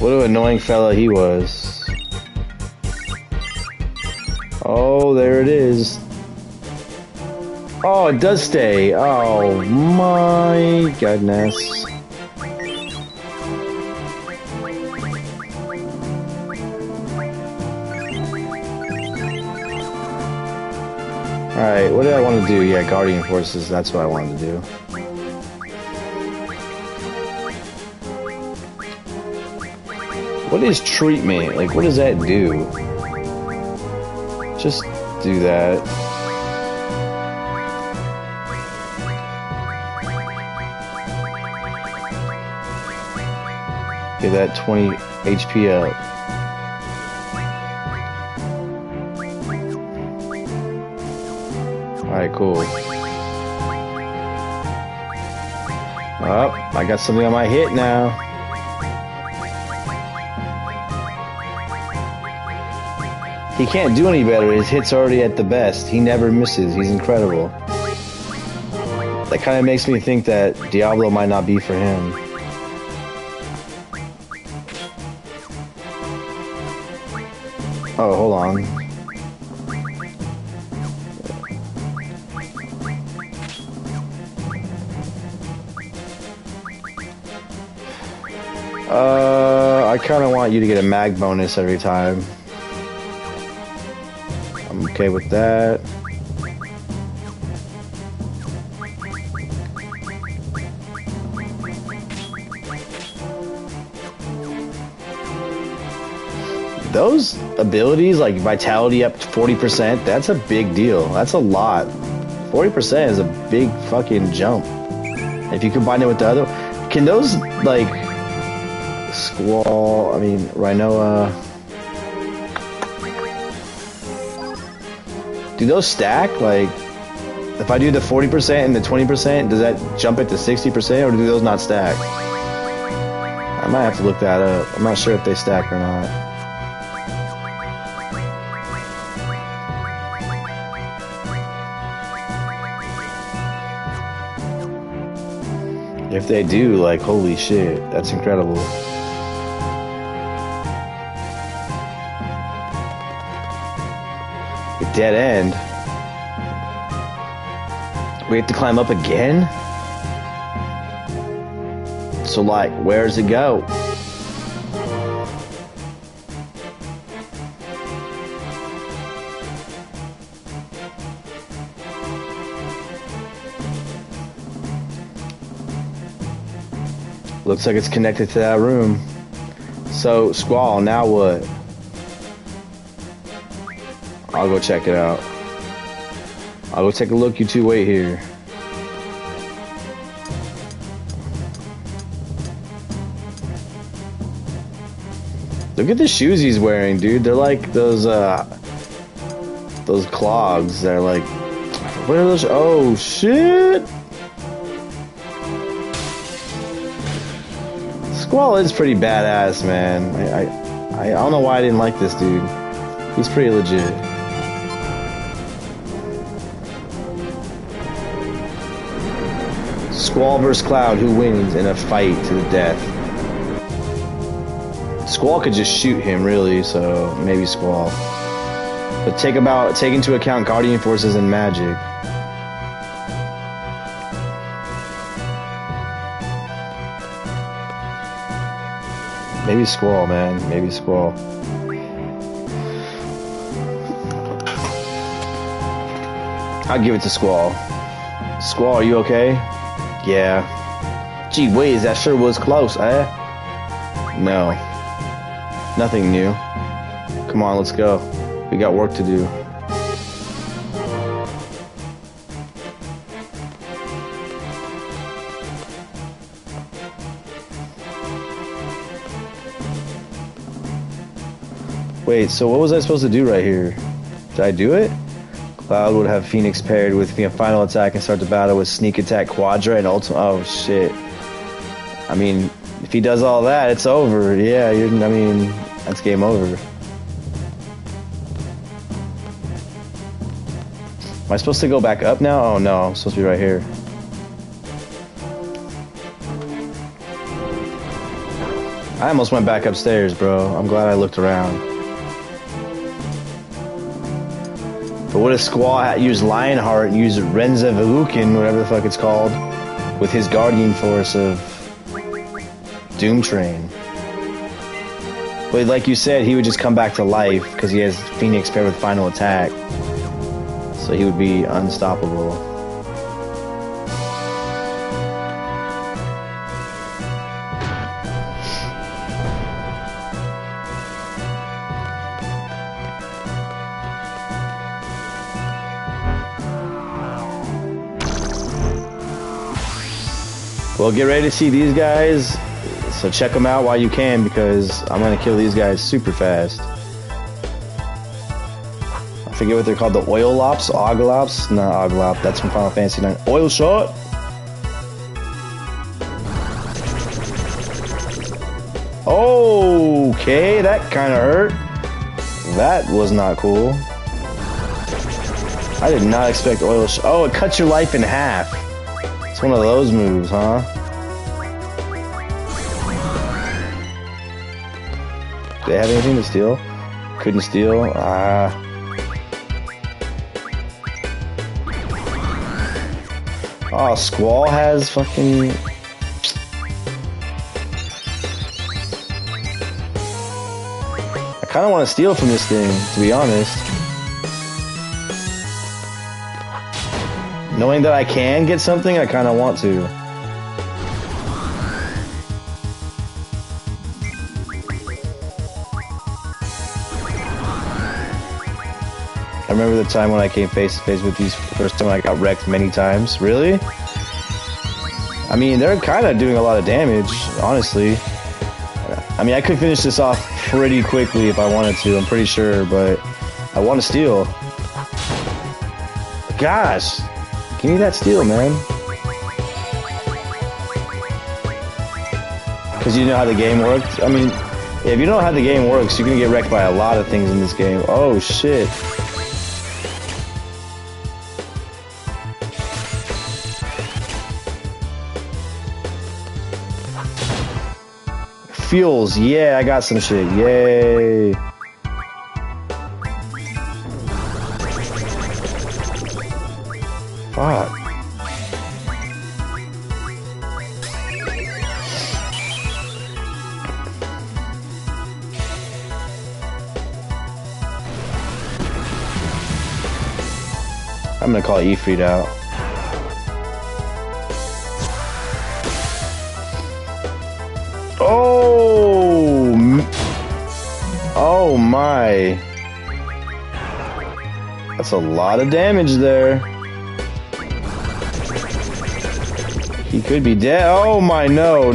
What an annoying fella he was. Oh, there it is. Oh, it does stay. Oh my goodness. Alright, what did I want to do? Yeah, Guardian Forces, that's what I wanted to do. What is treatment? Like, what does that do? Just do that. Get that 20 HP up. Alright, cool. Oh, I got something on my hit now. He can't do any better. His hit's already at the best. He never misses. He's incredible. That kind of makes me think that Diablo might not be for him. Oh, hold on. I kind of want you to get a mag bonus every time. I'm okay with that. Those abilities, like vitality up to 40%, that's a big deal. That's a lot. 40% is a big fucking jump. If you combine it with the other... Can those, like... Squall... I mean, Rhinoa... Do those stack? Like... If I do the 40% and the 20%, does that jump it to 60%, or do those not stack? I might have to look that up. I'm not sure if they stack or not. If they do, like, holy shit, that's incredible. A dead end. We have to climb up again? So, like, where does it go? Looks like it's connected to that room. So, Squall, now what? I'll go check it out. I'll go take a look. You two wait here. Look at the shoes he's wearing, dude. They're like those clogs. They're like, what are those? Oh shit! Squall is pretty badass, man. I don't know why I didn't like this dude. He's pretty legit. Squall vs. Cloud, who wins in a fight to the death? Squall could just shoot him, really, so maybe Squall. But take into account Guardian Forces and magic. Maybe Squall, man. Maybe Squall. I'll give it to Squall. Squall, are you okay? Yeah. Gee whiz, that sure was close, eh? No. Nothing new. Come on, let's go. We got work to do. Wait, so what was I supposed to do right here? Did I do it? Cloud would have Phoenix paired with final attack and start the battle with sneak attack quadra and ultimate. Oh shit. I mean, if he does all that, it's over. Yeah, I mean, that's game over. Am I supposed to go back up now? Oh no, I'm supposed to be right here. I almost went back upstairs, bro. I'm glad I looked around. But what if Squall used Lionheart and used Renza Velukin, whatever the fuck it's called, with his Guardian Force of Doom Train? But like you said, he would just come back to life because he has Phoenix paired with final attack. So he would be unstoppable. Well, get ready to see these guys, so check them out while you can, because I'm going to kill these guys super fast. I forget what they're called, the Oil Lops, Oglops? Not Oglop, that's from Final Fantasy 9. Oil Shot! Okay, that kind of hurt. That was not cool. I did not expect Oil Shot. Oh, it cuts your life in half. It's one of those moves, huh? Do they have anything to steal? Couldn't steal? Oh, Squall has fucking... I kinda wanna steal from this thing, to be honest. Knowing that I can get something, I kinda want to. I remember the time when I came face to face with these first time I got wrecked many times. Really? I mean, they're kind of doing a lot of damage, honestly. I mean, I could finish this off pretty quickly if I wanted to, I'm pretty sure, but I want to steal. Gosh! Give me that steel, man. Because you know how the game works. I mean, if you know how the game works, you're gonna get wrecked by a lot of things in this game. Oh shit. Fuels, yeah, I got some shit. Yay. Fuck. I'm gonna call Ifrit out. Oh my. That's a lot of damage there. He could be dead. Oh my, no.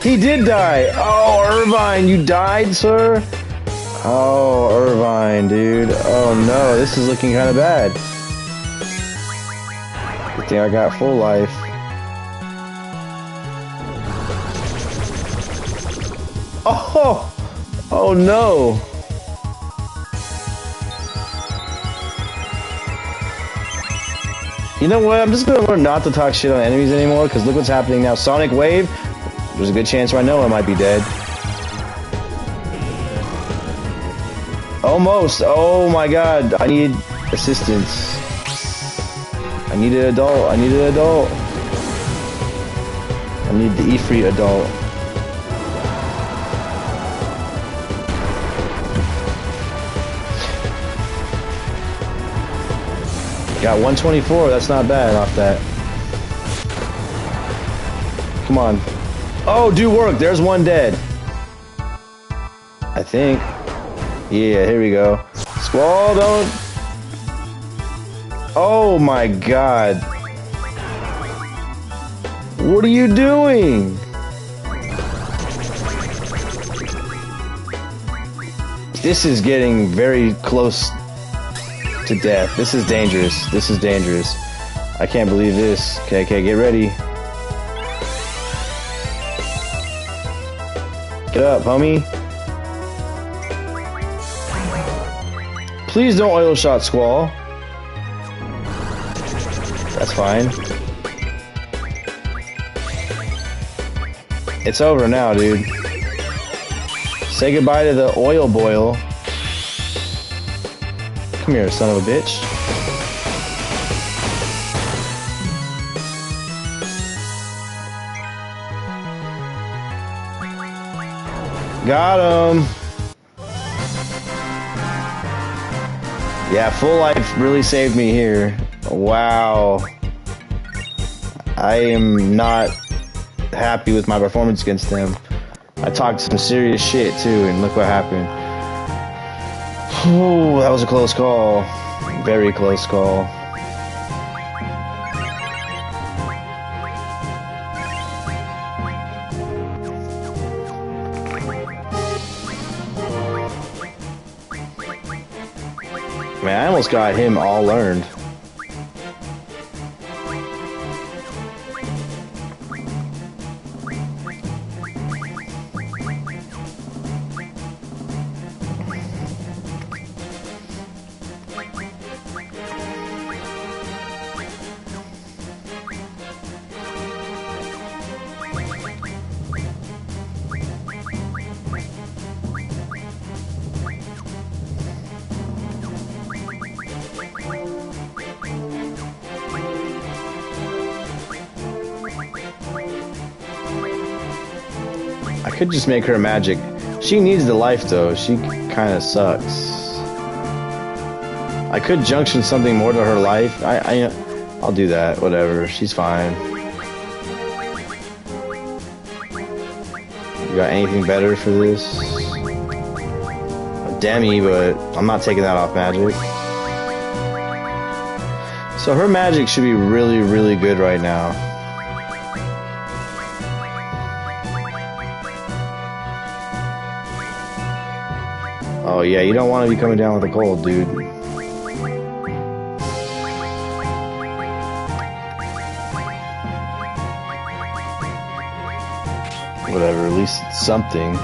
He did die. Oh, Irvine, you died, sir? Oh, Irvine, dude. Oh no, this is looking kind of bad. Good thing I got full life. Oh no. You know what? I'm just gonna learn not to talk shit on enemies anymore, because look what's happening now. Sonic Wave. There's a good chance Rhinoa might be dead. Almost. Oh my god. I need assistance. I need an adult. I need an adult. I need the Ifrit adult. Got 124, that's not bad off that. Come on. Oh, do work, there's one dead. I think. Yeah, here we go. Squall, don't. Oh my god. What are you doing? This is getting very close to death. This is dangerous. This is dangerous. I can't believe this. Okay, get ready. Get up, homie. Please don't oil shot Squall. That's fine. It's over now, dude. Say goodbye to the oil boil. Come here, son of a bitch. Got him. Yeah, full life really saved me here. Wow. I am not happy with my performance against them. I talked some serious shit too, and look what happened. Oh, that was a close call. Very close call. Man, I almost got him all learned. I could just make her magic. She needs the life though. She kind of sucks. I could junction something more to her life. I'll do that. Whatever. She's fine. You got anything better for this? A Demi, but I'm not taking that off magic. So her magic should be really, really good right now. Oh yeah, you don't want to be coming down with a cold, dude. Whatever, at least it's something.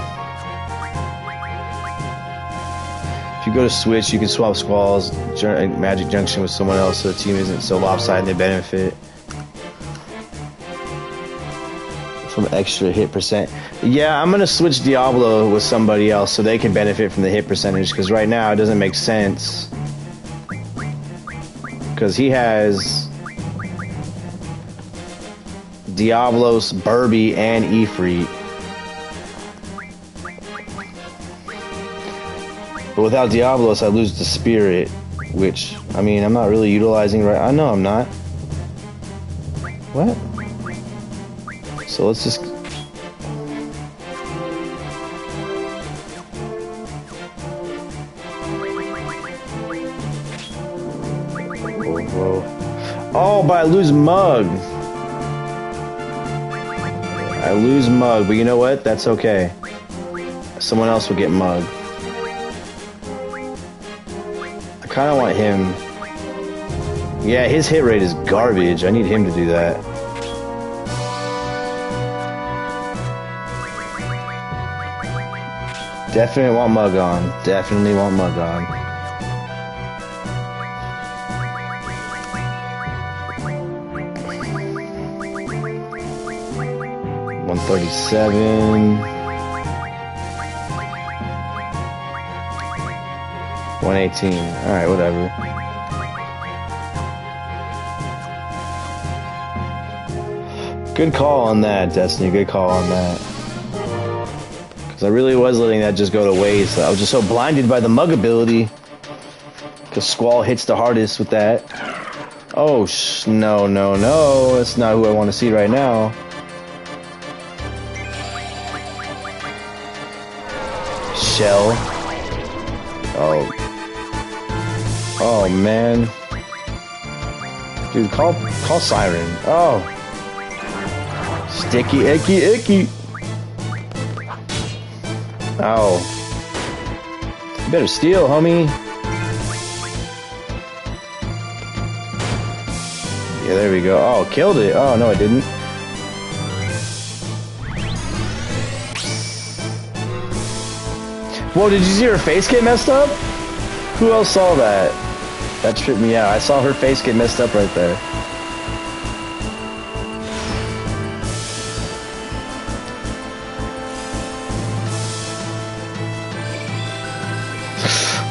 If you go to Switch, you can swap Squall's Magic Junction with someone else so the team isn't so lopsided and they benefit from extra hit percent. Yeah, I'm gonna switch Diablo with somebody else so they can benefit from the hit percentage, because right now it doesn't make sense. Because he has Diablos, Burby, and Ifrit. But without Diablos, I lose the Spirit, which, I mean, I'm not really utilizing right. I know I'm not. What? So let's just. Whoa. Oh, but I lose Mug. I lose Mug, but you know what? That's okay. Someone else will get Mug. I kind of want him. Yeah, his hit rate is garbage. I need him to do that. Definitely want Mug on. Definitely want Mug on. $137. 118. Alright, whatever. Good call on that, Destiny. Good call on that. Because I really was letting that just go to waste. I was just so blinded by the Mug ability. Because Squall hits the hardest with that. Oh, no. That's not who I want to see right now. Shell. Oh man. Dude, call Siren. Oh. Sticky, icky. Oh. You better steal, homie. Yeah, there we go. Oh, killed it. Oh, no, I didn't. Whoa, did you see her face get messed up? Who else saw that? That tripped me out. I saw her face get messed up right there.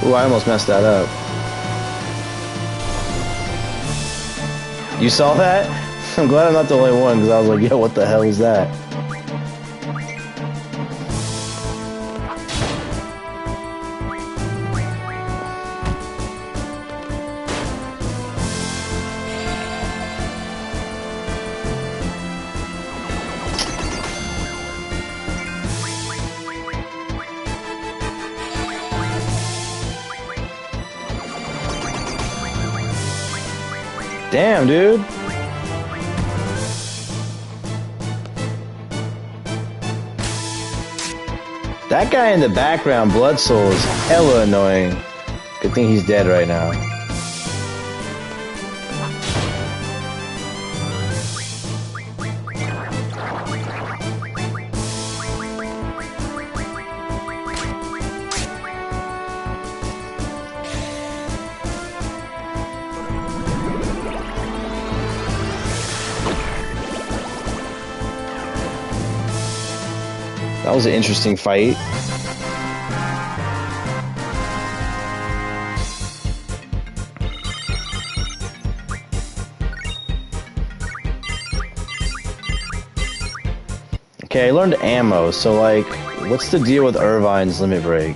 Ooh, I almost messed that up. You saw that? I'm glad I'm not the only one, because I was like, yo, what the hell is that? Damn, dude. That guy in the background, Blood Soul, is hella annoying. Good thing he's dead right now. That was an interesting fight. Okay, I learned ammo, so like, what's the deal with Irvine's limit break?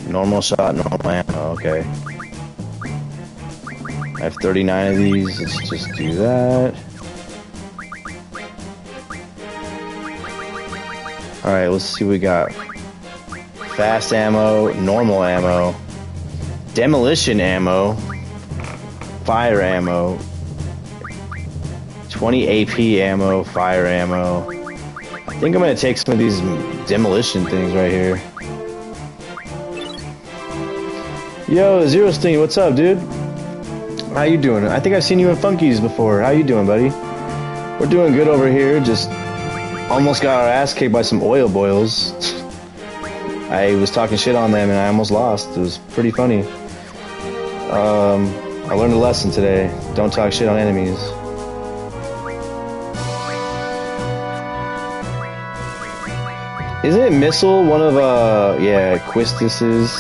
Normal shot, normal ammo, okay. I have 39 of these, let's just do that. Alright, let's see what we got. Fast ammo, normal ammo, demolition ammo, fire ammo, 20 AP ammo, fire ammo. I think I'm gonna take some of these demolition things right here. Yo, Zero Sting, what's up, dude? How you doing? I think I've seen you in Funkies before. How you doing, buddy? We're doing good over here. Just almost got our ass kicked by some oil boils. I was talking shit on them and I almost lost. It was pretty funny. I learned a lesson today. Don't talk shit on enemies. Isn't it Missile one of, yeah, Quistis's?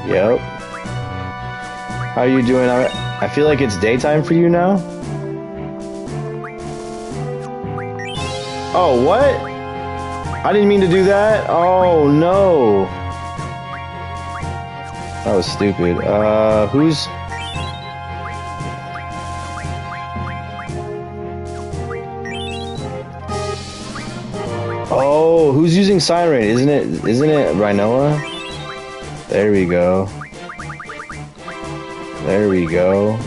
Yep. How are you doing? I feel like it's daytime for you now. Oh, what? I didn't mean to do that. Oh, no. That was stupid. Who's... Oh, who's using Siren? Isn't it Rhinoa? There we go. There we go.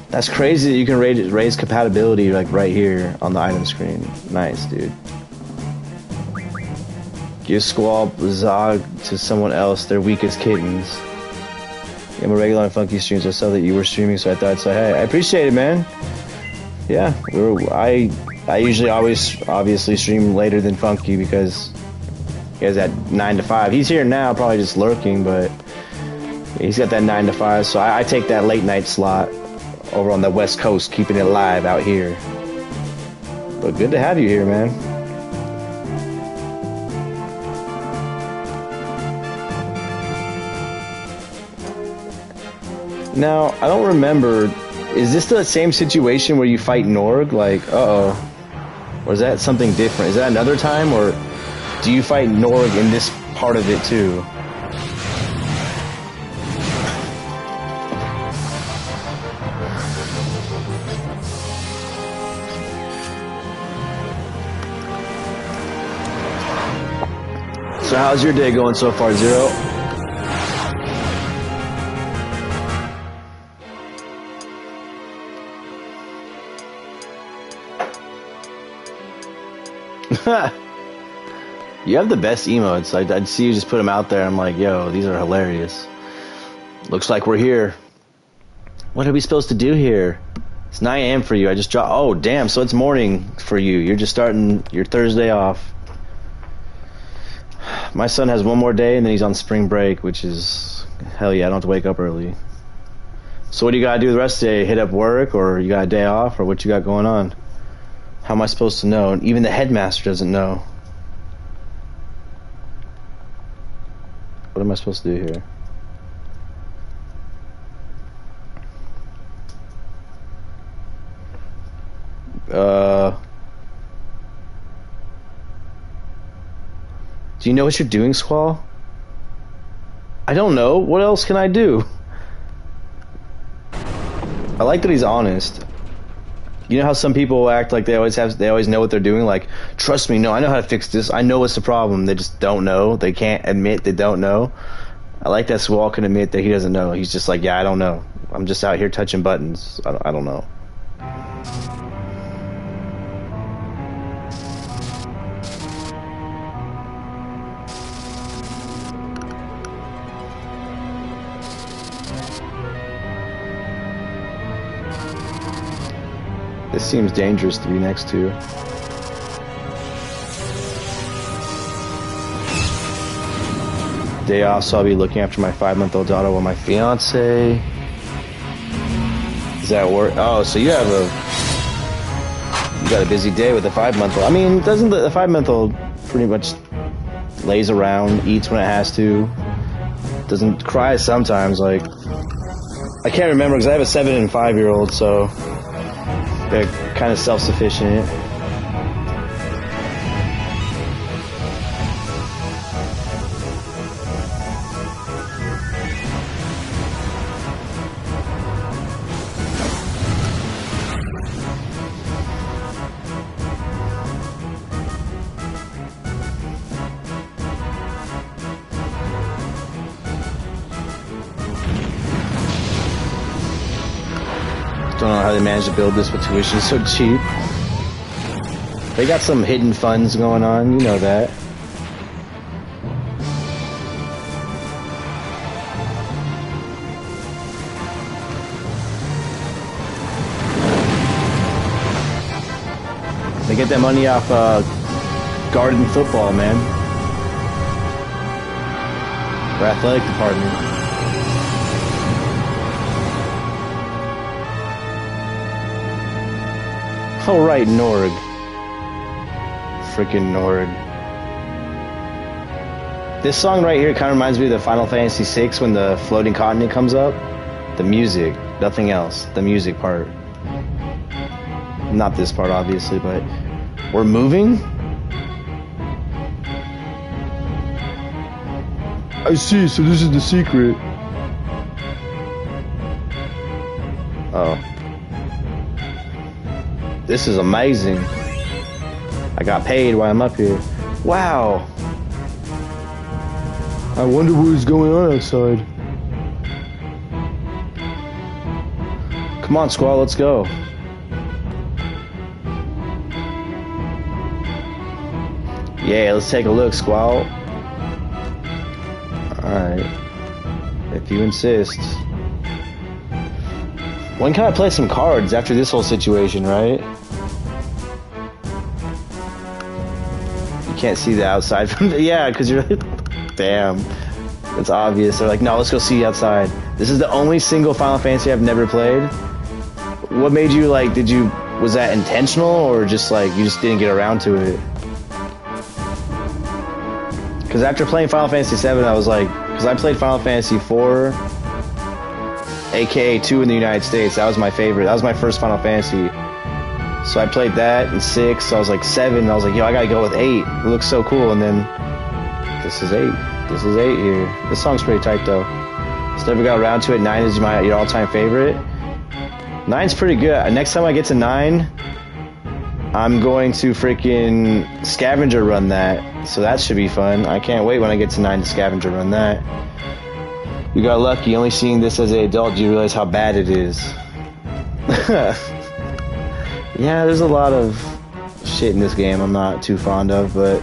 That's crazy that you can raise compatibility like right here on the item screen. Nice, dude. Give Squall Zog to someone else. They're weak as kittens. I'm a regular on Funky Streams. I saw that you were streaming, so I thought I'd say hey. I appreciate it, man. Yeah, I usually always obviously stream later than Funky because he has that 9 to 5. He's here now, probably just lurking, but he's got that 9 to 5. So I take that late night slot over on the West Coast, keeping it live out here. But good to have you here, man. Now, I don't remember, is this the same situation where you fight Norg? Like, uh-oh. Or is that something different? Is that another time, or do you fight Norg in this part of it too? So how's your day going so far, Zero? You have the best emotes. I'd see you just put them out there. I'm like, yo, these are hilarious. Looks like we're here. What are we supposed to do here? It's 9 a.m. for you. I just dropped. Oh, damn. So it's morning for you. You're just starting your Thursday off. My son has one more day and then he's on spring break, which is hell yeah. I don't have to wake up early. So what do you gotta do the rest of the day? Hit up work, or you got a day off, or what you got going on? How am I supposed to know? And even the headmaster doesn't know. What am I supposed to do here? Do you know what you're doing, Squall? I don't know. What else can I do? I like that he's honest. You know how some people act like they always know what they're doing? Like, trust me, no, I know how to fix this. I know what's the problem. They just don't know. They can't admit they don't know. I like that Squall can admit that he doesn't know. He's just like, yeah, I don't know. I'm just out here touching buttons. I don't know. This seems dangerous to be next to. Day off, so I'll be looking after my 5-month-old daughter while my fiance is at work. Oh, so you got a busy day with the 5-month-old. I mean, doesn't the 5-month-old pretty much lays around, eats when it has to, doesn't cry sometimes? Like, I can't remember because I have a 7 and 5-year-old, so they're kind of self-sufficient. Don't know how they managed to build this with tuition so cheap. They got some hidden funds going on, you know that. They get that money off garden football, man. Or athletic department. Oh, right, Norg. Freaking Norg. This song right here kind of reminds me of the Final Fantasy VI when the floating continent comes up. The music, nothing else. The music part. Not this part, obviously, but we're moving? I see, so this is the secret. Oh. This is amazing. I got paid while I'm up here. Wow. I wonder what is going on outside. Come on, Squall, let's go. Yeah, let's take a look, Squall. Alright. If you insist. When can I play some cards after this whole situation, right? You can't see the outside from the... Yeah, because you're... Damn. It's obvious. They're like, no, let's go see outside. This is the only single Final Fantasy I've never played. What made you, like, was that intentional, or just, like, you just didn't get around to it? Because after playing Final Fantasy VII, I was like... Because I played Final Fantasy IV, aka 2 in the United States. That was my favorite. That was my first Final Fantasy. So I played that, and 6, so I was like 7, and I was like, yo, I gotta go with 8. It looks so cool, and then... This is 8. This is 8 here. This song's pretty tight, though. Just never got around to it. 9 is your all-time favorite. 9's pretty good. Next time I get to 9, I'm going to freaking scavenger run that. So that should be fun. I can't wait when I get to 9 to scavenger run that. You got lucky. Only seeing this as an adult, do you realize how bad it is? Yeah, there's a lot of shit in this game I'm not too fond of, but...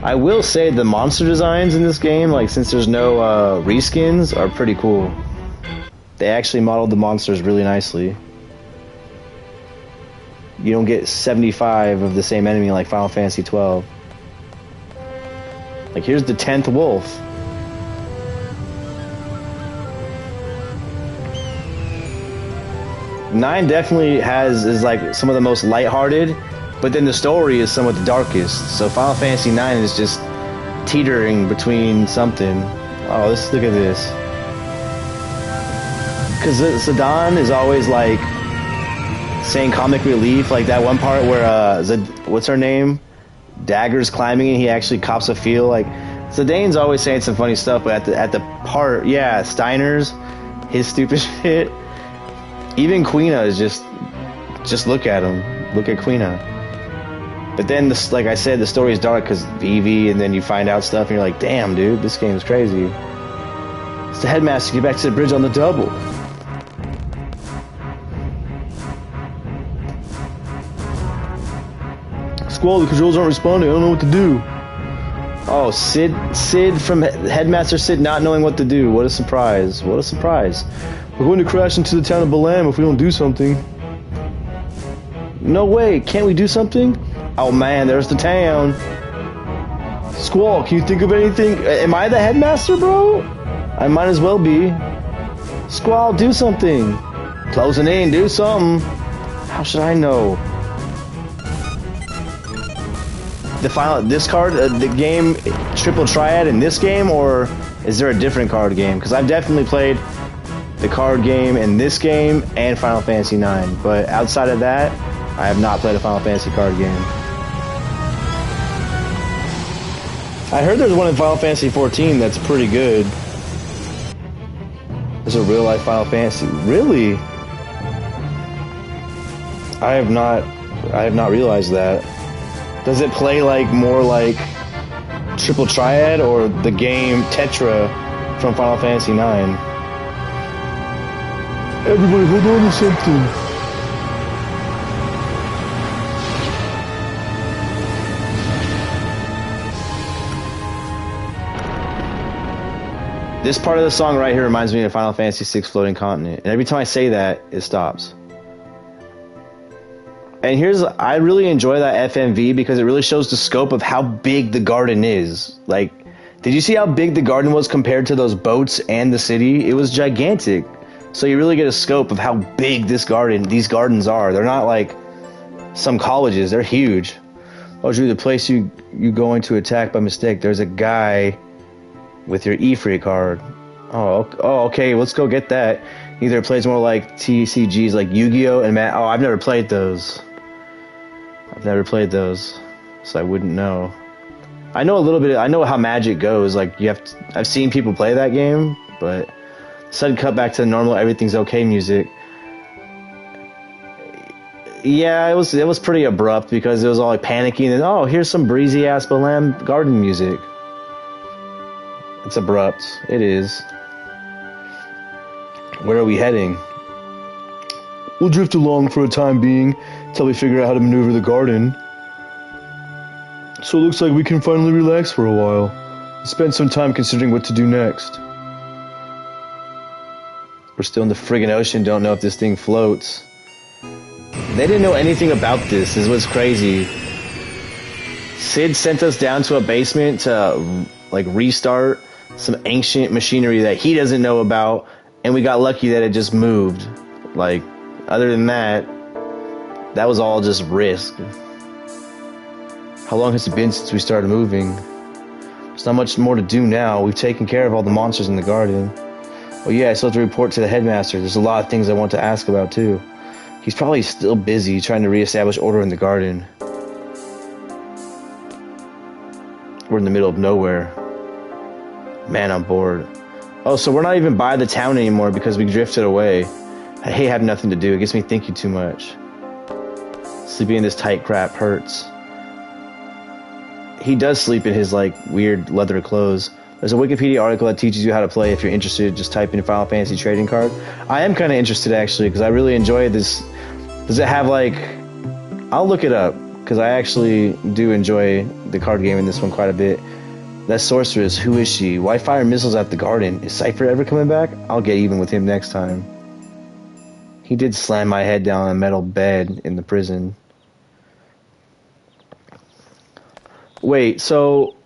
I will say the monster designs in this game, like, since there's no reskins, are pretty cool. They actually modeled the monsters really nicely. You don't get 75 of the same enemy like Final Fantasy 12. Like, here's the 10th wolf. Nine definitely is like some of the most lighthearted, but then the story is somewhat the darkest. So Final Fantasy 9 is just teetering between something. Oh, let's look at this. Because Zidane is always like saying comic relief, like that one part where what's her name? Dagger's climbing and he actually cops a feel. Like Zidane's always saying some funny stuff, but at the part, yeah, Steiner's his stupid shit. Even Quina is just look at him. Look at Quina. But then, like I said, the story is dark because Vivi, and then you find out stuff, and you're like, damn, dude, this game's crazy. It's the headmaster. Get back to the bridge on the double. Squall, the controls aren't responding. I don't know what to do. Oh, Sid from Headmaster Sid not knowing what to do. What a surprise. What a surprise. We're going to crash into the town of Balam if we don't do something. No way. Can't we do something? Oh, man, there's the town. Squall, can you think of anything? Am I the headmaster, bro? I might as well be. Squall, do something. Closing in, do something. How should I know? This card, the game, Triple Triad in this game, or is there a different card game? Because I've definitely played the card game in this game and Final Fantasy 9, but outside of that, I have not played a Final Fantasy card game. I heard there's one in Final Fantasy 14 that's pretty good. There's a real life Final Fantasy. Really? I have not realized that. Does it play like more like Triple Triad or the game Tetra from Final Fantasy 9? Everybody hold on to something. This part of the song right here reminds me of Final Fantasy VI Floating Continent. And every time I say that, it stops. And I really enjoy that FMV because it really shows the scope of how big the garden is. Like, did you see how big the garden was compared to those boats and the city? It was gigantic. So you really get a scope of how big these gardens are. They're not like some colleges, they're huge. Oh, Drew, the place you going to attack by mistake, there's a guy with your E-Free card. Oh, okay, let's go get that. Either it plays more like TCGs like Yu-Gi-Oh! And Oh, I've never played those. So I wouldn't know. I know a little bit. I know how Magic goes. Like I've seen people play that game, but sudden cut back to the normal everything's okay music. Yeah, it was pretty abrupt because it was all like panicky and then here's some breezy ass Balam garden music. It's abrupt. It is. Where are we heading? We'll drift along for a time being until we figure out how to maneuver the garden. So it looks like we can finally relax for a while and spend some time considering what to do next. We're still in the friggin' ocean, don't know if this thing floats. They didn't know anything about this, is what's crazy. Sid sent us down to a basement to like restart some ancient machinery that he doesn't know about, and we got lucky that it just moved. Like, other than that was all just risk. How long has it been since we started moving? There's not much more to do now. We've taken care of all the monsters in the garden. Oh yeah, I still have to report to the headmaster. There's a lot of things I want to ask about too. He's probably still busy trying to reestablish order in the garden. We're in the middle of nowhere. Man, I'm bored. Oh, so we're not even by the town anymore because we drifted away. I hate having nothing to do. It gets me thinking too much. Sleeping in this tight crap hurts. He does sleep in his, like, weird leather clothes. There's a Wikipedia article that teaches you how to play. If you're interested, just type in Final Fantasy trading card. I am kind of interested, actually, because I really enjoy this. Does it have, like... I'll look it up, because I actually do enjoy the card game in this one quite a bit. That sorceress, who is she? Why fire missiles at the garden? Is Cypher ever coming back? I'll get even with him next time. He did slam my head down on a metal bed in the prison. Wait, so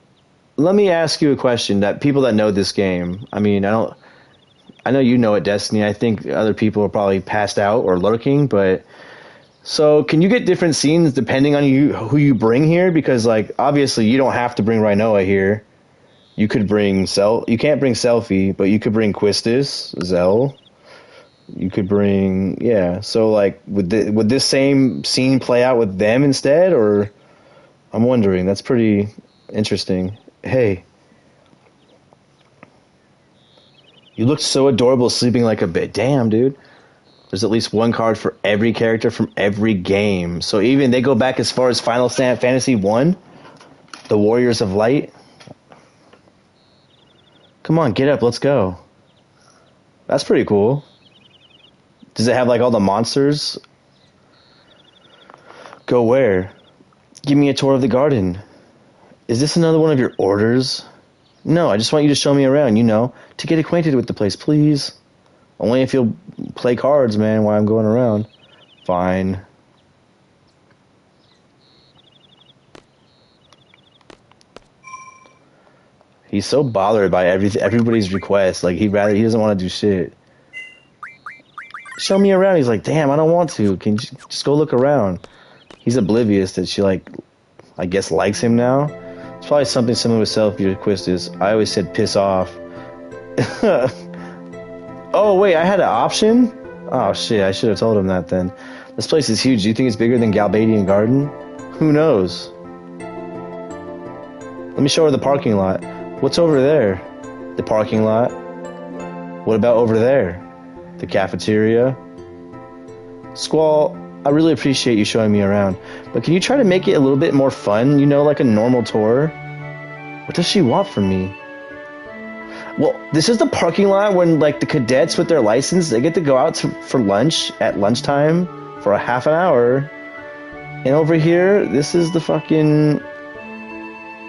let me ask you a question that people that know this game, I mean, I know you know it, Destiny. I think other people are probably passed out or lurking, but so can you get different scenes depending on who you bring here? Because, like, obviously you don't have to bring Rhinoa here. You could bring you can't bring Selfie, but you could bring Quistis, Zell. You could bring, yeah. So, like, would this same scene play out with them instead, or? I'm wondering. That's pretty interesting. Hey. You looked so adorable sleeping like a bit. Damn, dude. There's at least one card for every character from every game. So even they go back as far as Final Fantasy 1? The Warriors of Light? Come on, get up. Let's go. That's pretty cool. Does it have, like, all the monsters? Go where? Give me a tour of the garden. Is this another one of your orders? No, I just want you to show me around, to get acquainted with the place, please. Only if you'll play cards, man, while I'm going around. Fine. He's so bothered by everybody's request. Like, he doesn't want to do shit. Show me around. He's like, damn, I don't want to. Can you just go look around? He's oblivious that she, like, I guess likes him now. It's probably something similar with Selfie Quistis. I always said piss off. Oh, wait, I had an option? Oh, shit, I should have told him that then. This place is huge. Do you think it's bigger than Galbadian Garden? Who knows? Let me show her the parking lot. What's over there? The parking lot. What about over there? The cafeteria. Squall, I really appreciate you showing me around, but can you try to make it a little bit more fun, like a normal tour? What does she want from me? Well, this is the parking lot when, like, the cadets with their license, they get to go out for lunch at lunchtime for a half an hour. And over here, this is the fucking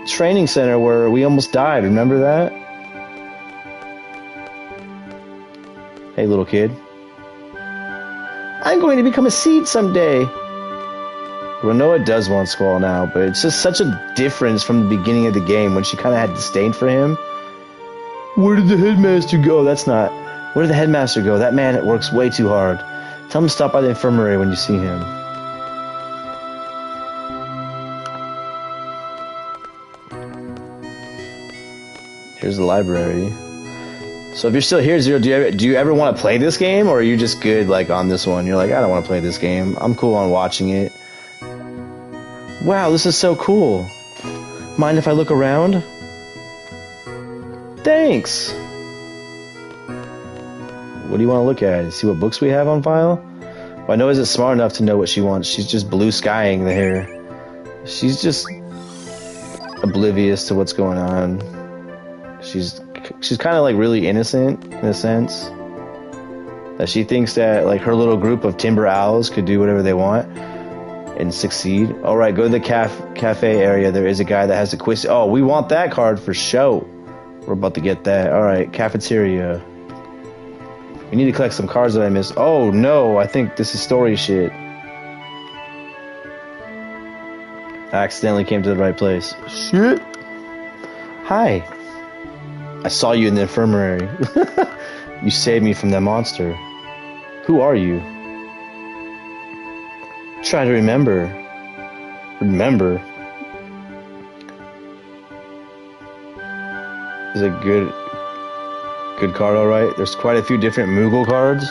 training center where we almost died. Remember that? Hey, little kid. I'm going to become a seed someday. Renoa does want Squall now, but it's just such a difference from the beginning of the game when she kind of had disdain for him. Where did the headmaster go? That's not. Where did the headmaster go? That man works way too hard. Tell him to stop by the infirmary when you see him. Here's the library. So if you're still here, Zero, do you ever want to play this game, or are you just good like on this one? You're like, I don't want to play this game. I'm cool on watching it. Wow, this is so cool. Mind if I look around? Thanks. What do you want to look at? See what books we have on file? Well, I know isn't smart enough to know what she wants. She's just blue skying there. She's just oblivious to what's going on. She's kind of like really innocent in a sense. That she thinks that like her little group of timber owls could do whatever they want and succeed. All right, go to the cafe area. There is a guy that has a quiz. Oh, we want that card for show. We're about to get that. All right, cafeteria. We need to collect some cards that I missed. Oh no, I think this is story shit. I accidentally came to the right place. Shit. Hi. I saw you in the infirmary. You saved me from that monster. Who are you? Try to remember. Remember. Is it good card, alright? There's quite a few different Moogle cards.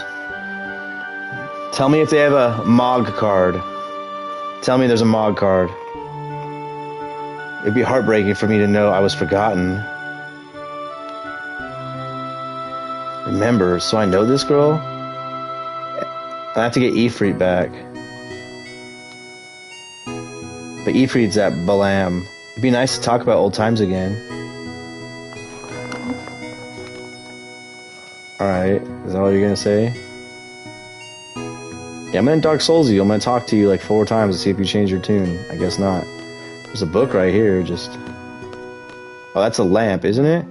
Tell me if they have a Mog card. Tell me there's a Mog card. It'd be heartbreaking for me to know I was forgotten. Remember, so I know this girl? I have to get Ifrit back. But Ifrit's at Balam. It'd be nice to talk about old times again. Alright, is that all you're gonna say? Yeah, I'm in Dark Soulsy. I'm gonna talk to you like 4 times to see if you change your tune. I guess not. There's a book right here, just... Oh, that's a lamp, isn't it?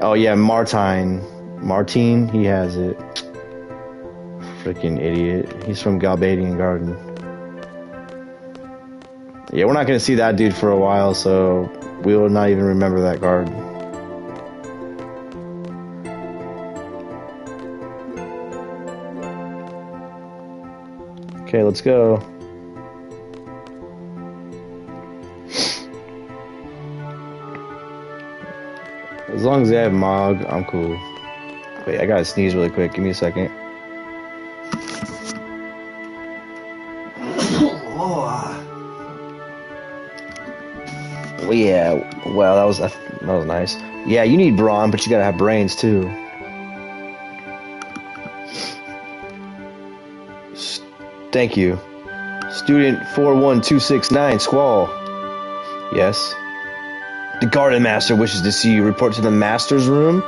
Oh yeah, Martine, he has it. Freaking idiot. He's from Galbadian Garden. Yeah, we're not gonna see that dude for a while, so we will not even remember that card. Okay, let's go. As long as they have Mog, I'm cool. Wait, I gotta sneeze really quick. Give me a second. Well, yeah, well, that was nice. Yeah, you need brawn, but you gotta have brains too. Thank you. Student 41269, Squall. Yes. The garden master wishes to see you. Report to the master's room?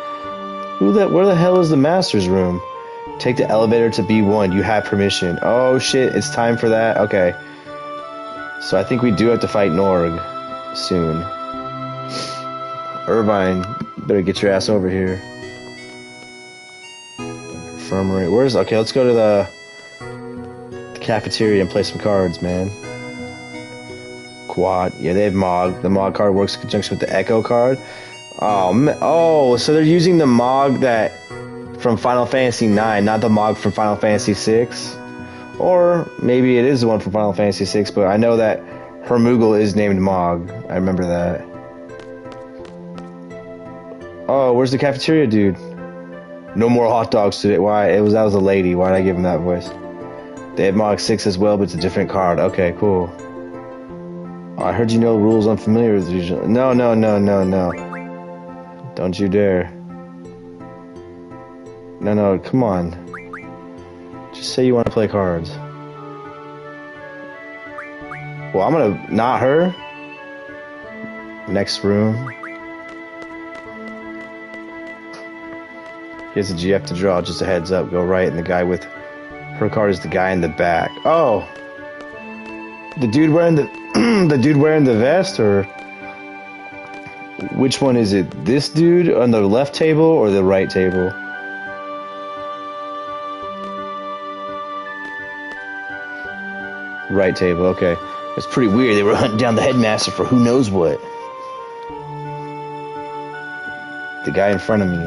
Where the hell is the master's room? Take the elevator to B1. You have permission. Oh shit, it's time for that? Okay. So I think we do have to fight Norg soon. Irvine, you better get your ass over here. Infirmary. Okay, let's go to the cafeteria and play some cards, man. Quad. Yeah, they have Mog. The Mog card works in conjunction with the Echo card. Oh, so they're using the Mog that from Final Fantasy 9, not the Mog from Final Fantasy 6. Or maybe it is the one from Final Fantasy 6, but I know that her Moogle is named Mog. I remember that. Oh, where's the cafeteria dude? No more hot dogs today. Why? That was a lady. Why did I give him that voice? They have Mog 6 as well, but it's a different card. Okay, cool. Oh, I heard you know rules unfamiliar with usually. No. Don't you dare. No, come on. Just say you want to play cards. Well, I'm gonna... Not her. Next room. Here's a GF to draw, just a heads up. Go right, and the guy with... Her card is the guy in the back. Oh! The dude wearing the... the dude wearing the vest, or... Which one is it? This dude on the left table, or the right table? Right table, okay. It's pretty weird. They were hunting down the headmaster for who knows what. The guy in front of me.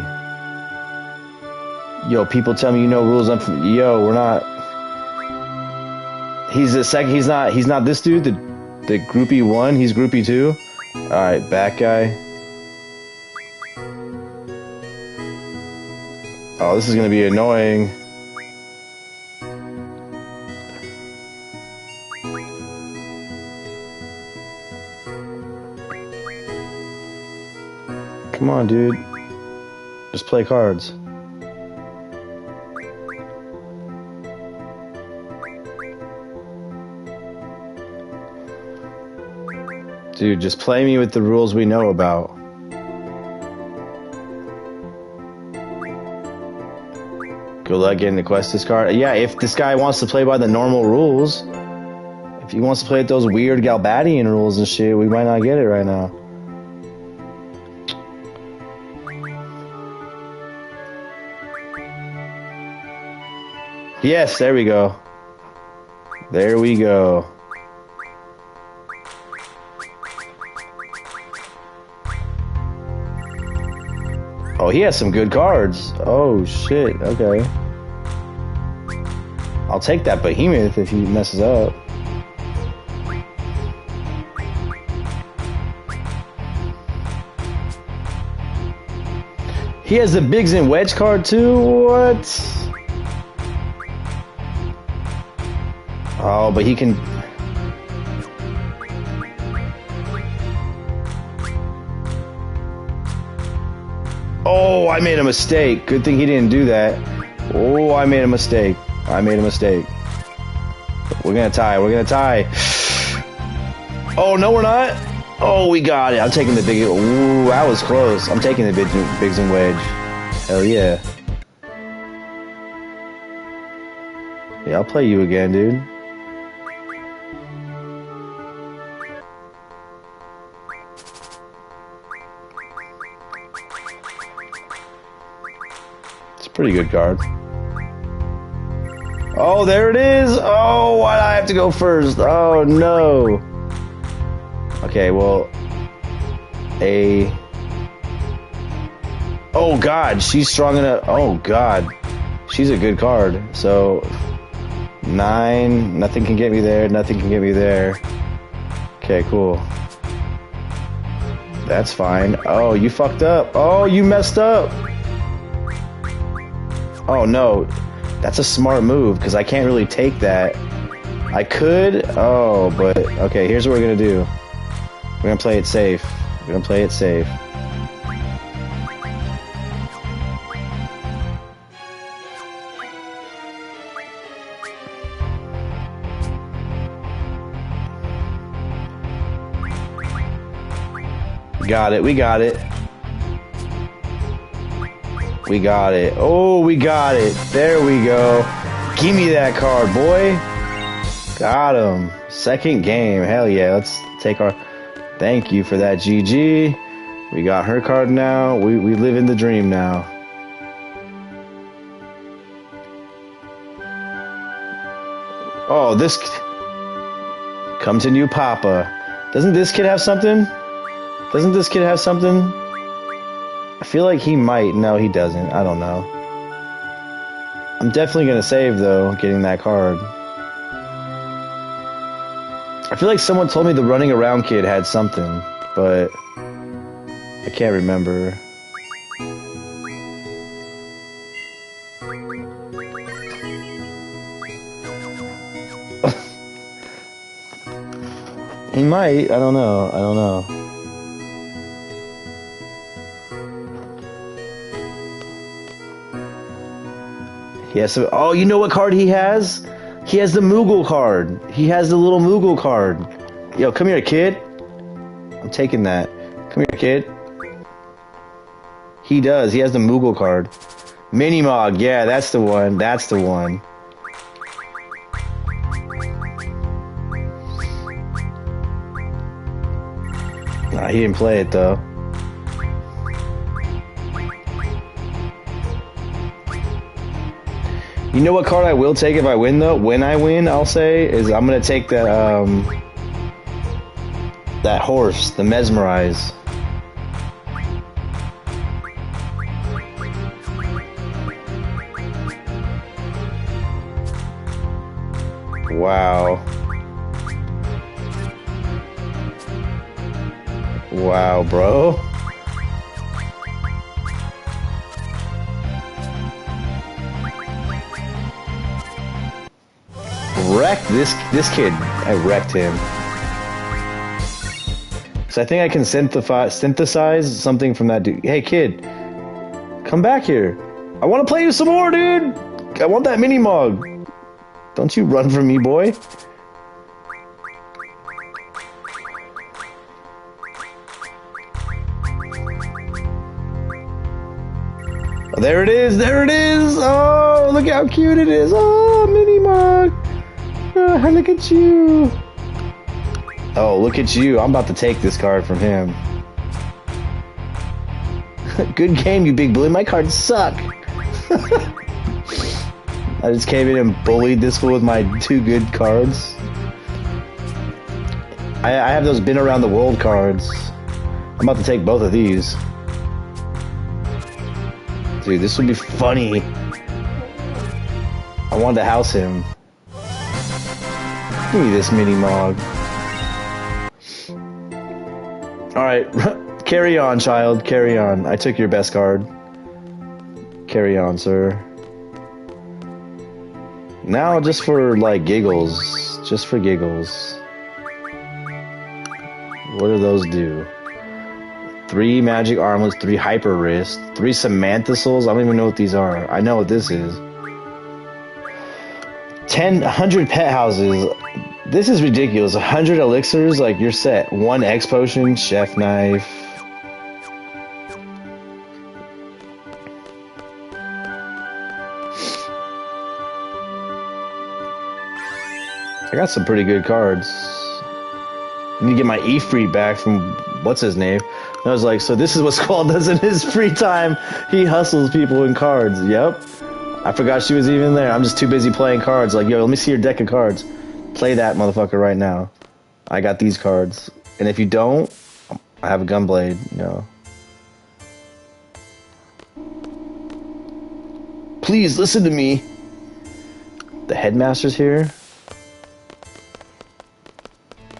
Yo, people tell me you know rules. Yo, we're not. He's the second. He's not this dude. The groupie 1. He's groupie 2. All right, back guy. Oh, this is gonna be annoying. Come on, dude. Just play cards. Dude, just play me with the rules we know about. Good luck getting the Questus card. Yeah, if this guy wants to play by the normal rules. If he wants to play with those weird Galbadian rules and shit, we might not get it right now. Yes, there we go. There we go. Oh, he has some good cards. Oh, shit. Okay. I'll take that behemoth if he messes up. He has the Bigs and Wedge card too? What? Oh, but he can... Oh, I made a mistake. Good thing he didn't do that. Oh, I made a mistake. I made a mistake. We're gonna tie. We're gonna tie. Oh, no, we're not. Oh, we got it. I'm taking the big... Ooh, that was close. I'm taking the Bigs and Wedge. Hell yeah. Yeah, I'll play you again, dude. It's a pretty good card. Oh, there it is. Oh, why do I have to go first? Oh, no. Okay, well, oh God, she's strong enough. Oh God, she's a good card. So 9, nothing can get me there. Nothing can get me there. Okay, cool. That's fine. Oh, you fucked up. Oh, you messed up. Oh no, that's a smart move because I can't really take that. I could. Oh, but okay. Here's what we're gonna do. We're gonna play it safe. We're gonna play it safe. Got it. We got it. We got it. Oh, we got it. There we go. Give me that card, boy. Got him. Second game. Hell yeah. Let's take our... Thank you for that, GG. We got her card now. We live in the dream now. Oh, this... Come to new Papa. Doesn't this kid have something? Doesn't this kid have something? I feel like he might. No, he doesn't. I don't know. I'm definitely going to save, though, getting that card. I feel like someone told me the running around kid had something, but I can't remember. He might. I don't know. I don't know. He has some... Oh, you know what card he has? He has the Moogle card. He has the little Moogle card. Yo, come here, kid. I'm taking that. Come here, kid. He does. He has the Moogle card. Minimog. Yeah, that's the one. That's the one. Nah, he didn't play it, though. You know what card I will take if I win, though? When I win, I'll say, is I'm gonna take that, that horse, the Mesmerize. Wow. Wow, bro. Wrecked this kid. I wrecked him. So I think I can synthesize something from that dude. Hey kid, come back here. I want to play you some more, dude. I want that mini mog. Don't you run from me, boy. Oh, there it is, there it is. Oh, look how cute it is. Oh, mini mog. Oh, look at you. Oh, look at you. I'm about to take this card from him. Good game, you big bully. My cards suck. I just came in and bullied this fool with my 2 good cards. I have those been around the world cards. I'm about to take both of these. Dude, this would be funny. I wanted to house him. Give me this mini mog. Alright, carry on, child. Carry on. I took your best card. Carry on, sir. Now, just for, like, giggles. Just for giggles. What do those do? 3 magic armlets, 3 hyper wrist, 3 Samantha souls. I don't even know what these are. I know what this is. 100 pet houses. This is ridiculous. 100 elixirs, like you're set. 1 X potion, chef knife. I got some pretty good cards. I need to get my Ifrit back from what's his name. And I was like, so this is what Squall does in his free time. He hustles people in cards. Yep. I forgot she was even there. I'm just too busy playing cards. Like, yo, let me see your deck of cards. Play that motherfucker right now. I got these cards. And if you don't, I have a gunblade, you know. Please listen to me. The headmaster's here.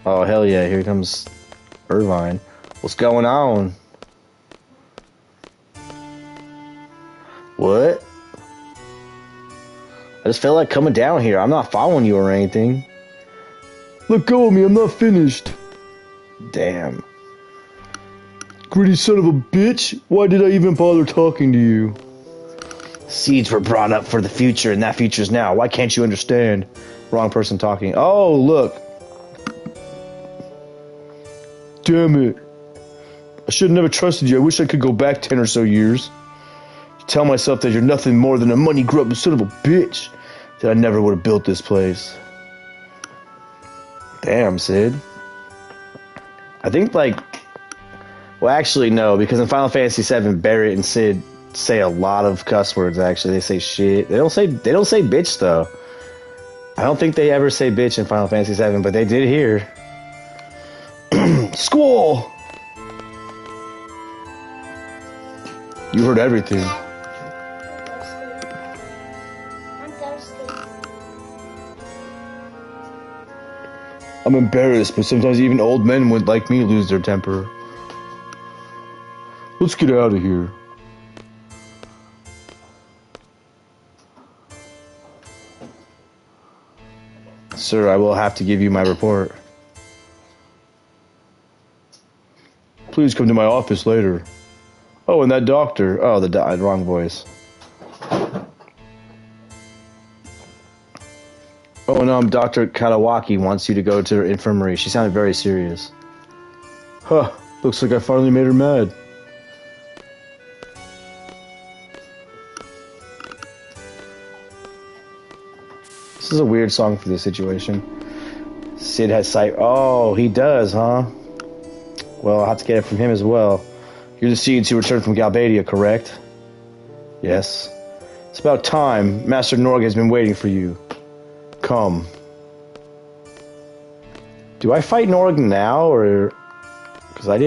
Oh, hell yeah, here comes Irvine. What's going on? What? I just felt like coming down here. I'm not following you or anything. Let go of me, I'm not finished. Damn. Greedy son of a bitch. Why did I even bother talking to you? Seeds were brought up for the future, and that future's now. Why can't you understand? Wrong person talking. Oh, look. Damn it. I should have never trusted you. I wish I could go back 10 or so years. Tell myself that you're nothing more than a money-grubbing son of a bitch. That I never would have built this place. Damn, Sid. I think, like... Well, actually, no, because in Final Fantasy VII, Barret and Sid say a lot of cuss words, actually. They say shit. They don't say bitch, though. I don't think they ever say bitch in Final Fantasy VII, but they did here. Squall! You heard everything. I'm thirsty. I'm embarrassed, but sometimes even old men would like me lose their temper. Let's get out of here. Sir, I will have to give you my report. Please come to my office later. Oh, and that doctor. Oh, wrong voice. Oh, no, Dr. Katawaki wants you to go to her infirmary. She sounded very serious. Huh, looks like I finally made her mad. This is a weird song for this situation. Sid has sight. Oh, he does, huh? Well, I'll have to get it from him as well. You're the seeds who returned from Galbadia, correct? Yes. It's about time. Master Norg has been waiting for you. Come. Do I fight Norg now, or... Because I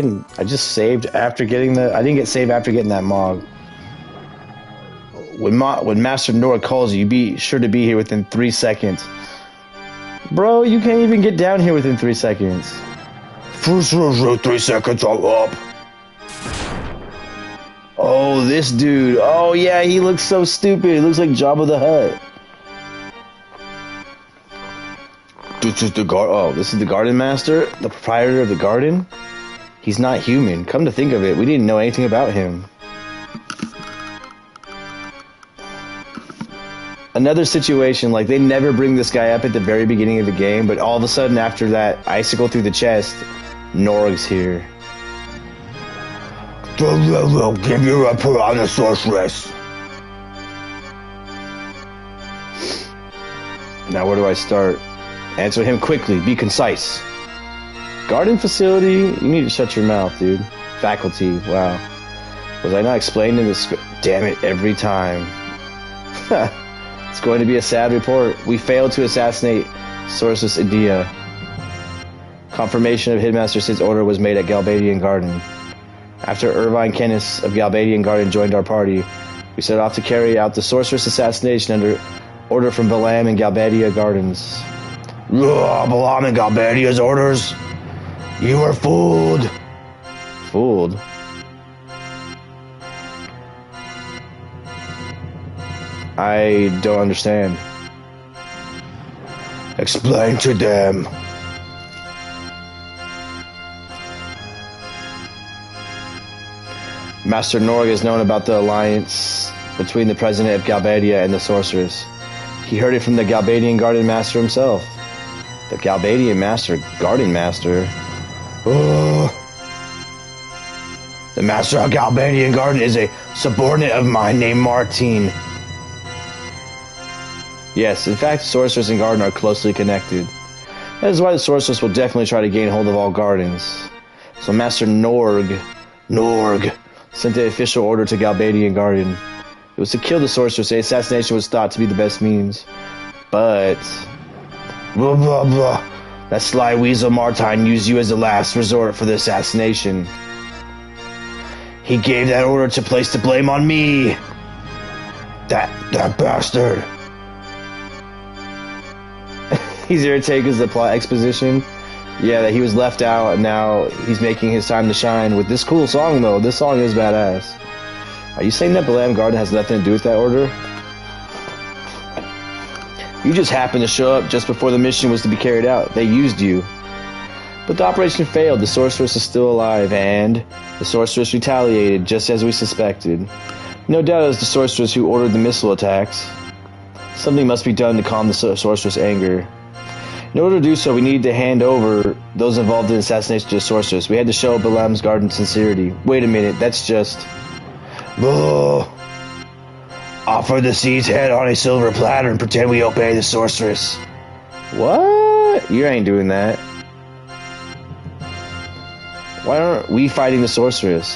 just saved after getting the... I didn't get saved after getting that Mog. When Master Norg calls you, be sure to be here within 3 seconds. Bro, you can't even get down here within 3 seconds. First 3 seconds, I'm up. Oh, this dude. Oh, yeah, he looks so stupid. He looks like Jabba the Hutt. This is the This is the Garden Master, the proprietor of the garden. He's not human. Come to think of it, we didn't know anything about him. Another situation, like, they never bring this guy up at the very beginning of the game, but all of a sudden after that icicle through the chest, Norg's here. I'll give you a piranha sorceress. Now where do I start? Answer him quickly, be concise. Garden facility? You need to shut your mouth, dude. Faculty, wow. Was I not explained in the script? Damn it, every time. It's going to be a sad report. We failed to assassinate Sorceress Idea. Confirmation of Headmaster Sid's order was made at Galbadian Garden. After Irvine Kennis of Galbadian Garden joined our party, we set off to carry out the sorceress assassination under order from Balam and Galbadia Gardens. Balam and Galbadia's orders? You were fooled. Fooled? I don't understand. Explain to them. Master Norg has known about the alliance between the president of Galbadia and the sorceress. He heard it from the Galbadian Garden Master himself. The Galbadian Master? Garden Master? The Master of Galbadian Garden is a subordinate of mine named Martine. Yes, in fact, sorceress and garden are closely connected. That is why the sorceress will definitely try to gain hold of all gardens. So Master Norg sent the official order to Galbadian Garden. It was to kill the sorceress. The assassination was thought to be the best means. But... Blah, blah, blah. That sly weasel Martine used you as the last resort for the assassination. He gave that order to place the blame on me. That bastard. He's here to take as the plot exposition. Yeah, that he was left out and now he's making his time to shine with this cool song, though. This song is badass. Are you saying that Balam Garden has nothing to do with that order? You just happened to show up just before the mission was to be carried out. They used you. But the operation failed. The sorceress is still alive, and the sorceress retaliated, just as we suspected. No doubt it was the sorceress who ordered the missile attacks. Something must be done to calm the sorceress' anger. In order to do so, we needed to hand over those involved in the assassination to the sorceress. We had to show Balam's Garden sincerity. Wait a minute, that's just... Offer the seed's head on a silver platter and pretend we obey the sorceress. What? You ain't doing that. Why aren't we fighting the sorceress?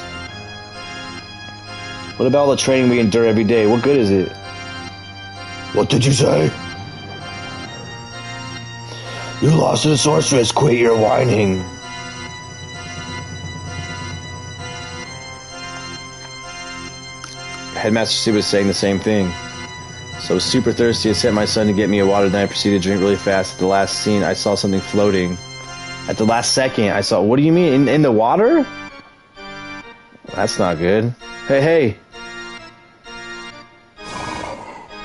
What about all the training we endure every day? What good is it? What did you say? You lost to the sorceress. Quit your whining. Headmaster Sid was saying the same thing. So I was super thirsty. I sent my son to get me a water, then I proceeded to drink really fast. At the last scene, I saw something floating. At the last second, I saw... What do you mean? In the water? That's not good. Hey.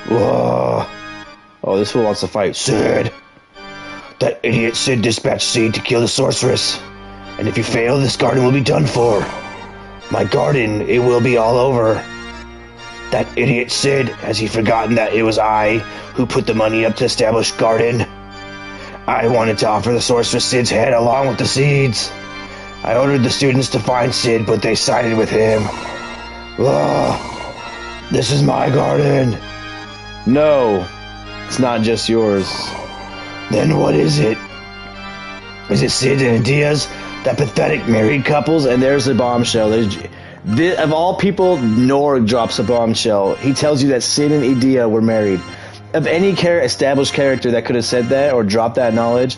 Whoa. Oh, this fool wants to fight. Sid. That idiot Sid dispatched Seed to kill the sorceress. And if you fail, this garden will be done for. My garden, it will be all over. That idiot Sid, has he forgotten that it was I who put the money up to establish garden? I wanted to offer the sorceress Sid's head along with the seeds. I ordered the students to find Sid, but they sided with him. This is my garden. No, it's not just yours. Then what is it? Is it Sid and Adia's? That pathetic married couples? And there's the bombshell. Of all people, Norg drops a bombshell. He tells you that Sin and Idea were married. Of any established character that could have said that or dropped that knowledge,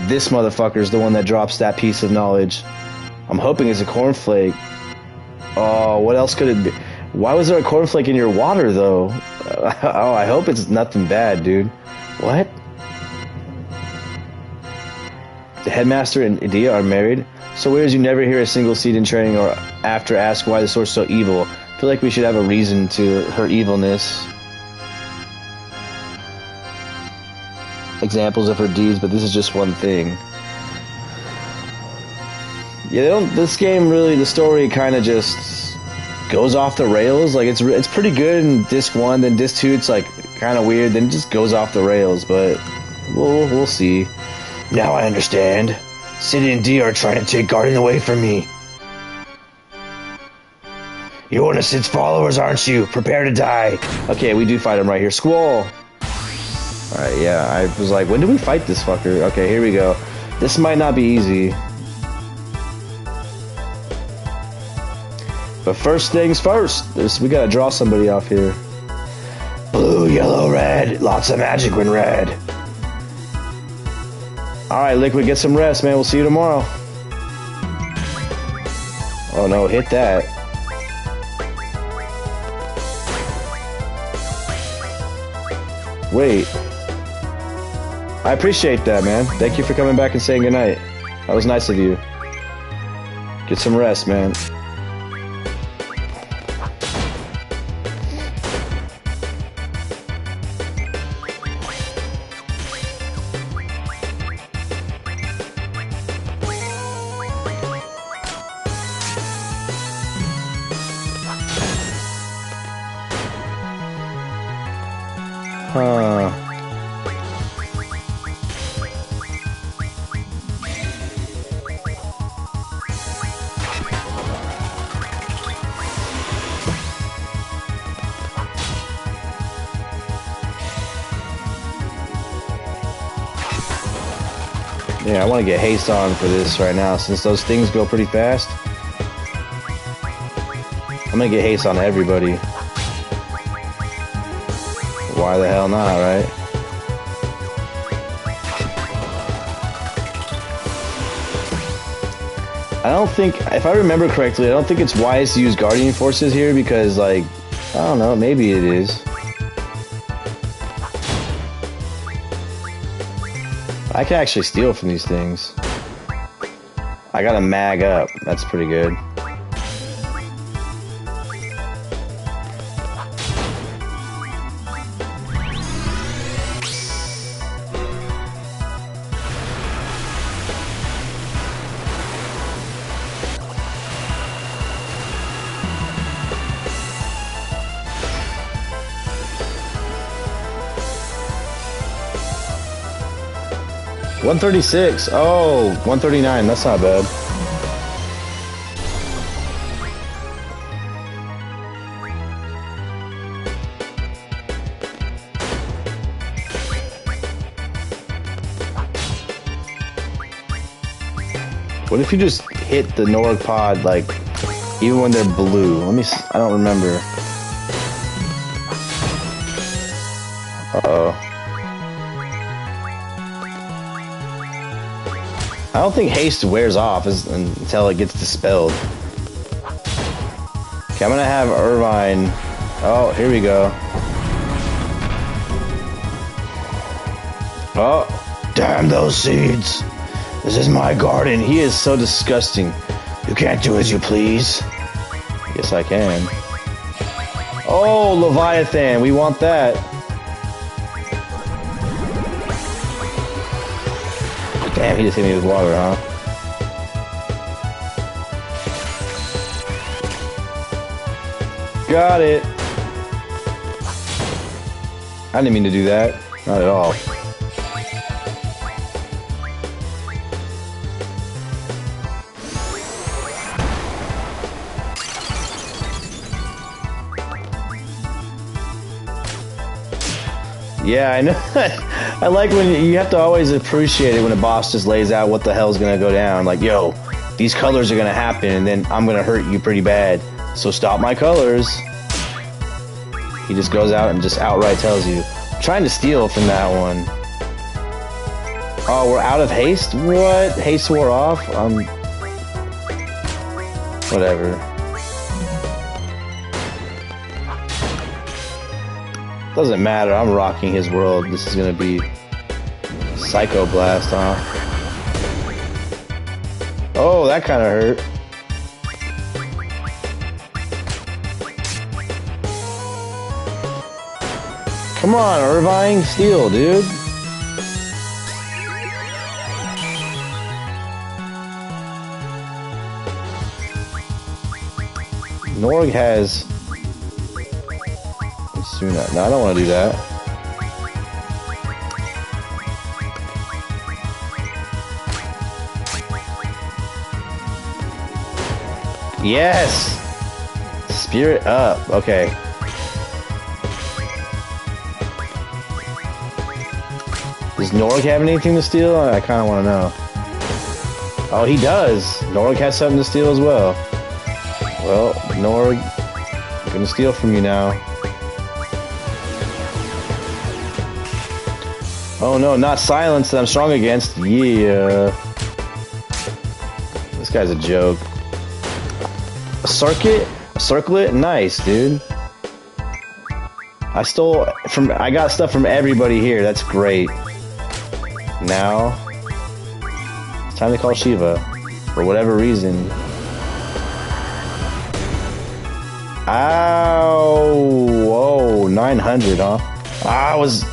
this motherfucker is the one that drops that piece of knowledge. I'm hoping it's a cornflake. Oh, what else could it be? Why was there a cornflake in your water, though? Oh, I hope it's nothing bad, dude. What? The headmaster and Idea are married? So weird as you never hear a single seed in training or after ask why the source is so evil. I feel like we should have a reason to her evilness. Examples of her deeds, but this is just one thing. Yeah, they don't. This game really, the story kind of just goes off the rails. Like it's pretty good in disc 1, then disc 2 it's like kind of weird, then it just goes off the rails. But we'll see. Now I understand. Sid and D are trying to take Guardian away from me. You're one of Sid's followers, aren't you? Prepare to die. Okay, we do fight him right here. Squall. Alright, yeah, I was like, when do we fight this fucker? Okay, here we go. This might not be easy. But first things first. We gotta draw somebody off here. Blue, yellow, red. Lots of magic when red. Alright, Liquid, get some rest, man. We'll see you tomorrow. Oh no, hit that. Wait. I appreciate that, man. Thank you for coming back and saying goodnight. That was nice of you. Get some rest, man. Huh. Yeah, I want to get haste on for this right now since those things go pretty fast. I'm gonna get haste on everybody. Why the hell not, right? I don't think, if I remember correctly, I don't think it's wise to use Guardian Forces here because, like, I don't know, maybe it is. I can actually steal from these things. I got a mag up. That's pretty good. $136. Oh, $139. That's not bad. What if you just hit the Norg pod, like, even when they're blue? Let me I don't remember. Uh-oh. I don't think haste wears off until it gets dispelled. Okay, I'm gonna have Irvine. Oh, here we go. Oh, damn those seeds. This is my garden. He is so disgusting. You can't do as you please. Yes, I can. Oh, Leviathan. We want that. Damn, he just hit me with water, huh? Got it. I didn't mean to do that. Not at all. Yeah, I know. I like when you have to always appreciate it when a boss just lays out what the hell's gonna go down. Like, yo, these colors are gonna happen, and then I'm gonna hurt you pretty bad. So stop my colors. He just goes out and just outright tells you. I'm trying to steal from that one. Oh, we're out of haste? What? Haste wore off? Whatever. Doesn't matter, I'm rocking his world. This is gonna be Psycho Blast, huh? Oh, that kinda hurt. Come on, Irvine, steal, dude. Norg has... No, I don't want to do that. Yes! Spirit up. Okay. Does Norg have anything to steal? I kind of want to know. Oh, he does. Norg has something to steal as well. Well, Norg, I'm gonna steal from you now. Oh no, not silence that I'm strong against. Yeah. This guy's a joke. A circuit? A circlet? Nice, dude. I got stuff from everybody here. That's great. Now, it's time to call Shiva. For whatever reason. Ow! Whoa, 900, huh? I was...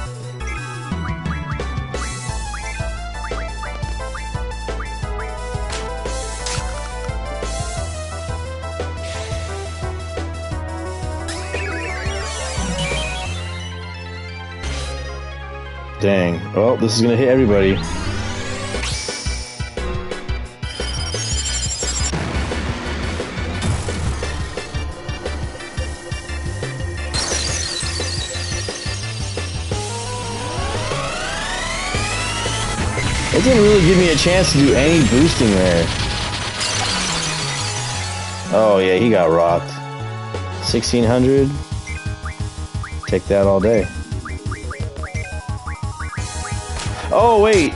Dang. Well, this is gonna hit everybody. It didn't really give me a chance to do any boosting there. Oh yeah, he got rocked. 1600. Take that all day. Oh, wait!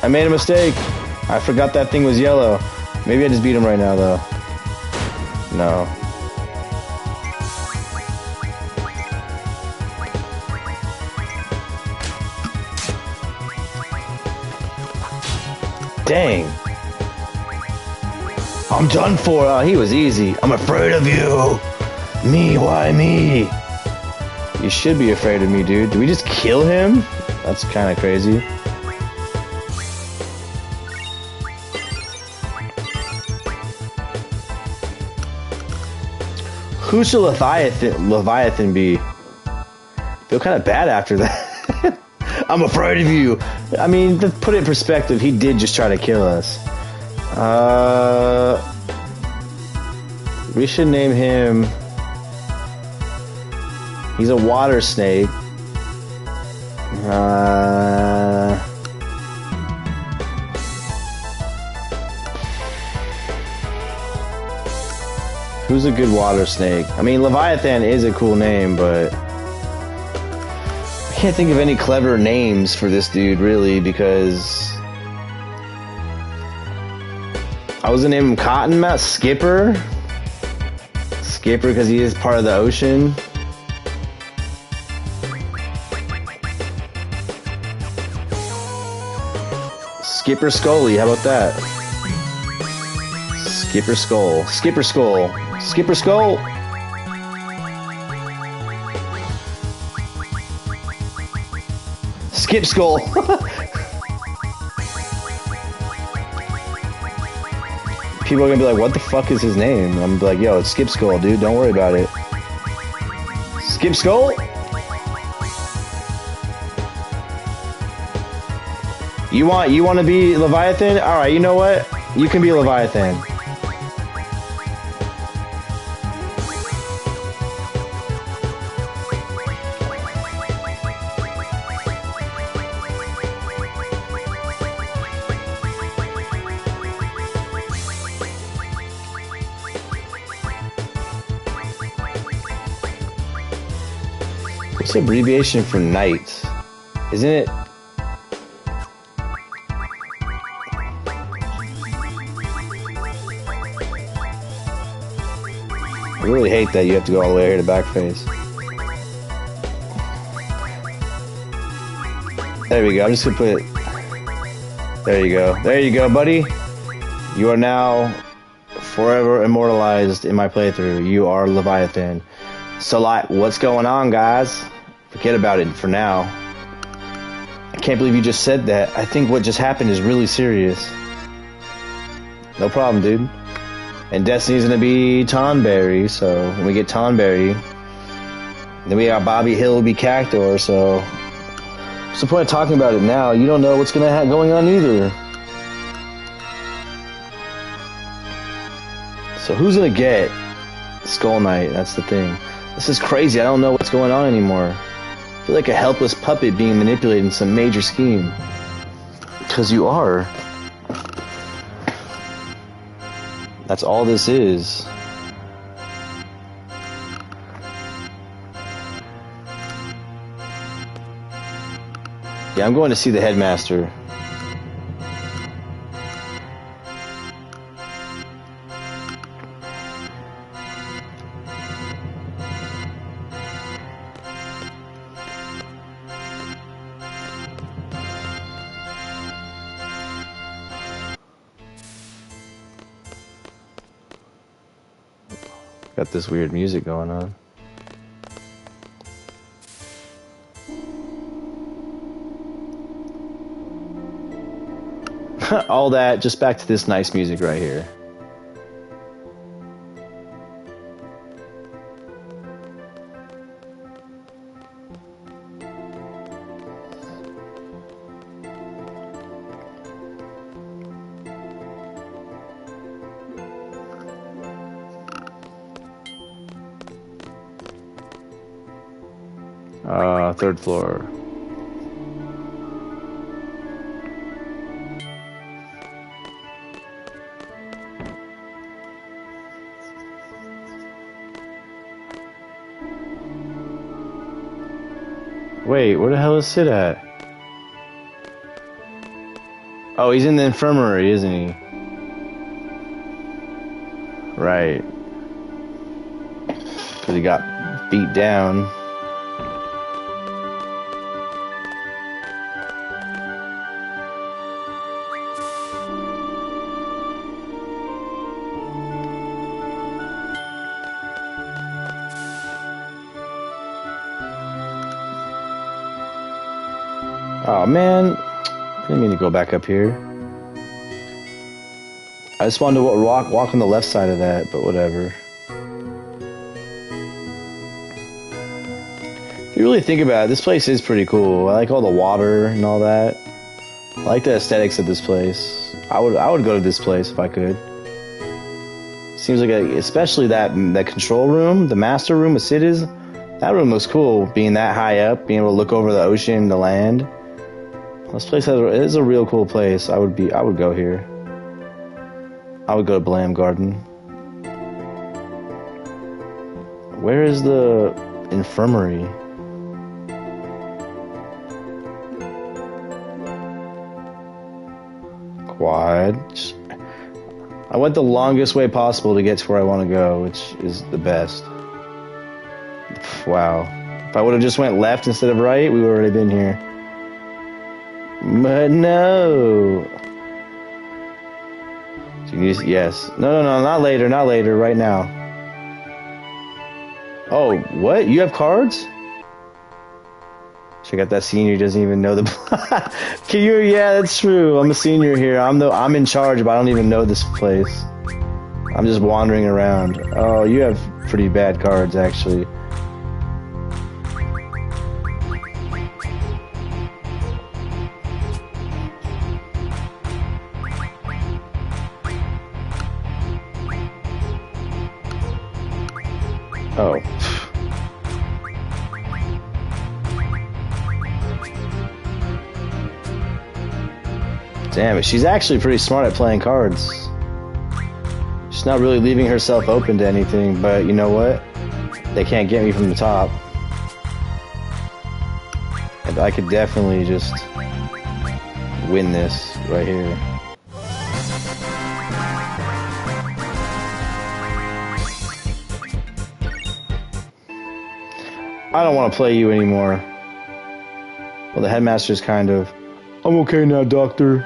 I made a mistake. I forgot that thing was yellow. Maybe I just beat him right now, though. No. Dang. I'm done for. Oh, he was easy. I'm afraid of you. Me, why me? You should be afraid of me, dude. Did we just kill him? That's kind of crazy. Who should Leviathan be? Feel kind of bad after that. I'm afraid of you. I mean, to put it in perspective, he did just try to kill us. We should name him... He's a water snake. Who's a good water snake? I mean, Leviathan is a cool name, but I can't think of any clever names for this dude, really, because I was gonna name him Cottonmouth. Skipper, because he is part of the ocean. Skipper Scully, how about that? Skipper Skull. Skipper Skull. Skipper Skull! Skip Skull! People are gonna be like, what the fuck is his name? I'm gonna be like, yo, it's Skip Skull, dude, don't worry about it. Skip Skull? You want to be Leviathan? Alright, you know what? You can be Leviathan. What's the abbreviation for night? Isn't it? I really hate that you have to go all the way here to back face. There we go. I'm just gonna put it. There you go. There you go, buddy. You are now forever immortalized in my playthrough. You are Leviathan. So, like, what's going on, guys? Forget about it for now. I can't believe you just said that. I think what just happened is really serious. No problem, dude. And Destiny's gonna be Tonberry, so when we get Tonberry, then we got Bobby Hill will be Cactor, so what's the point of talking about it now? You don't know what's gonna going on either. So who's gonna get Skull Knight? That's the thing. This is crazy. I don't know what's going on anymore. I feel like a helpless puppet being manipulated in some major scheme. Because you are. That's all this is. Yeah, I'm going to see the headmaster. Got this weird music going on. All that, just back to this nice music right here. Third floor. Wait, where the hell is Sid at? Oh, he's in the infirmary, isn't he? Right. Because he got beat down. Oh man, I didn't mean to go back up here. I just wanted to walk on the left side of that, but whatever. If you really think about it, this place is pretty cool. I like all the water and all that. I like the aesthetics of this place. I would go to this place if I could. Seems like, especially that control room, the master room with Sid is. That room looks cool, being that high up, being able to look over the ocean, the land. This place is a real cool place. I would go here. I would go to Blam Garden. Where is the infirmary? Quad. I went the longest way possible to get to where I want to go, which is the best. Wow. If I would have just went left instead of right, we would have already been here. But no. Yes. No, not later, right now. Oh, what? You have cards? Check out that senior, doesn't even know the Can you? Yeah, that's true. I'm a senior here. I'm in charge, but I don't even know this place. I'm just wandering around. Oh, you have pretty bad cards, actually. Oh. Damn it, she's actually pretty smart at playing cards. She's not really leaving herself open to anything, but you know what? They can't get me from the top. I could definitely just win this right here. I don't want to play you anymore. Well, the headmaster's kind of... I'm okay now, Doctor.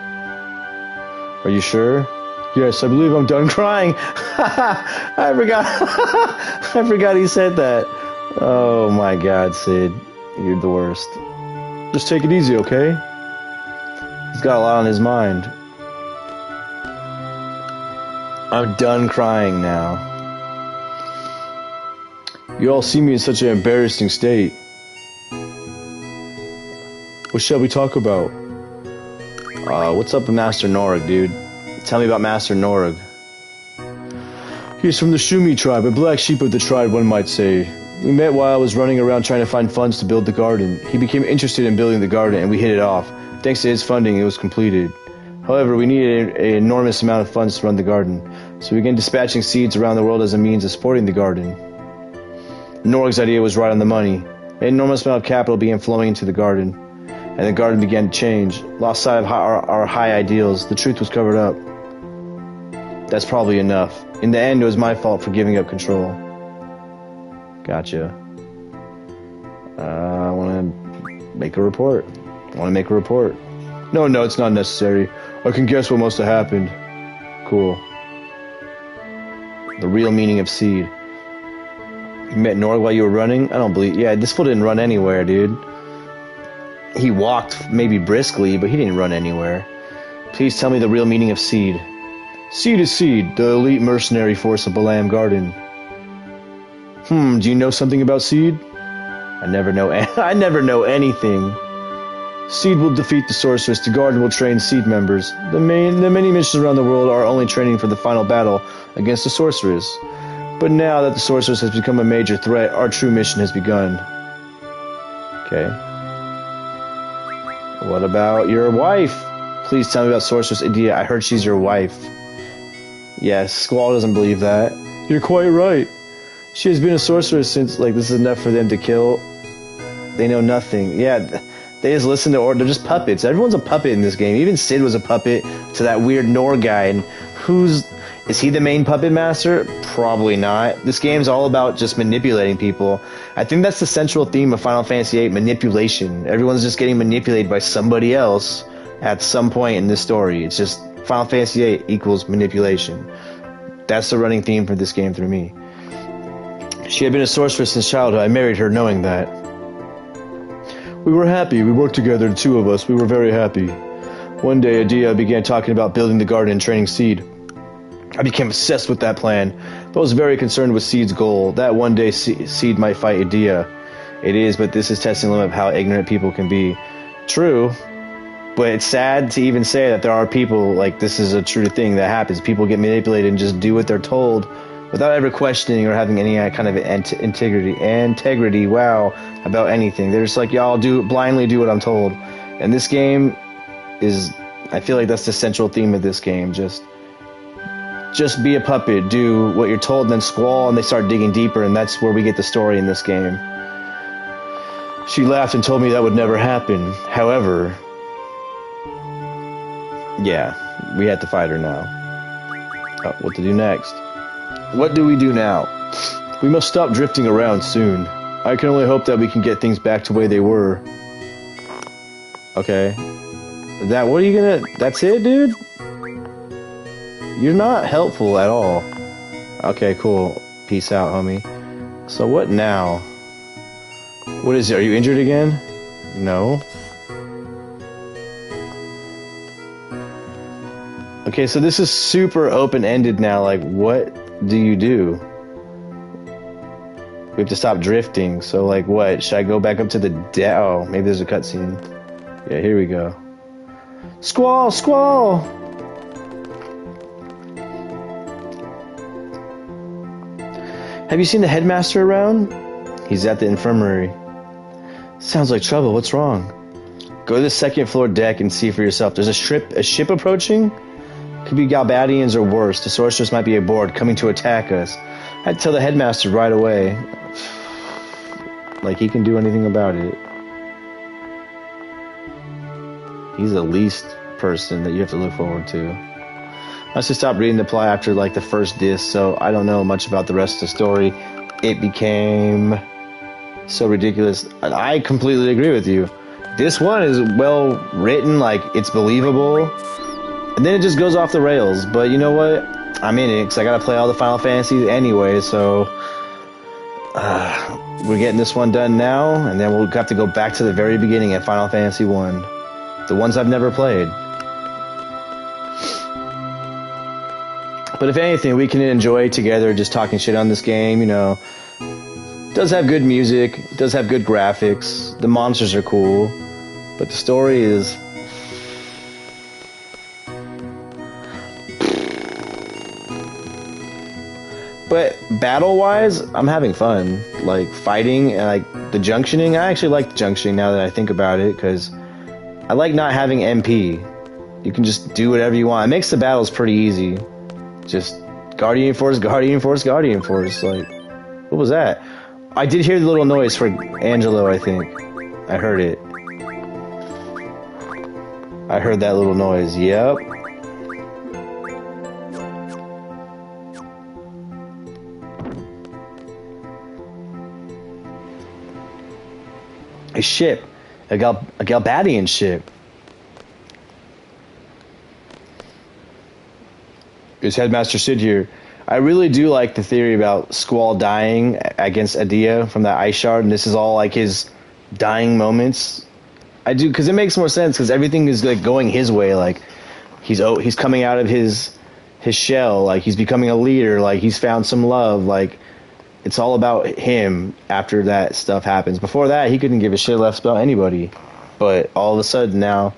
Are you sure? Yes, I believe I'm done Crying! I forgot. I forgot he said that. Oh my god, Sid. You're the worst. Just take it easy, okay? He's got a lot on his mind. I'm done crying now. You all see me in such an embarrassing state. What shall we talk about? What's up with Master Norg, dude? Tell me about Master Norg. He's from the Shumi tribe, a black sheep of the tribe, one might say. We met while I was running around trying to find funds to build the garden. He became interested in building the garden, and we hit it off. Thanks to his funding, it was completed. However, we needed an enormous amount of funds to run the garden, so we began dispatching seeds around the world as a means of supporting the garden. Norg's idea was right on the money. An enormous amount of capital began flowing into the garden, and the garden began to change. Lost sight of our high ideals. The truth was covered up. That's probably enough. In the end, it was my fault for giving up control. Gotcha. I want to make a report. No, it's not necessary. I can guess what must have happened. Cool. The real meaning of seed. You met Norg while you were running? I don't believe... Yeah, this fool didn't run anywhere, dude. He walked maybe briskly, but he didn't run anywhere. Please tell me the real meaning of seed. Seed is Seed, the elite mercenary force of Balam Garden. Do you know something about Seed? I never know anything. Seed will defeat the sorceress. The garden will train Seed members. The many missions around the world are only training for the final battle against the sorceress. But now that the sorceress has become a major threat, our true mission has begun. Okay. What about your wife? Please tell me about Sorceress Idea. I heard she's your wife. Yes, Squall doesn't believe that. You're quite right. She has been a sorceress since, this is enough for them to kill. They know nothing. Yeah, they just listen to orders. They're just puppets. Everyone's a puppet in this game. Even Sid was a puppet to that weird Nor guy. And is he the main puppet master? Probably not. This game's all about just manipulating people. I think that's the central theme of Final Fantasy VIII, manipulation. Everyone's just getting manipulated by somebody else at some point in this story. It's just Final Fantasy VIII equals manipulation. That's the running theme for this game through me. She had been a sorceress since childhood. I married her knowing that. We were happy. We worked together, the two of us. We were very happy. One day, Adia began talking about building the garden and training Seed. I became obsessed with that plan, but I was very concerned with Seed's goal, that one day Seed might fight Adia. It is, but this is testing the limit of how ignorant people can be. True, but it's sad to even say that there are people, this is a true thing that happens. People get manipulated and just do what they're told without ever questioning or having any kind of integrity, about anything. They're just y'all blindly do what I'm told. And this game I feel like that's the central theme of this game, just be a puppet, do what you're told, and then Squall, and they start digging deeper, and that's where we get the story in this game. She laughed and told me that would never happen. However, yeah, we had to fight her now. What to do next? What do we do now? We must stop drifting around soon. I can only hope that we can get things back to the way they were. Okay. That's it, dude? You're not helpful at all. Okay, cool. Peace out, homie. So what now? What is it? Are you injured again? No. Okay, so this is super open-ended now. What do you do? We have to stop drifting. So, what? Should I go back up to the Oh, maybe there's a cutscene. Yeah, here we go. Squall! Squall! Have you seen the headmaster around? He's at the infirmary. Sounds like trouble. What's wrong? Go to the second floor deck and see for yourself. There's a ship approaching? Could be Galbadians or worse. The sorceress might be aboard, coming to attack us. I'd tell the headmaster right away. He can do anything about it. He's the least person that you have to look forward to. I just stopped reading the plot after like the first disc, so I don't know much about the rest of the story. It became so ridiculous. I completely agree with you. This one is well written, like it's believable, and then it just goes off the rails. But you know what? I'm in it because I gotta play all the Final Fantasies anyway. So we're getting this one done now, and then we'll have to go back to the very beginning at Final Fantasy 1. The ones I've never played. But if anything, we can enjoy together just talking shit on this game, you know. It does have good music, it does have good graphics, the monsters are cool, but the story is... But battle-wise, I'm having fun. Like, fighting and like the junctioning, I actually like the junctioning now that I think about it, because I like not having MP. You can just do whatever you want. It makes the battles pretty easy. Just Guardian Force, Guardian Force, Guardian Force. Like, what was that? I did hear the little noise for Angelo, I think. I heard it. I heard that little noise. Yep. A ship. A Galbadian ship. Is Headmaster Sid here? I really do like the theory about Squall dying against Adia from that ice shard, and this is all like his dying moments. I do, because it makes more sense, because everything is like going his way. Like he's coming out of his shell, like he's becoming a leader, like he's found some love, like it's all about him after that stuff happens. Before that, he couldn't give a shit less about anybody, but all of a sudden now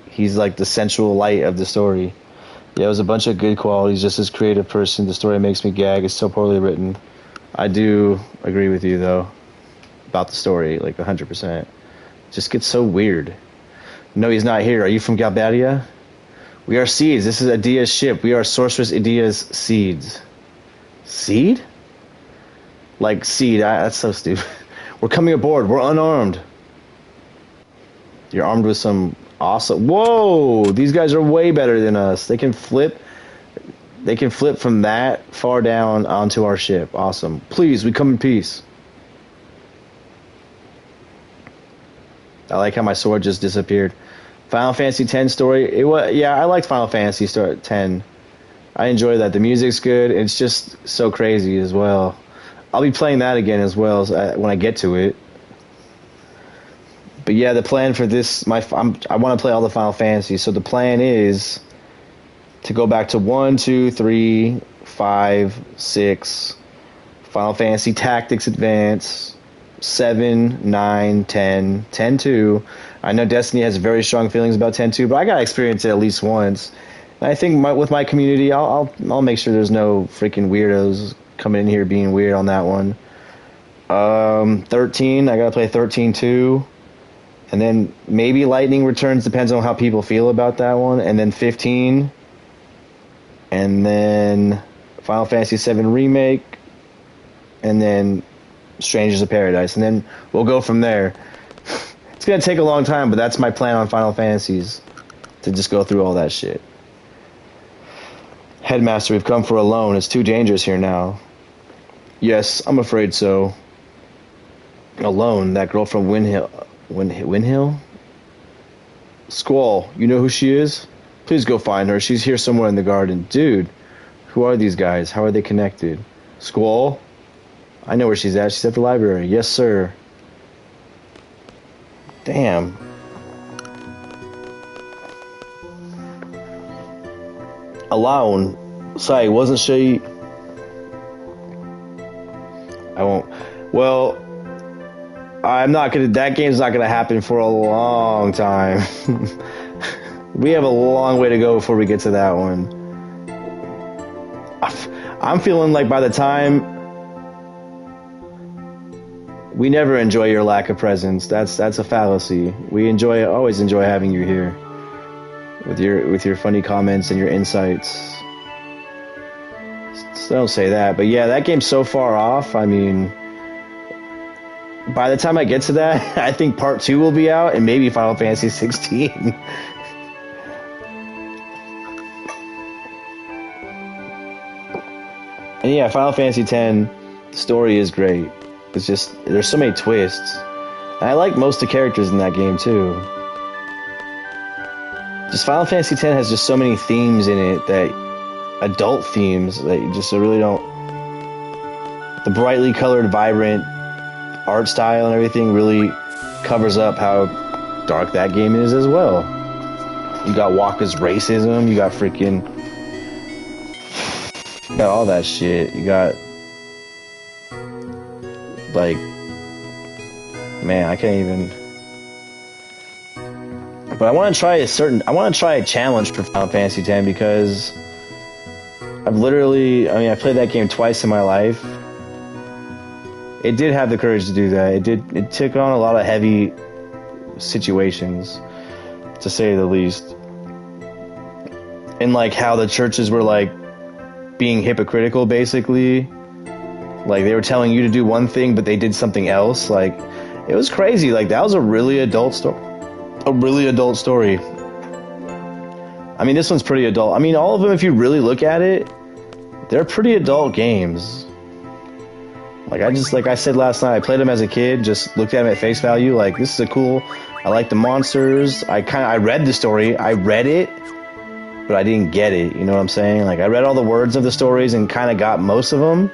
he's like the central light of the story. Yeah, it was a bunch of good qualities, just as creative person. The story makes me gag. It's so poorly written. I do agree with you, though, about the story, like 100%. It just gets so weird. No, he's not here. Are you from Galbadia? We are seeds. This is Adia's ship. We are Sorceress Adia's seeds. Seed? Like seed. That's so stupid. We're coming aboard. We're unarmed. You're armed with some... awesome. Whoa! These guys are way better than us. They can flip from that far down onto our ship. Awesome. Please, we come in peace. I like how my sword just disappeared. Final Fantasy X story. Yeah, I liked Final Fantasy X. I enjoy that. The music's good. It's just so crazy as well. I'll be playing that again as well when I get to it. But yeah, the plan for this, I want to play all the Final Fantasies. So the plan is to go back to 1, 2, 3, 5, 6, Final Fantasy Tactics Advance, 7, 9, 10, 10-2. I know Destiny has very strong feelings about 10-2, but I got to experience it at least once. And I think with my community, I'll make sure there's no freaking weirdos coming in here being weird on that one. 13, I got to play 13-2. And then maybe Lightning Returns, depends on how people feel about that one. And then 15. And then Final Fantasy VII Remake. And then Strangers of Paradise. And then we'll go from there. It's going to take a long time, but that's my plan on Final Fantasies. To just go through all that shit. Headmaster, we've come for a loan. It's too dangerous here now. Yes, I'm afraid so. Alone, that girl from Windhill? Squall, you know who she is? Please go find her. She's here somewhere in the garden. Dude, who are these guys? How are they connected? Squall? I know where she's at. She's at the library. Yes, sir. Damn. Alone. Say, wasn't she... I won't... Well... that game's not gonna happen for a long time. We have a long way to go before we get to that one. I'm feeling like by the time we never enjoy your lack of presence. That's a fallacy. We always enjoy having you here with your funny comments and your insights. So don't say that, but yeah, that game's so far off. I mean, by the time I get to that, I think part 2 will be out, and maybe Final Fantasy 16. And yeah, Final Fantasy 10 story is great. It's just there's so many twists. And I like most of the characters in that game too. Just Final Fantasy 10 has just so many themes in it, that adult themes that you just really don't. The brightly colored, vibrant art style and everything really covers up how dark that game is as well. You got Wakka's racism, you got freaking. You got all that shit. You got. Like. Man, I can't even. But I want to try a challenge for Final Fantasy X because I played that game twice in my life. It did have the courage to do that. It took on a lot of heavy situations, to say the least. And like how the churches were like being hypocritical, basically. Like they were telling you to do one thing, but they did something else. Like it was crazy. Like that was a really adult story. I mean, this one's pretty adult. I mean, all of them, if you really look at it, they're pretty adult games. Like I said last night, I played them as a kid, just looked at them at face value, like this is a cool, I like the monsters. I read the story, I read it, but I didn't get it, you know what I'm saying? Like I read all the words of the stories and kind of got most of them,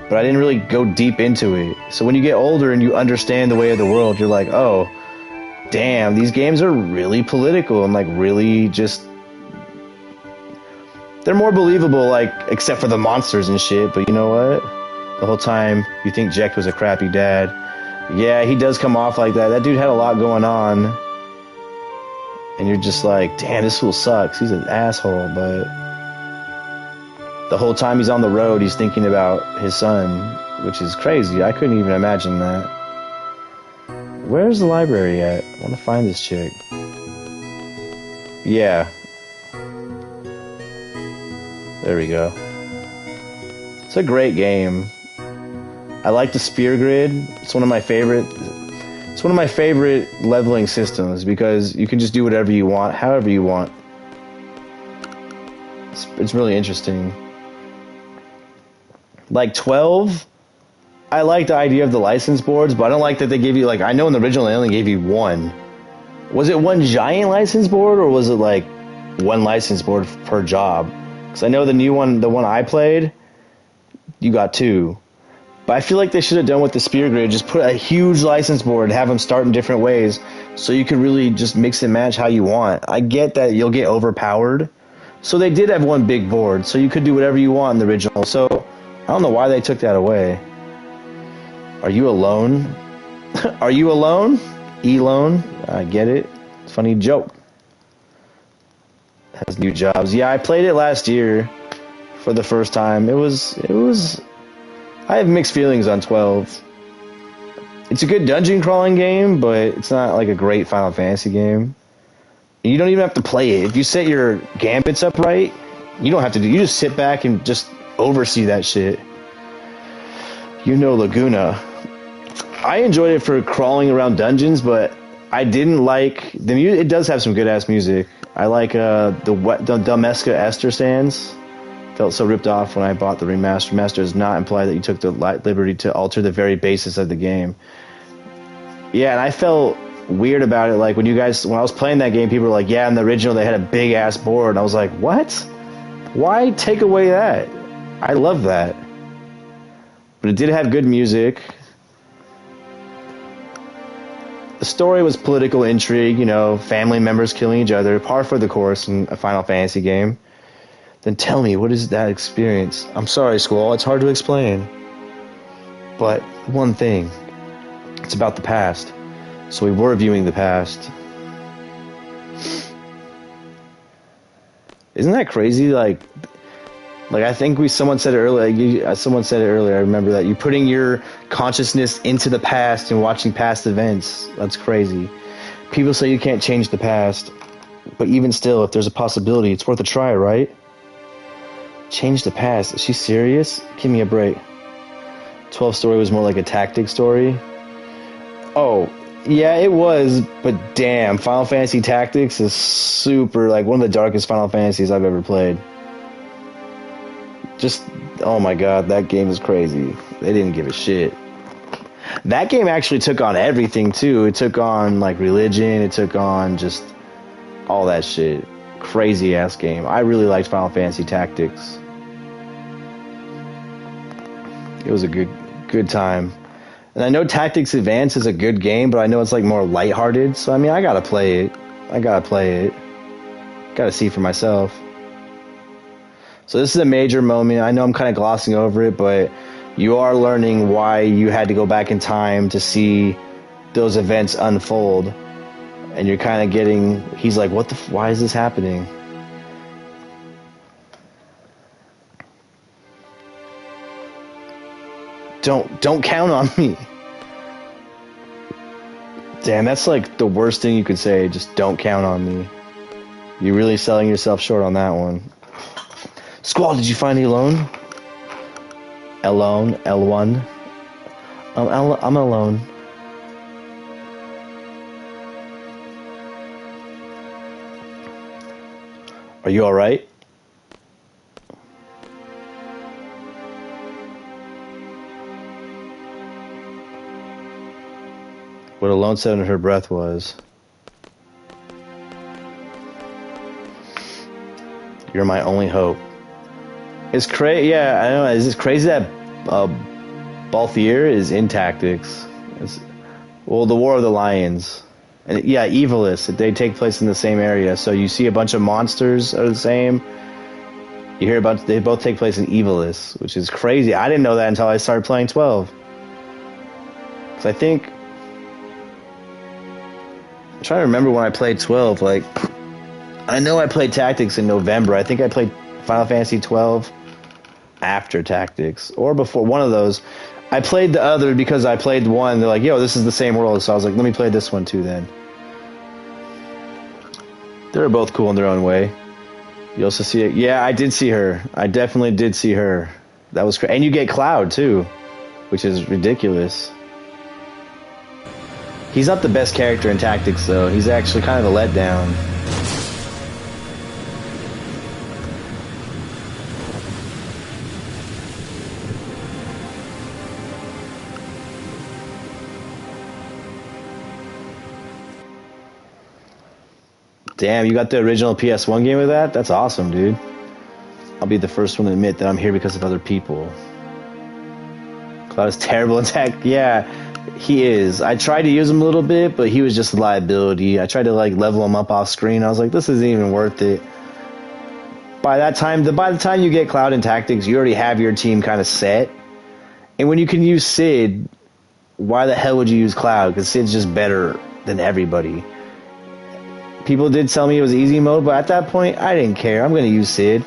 but I didn't really go deep into it. So when you get older and you understand the way of the world, you're like, oh, damn, these games are really political and like really just, they're more believable, like, except for the monsters and shit, but you know what? The whole time you think Jack was a crappy dad. Yeah, he does come off like that. That dude had a lot going on. And you're just like, damn, this fool sucks. He's an asshole, but the whole time he's on the road, he's thinking about his son, which is crazy. I couldn't even imagine that. Where's the library at? I want to find this chick. Yeah. There we go. It's a great game. I like the spear grid. It's one of my favorite leveling systems because you can just do whatever you want, however you want. It's really interesting. Like 12, I like the idea of the license boards, but I don't like that they give you, like, I know in the original they only gave you one. Was it one giant license board, or was it like one license board per job? Because I know the new one, the one I played, you got two. But I feel like they should have done with the spear grid, just put a huge license board and have them start in different ways so you could really just mix and match how you want. I get that you'll get overpowered. So they did have one big board, so you could do whatever you want in the original. So I don't know why they took that away. Are you alone? Are you alone? E-loan? I get it. Funny joke. Has new jobs. Yeah, I played it last year for the first time. It was I have mixed feelings on 12. It's a good dungeon crawling game, but it's not like a great Final Fantasy game. You don't even have to play it. If you set your gambits up right, you don't have to do. You just sit back and just oversee that shit. You know Laguna. I enjoyed it for crawling around dungeons, but I didn't like the music. It does have some good ass music. I like the Domesca Esther stands. Felt so ripped off when I bought the remaster. Remaster does not imply that you took the liberty to alter the very basis of the game. Yeah, and I felt weird about it. Like when I was playing that game, people were like, "Yeah, in the original they had a big ass board." And I was like, "What? Why take away that?" I love that, but it did have good music. The story was political intrigue, you know, family members killing each other, par for the course in a Final Fantasy game. Then tell me, what is that experience? I'm sorry, Squall, it's hard to explain. But one thing, it's about the past. So we were viewing the past. Isn't that crazy? Like I think someone said it earlier. I remember that you're putting your consciousness into the past and watching past events. That's crazy. People say you can't change the past, but even still, if there's a possibility, it's worth a try, right? Change the past. Is she serious? Give me a break. 12 story was more like a tactic story. Oh, yeah, it was, but damn, Final Fantasy Tactics is super, like, one of the darkest Final Fantasies I've ever played. Just, oh my god, that game is crazy. They didn't give a shit. That game actually took on everything, too. It took on, like, religion, it took on just all that shit. Crazy ass game. I really liked Final Fantasy Tactics. It was a good time. And I know Tactics Advance is a good game, but I know it's like more lighthearted. So I mean, I gotta play it. Gotta see for myself. So this is a major moment. I know I'm kind of glossing over it, but you are learning why you had to go back in time to see those events unfold. And you're kind of getting, he's like, what the, why is this happening? Don't count on me. Damn, that's like the worst thing you could say. Just don't count on me. You're really selling yourself short on that one. Squall, did you find the alone? Alone, L1. I'm alone. Are you alright? What Alone said under her breath was, "You're my only hope." It's crazy. Yeah, I know. Is it crazy that Balthier is in Tactics? Well, the War of the Lions, and yeah, Evilis. They take place in the same area, so you see a bunch of monsters are the same. You hear about they both take place in Evilis, which is crazy. I didn't know that until I started playing 12. Because I think I'm trying to remember when I played 12. Like, I know I played Tactics in November. I think I played Final Fantasy 12 after Tactics or before, one of those. I played the other because I played one. They're like, yo, this is the same world. So I was like, let me play this one too then. They were both cool in their own way. You also see it. Yeah, I did see her. I definitely did see her. That was crazy. And you get Cloud too, which is ridiculous. He's not the best character in Tactics, though. He's actually kind of a letdown. Damn, you got the original PS1 game with that? That's awesome, dude. I'll be the first one to admit that I'm here because of other people. Cloud is terrible in tech. Yeah, he is. I tried to use him a little bit, but he was just a liability. I tried to like level him up off screen. I was like, this isn't even worth it. By the time you get Cloud in Tactics, you already have your team kind of set. And when you can use Sid, why the hell would you use Cloud? Because Sid's just better than everybody. People did tell me it was easy mode, but at that point, I didn't care. I'm going to use Sid.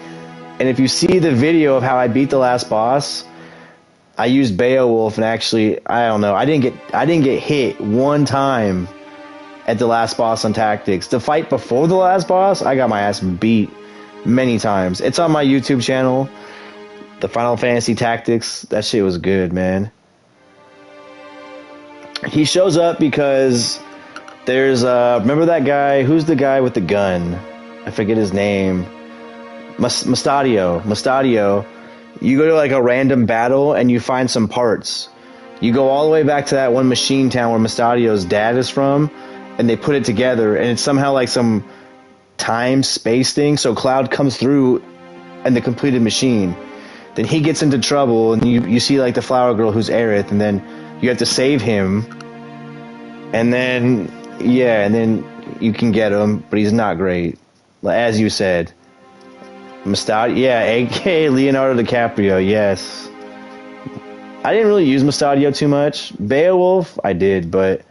And if you see the video of how I beat the last boss, I used Beowulf, and actually, I don't know. I didn't get hit one time at the last boss on Tactics. The fight before the last boss, I got my ass beat many times. It's on my YouTube channel. The Final Fantasy Tactics, that shit was good, man. He shows up because there's remember that guy? Who's the guy with the gun? I forget his name. Mustadio. You go to like a random battle and you find some parts. You go all the way back to that one machine town where Mustadio's dad is from, and they put it together, and it's somehow like some time space thing. So Cloud comes through and the completed machine. Then he gets into trouble, and you see like the flower girl who's Aerith, and then you have to save him. And then you can get him, but he's not great, as you said. Mustadio, yeah, aka Leonardo DiCaprio, yes. I didn't really use Mustadio too much. Beowulf, I did, but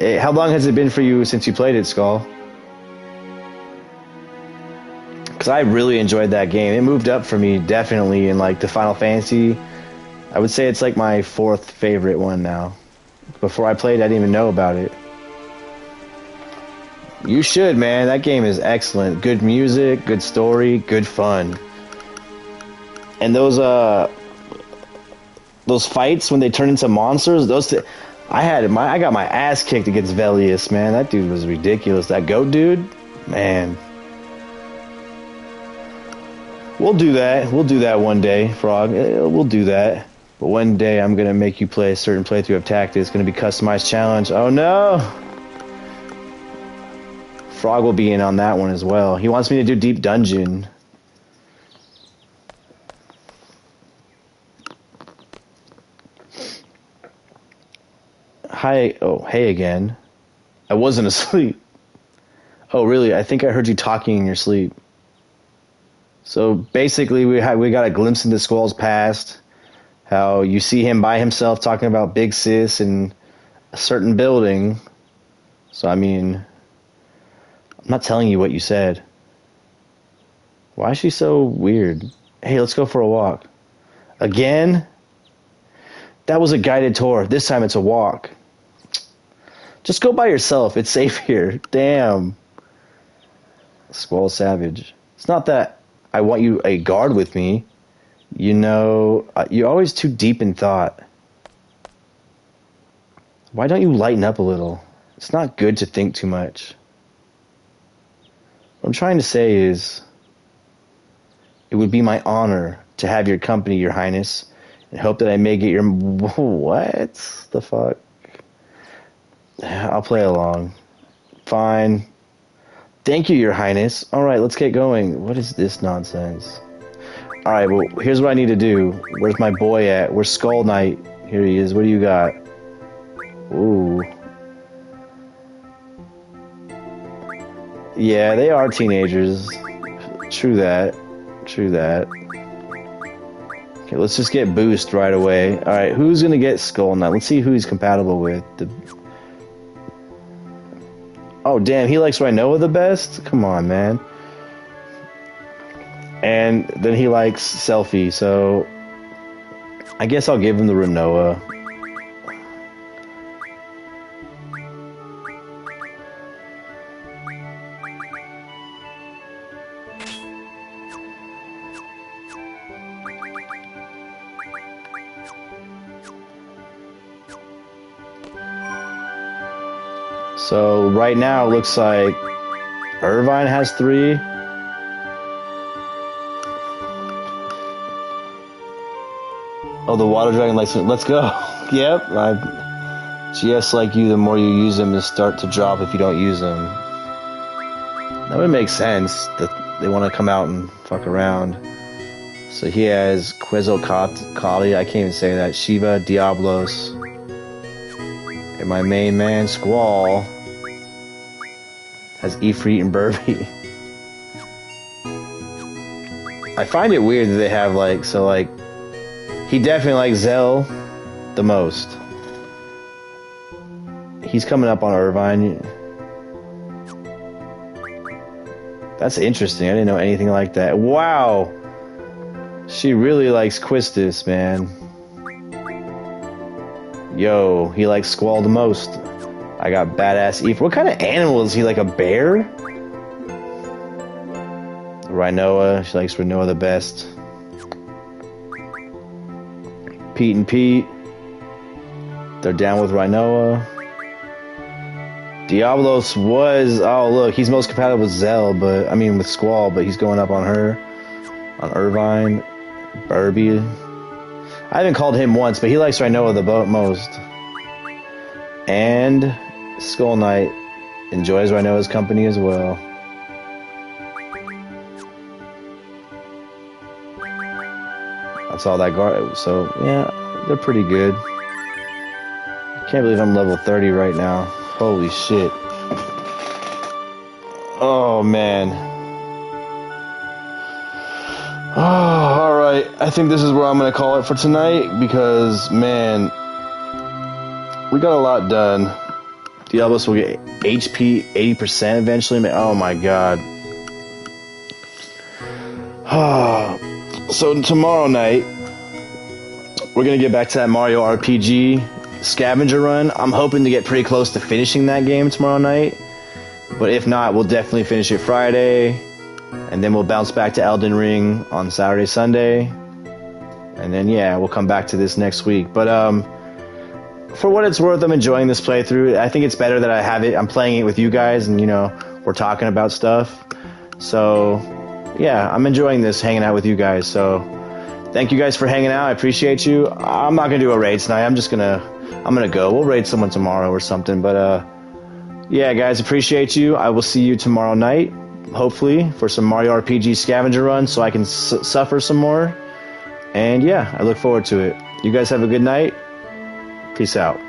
how long has it been for you since you played it, Skull? Because I really enjoyed that game. It moved up for me, definitely, in like the Final Fantasy. I would say it's like my 4th favorite one now. Before I played, I didn't even know about it. You should, man. That game is excellent. Good music, good story, good fun. And those fights when they turn into monsters, I got my ass kicked against Velius, man. That dude was ridiculous. That goat dude, man. We'll do that. We'll do that one day, Frog. We'll do that. But one day I'm gonna make you play a certain playthrough of Tactics. It's gonna be customized challenge. Oh no! Frog will be in on that one as well. He wants me to do Deep Dungeon. Hi. Oh, hey again. I wasn't asleep. Oh, really? I think I heard you talking in your sleep. So basically, we got a glimpse into Squall's past. How you see him by himself talking about Big Sis in a certain building. So I mean, I'm not telling you what you said. Why is she so weird? Hey, let's go for a walk. Again? That was a guided tour. This time it's a walk. Just go by yourself. It's safe here. Damn. Squall Savage. It's not that I want you a guard with me. You know, you're always too deep in thought. Why don't you lighten up a little? It's not good to think too much. What I'm trying to say is, it would be my honor to have your company, Your Highness, and hope that I may get your... What the fuck? I'll play along. Fine. Thank you, Your Highness. Alright, let's get going. What is this nonsense? Alright, well, here's what I need to do. Where's my boy at? Where's Skull Knight? Here he is. What do you got? Ooh. Yeah, they are teenagers. True that. True that. Okay, let's just get Boost right away. Alright, who's gonna get Skull Knight? Let's see who he's compatible with. Oh, damn, he likes Rhinoa the best? Come on, man. And then he likes Selfie, so I guess I'll give him the Rhinoa. So right now it looks like Irvine has 3. Oh, the water dragon likes it. Let's go. Yep. GS like you, the more you use them, they start to drop if you don't use them. That would make sense that they want to come out and fuck around. So he has Quetzalcoatl, I can't even say that, Shiva, Diablos, and my main man, Squall, has Ifrit and Burby. I find it weird that they have, like, so, like, he definitely likes Zell the most. He's coming up on Irvine. That's interesting. I didn't know anything like that. Wow! She really likes Quistis, man. Yo, he likes Squall the most. I got badass Ifrit. What kind of animal is he? Like a bear? Rhinoa. She likes Rhinoa the best. Pete and Pete. They're down with Rhinoa. Diablos was... Oh, look. He's most compatible with Zell, but... I mean, with Squall, but he's going up on her. On Irvine. Burby. I haven't called him once, but he likes Rhinoa the most. And Skull Knight enjoys Rhinoa's company as well. That's all that guard. So, yeah, they're pretty good. Can't believe I'm level 30 right now. Holy shit. Oh, man. Oh, alright. I think this is where I'm going to call it for tonight because, man, we got a lot done. Diablos will get HP 80% eventually. Oh, my God. So tomorrow night, we're going to get back to that Mario RPG scavenger run. I'm hoping to get pretty close to finishing that game tomorrow night. But if not, we'll definitely finish it Friday. And then we'll bounce back to Elden Ring on Saturday, Sunday. And then, yeah, we'll come back to this next week. But for what it's worth, I'm enjoying this playthrough. I think it's better that I'm playing it with you guys, and we're talking about stuff. So, yeah, I'm enjoying this, hanging out with you guys. So, thank you guys for hanging out. I appreciate you. I'm not gonna do a raid tonight. I'm gonna go. We'll raid someone tomorrow or something. But yeah, guys, appreciate you. I will see you tomorrow night, hopefully, for some Mario RPG scavenger run, so I can suffer some more. And yeah, I look forward to it. You guys have a good night. Peace out.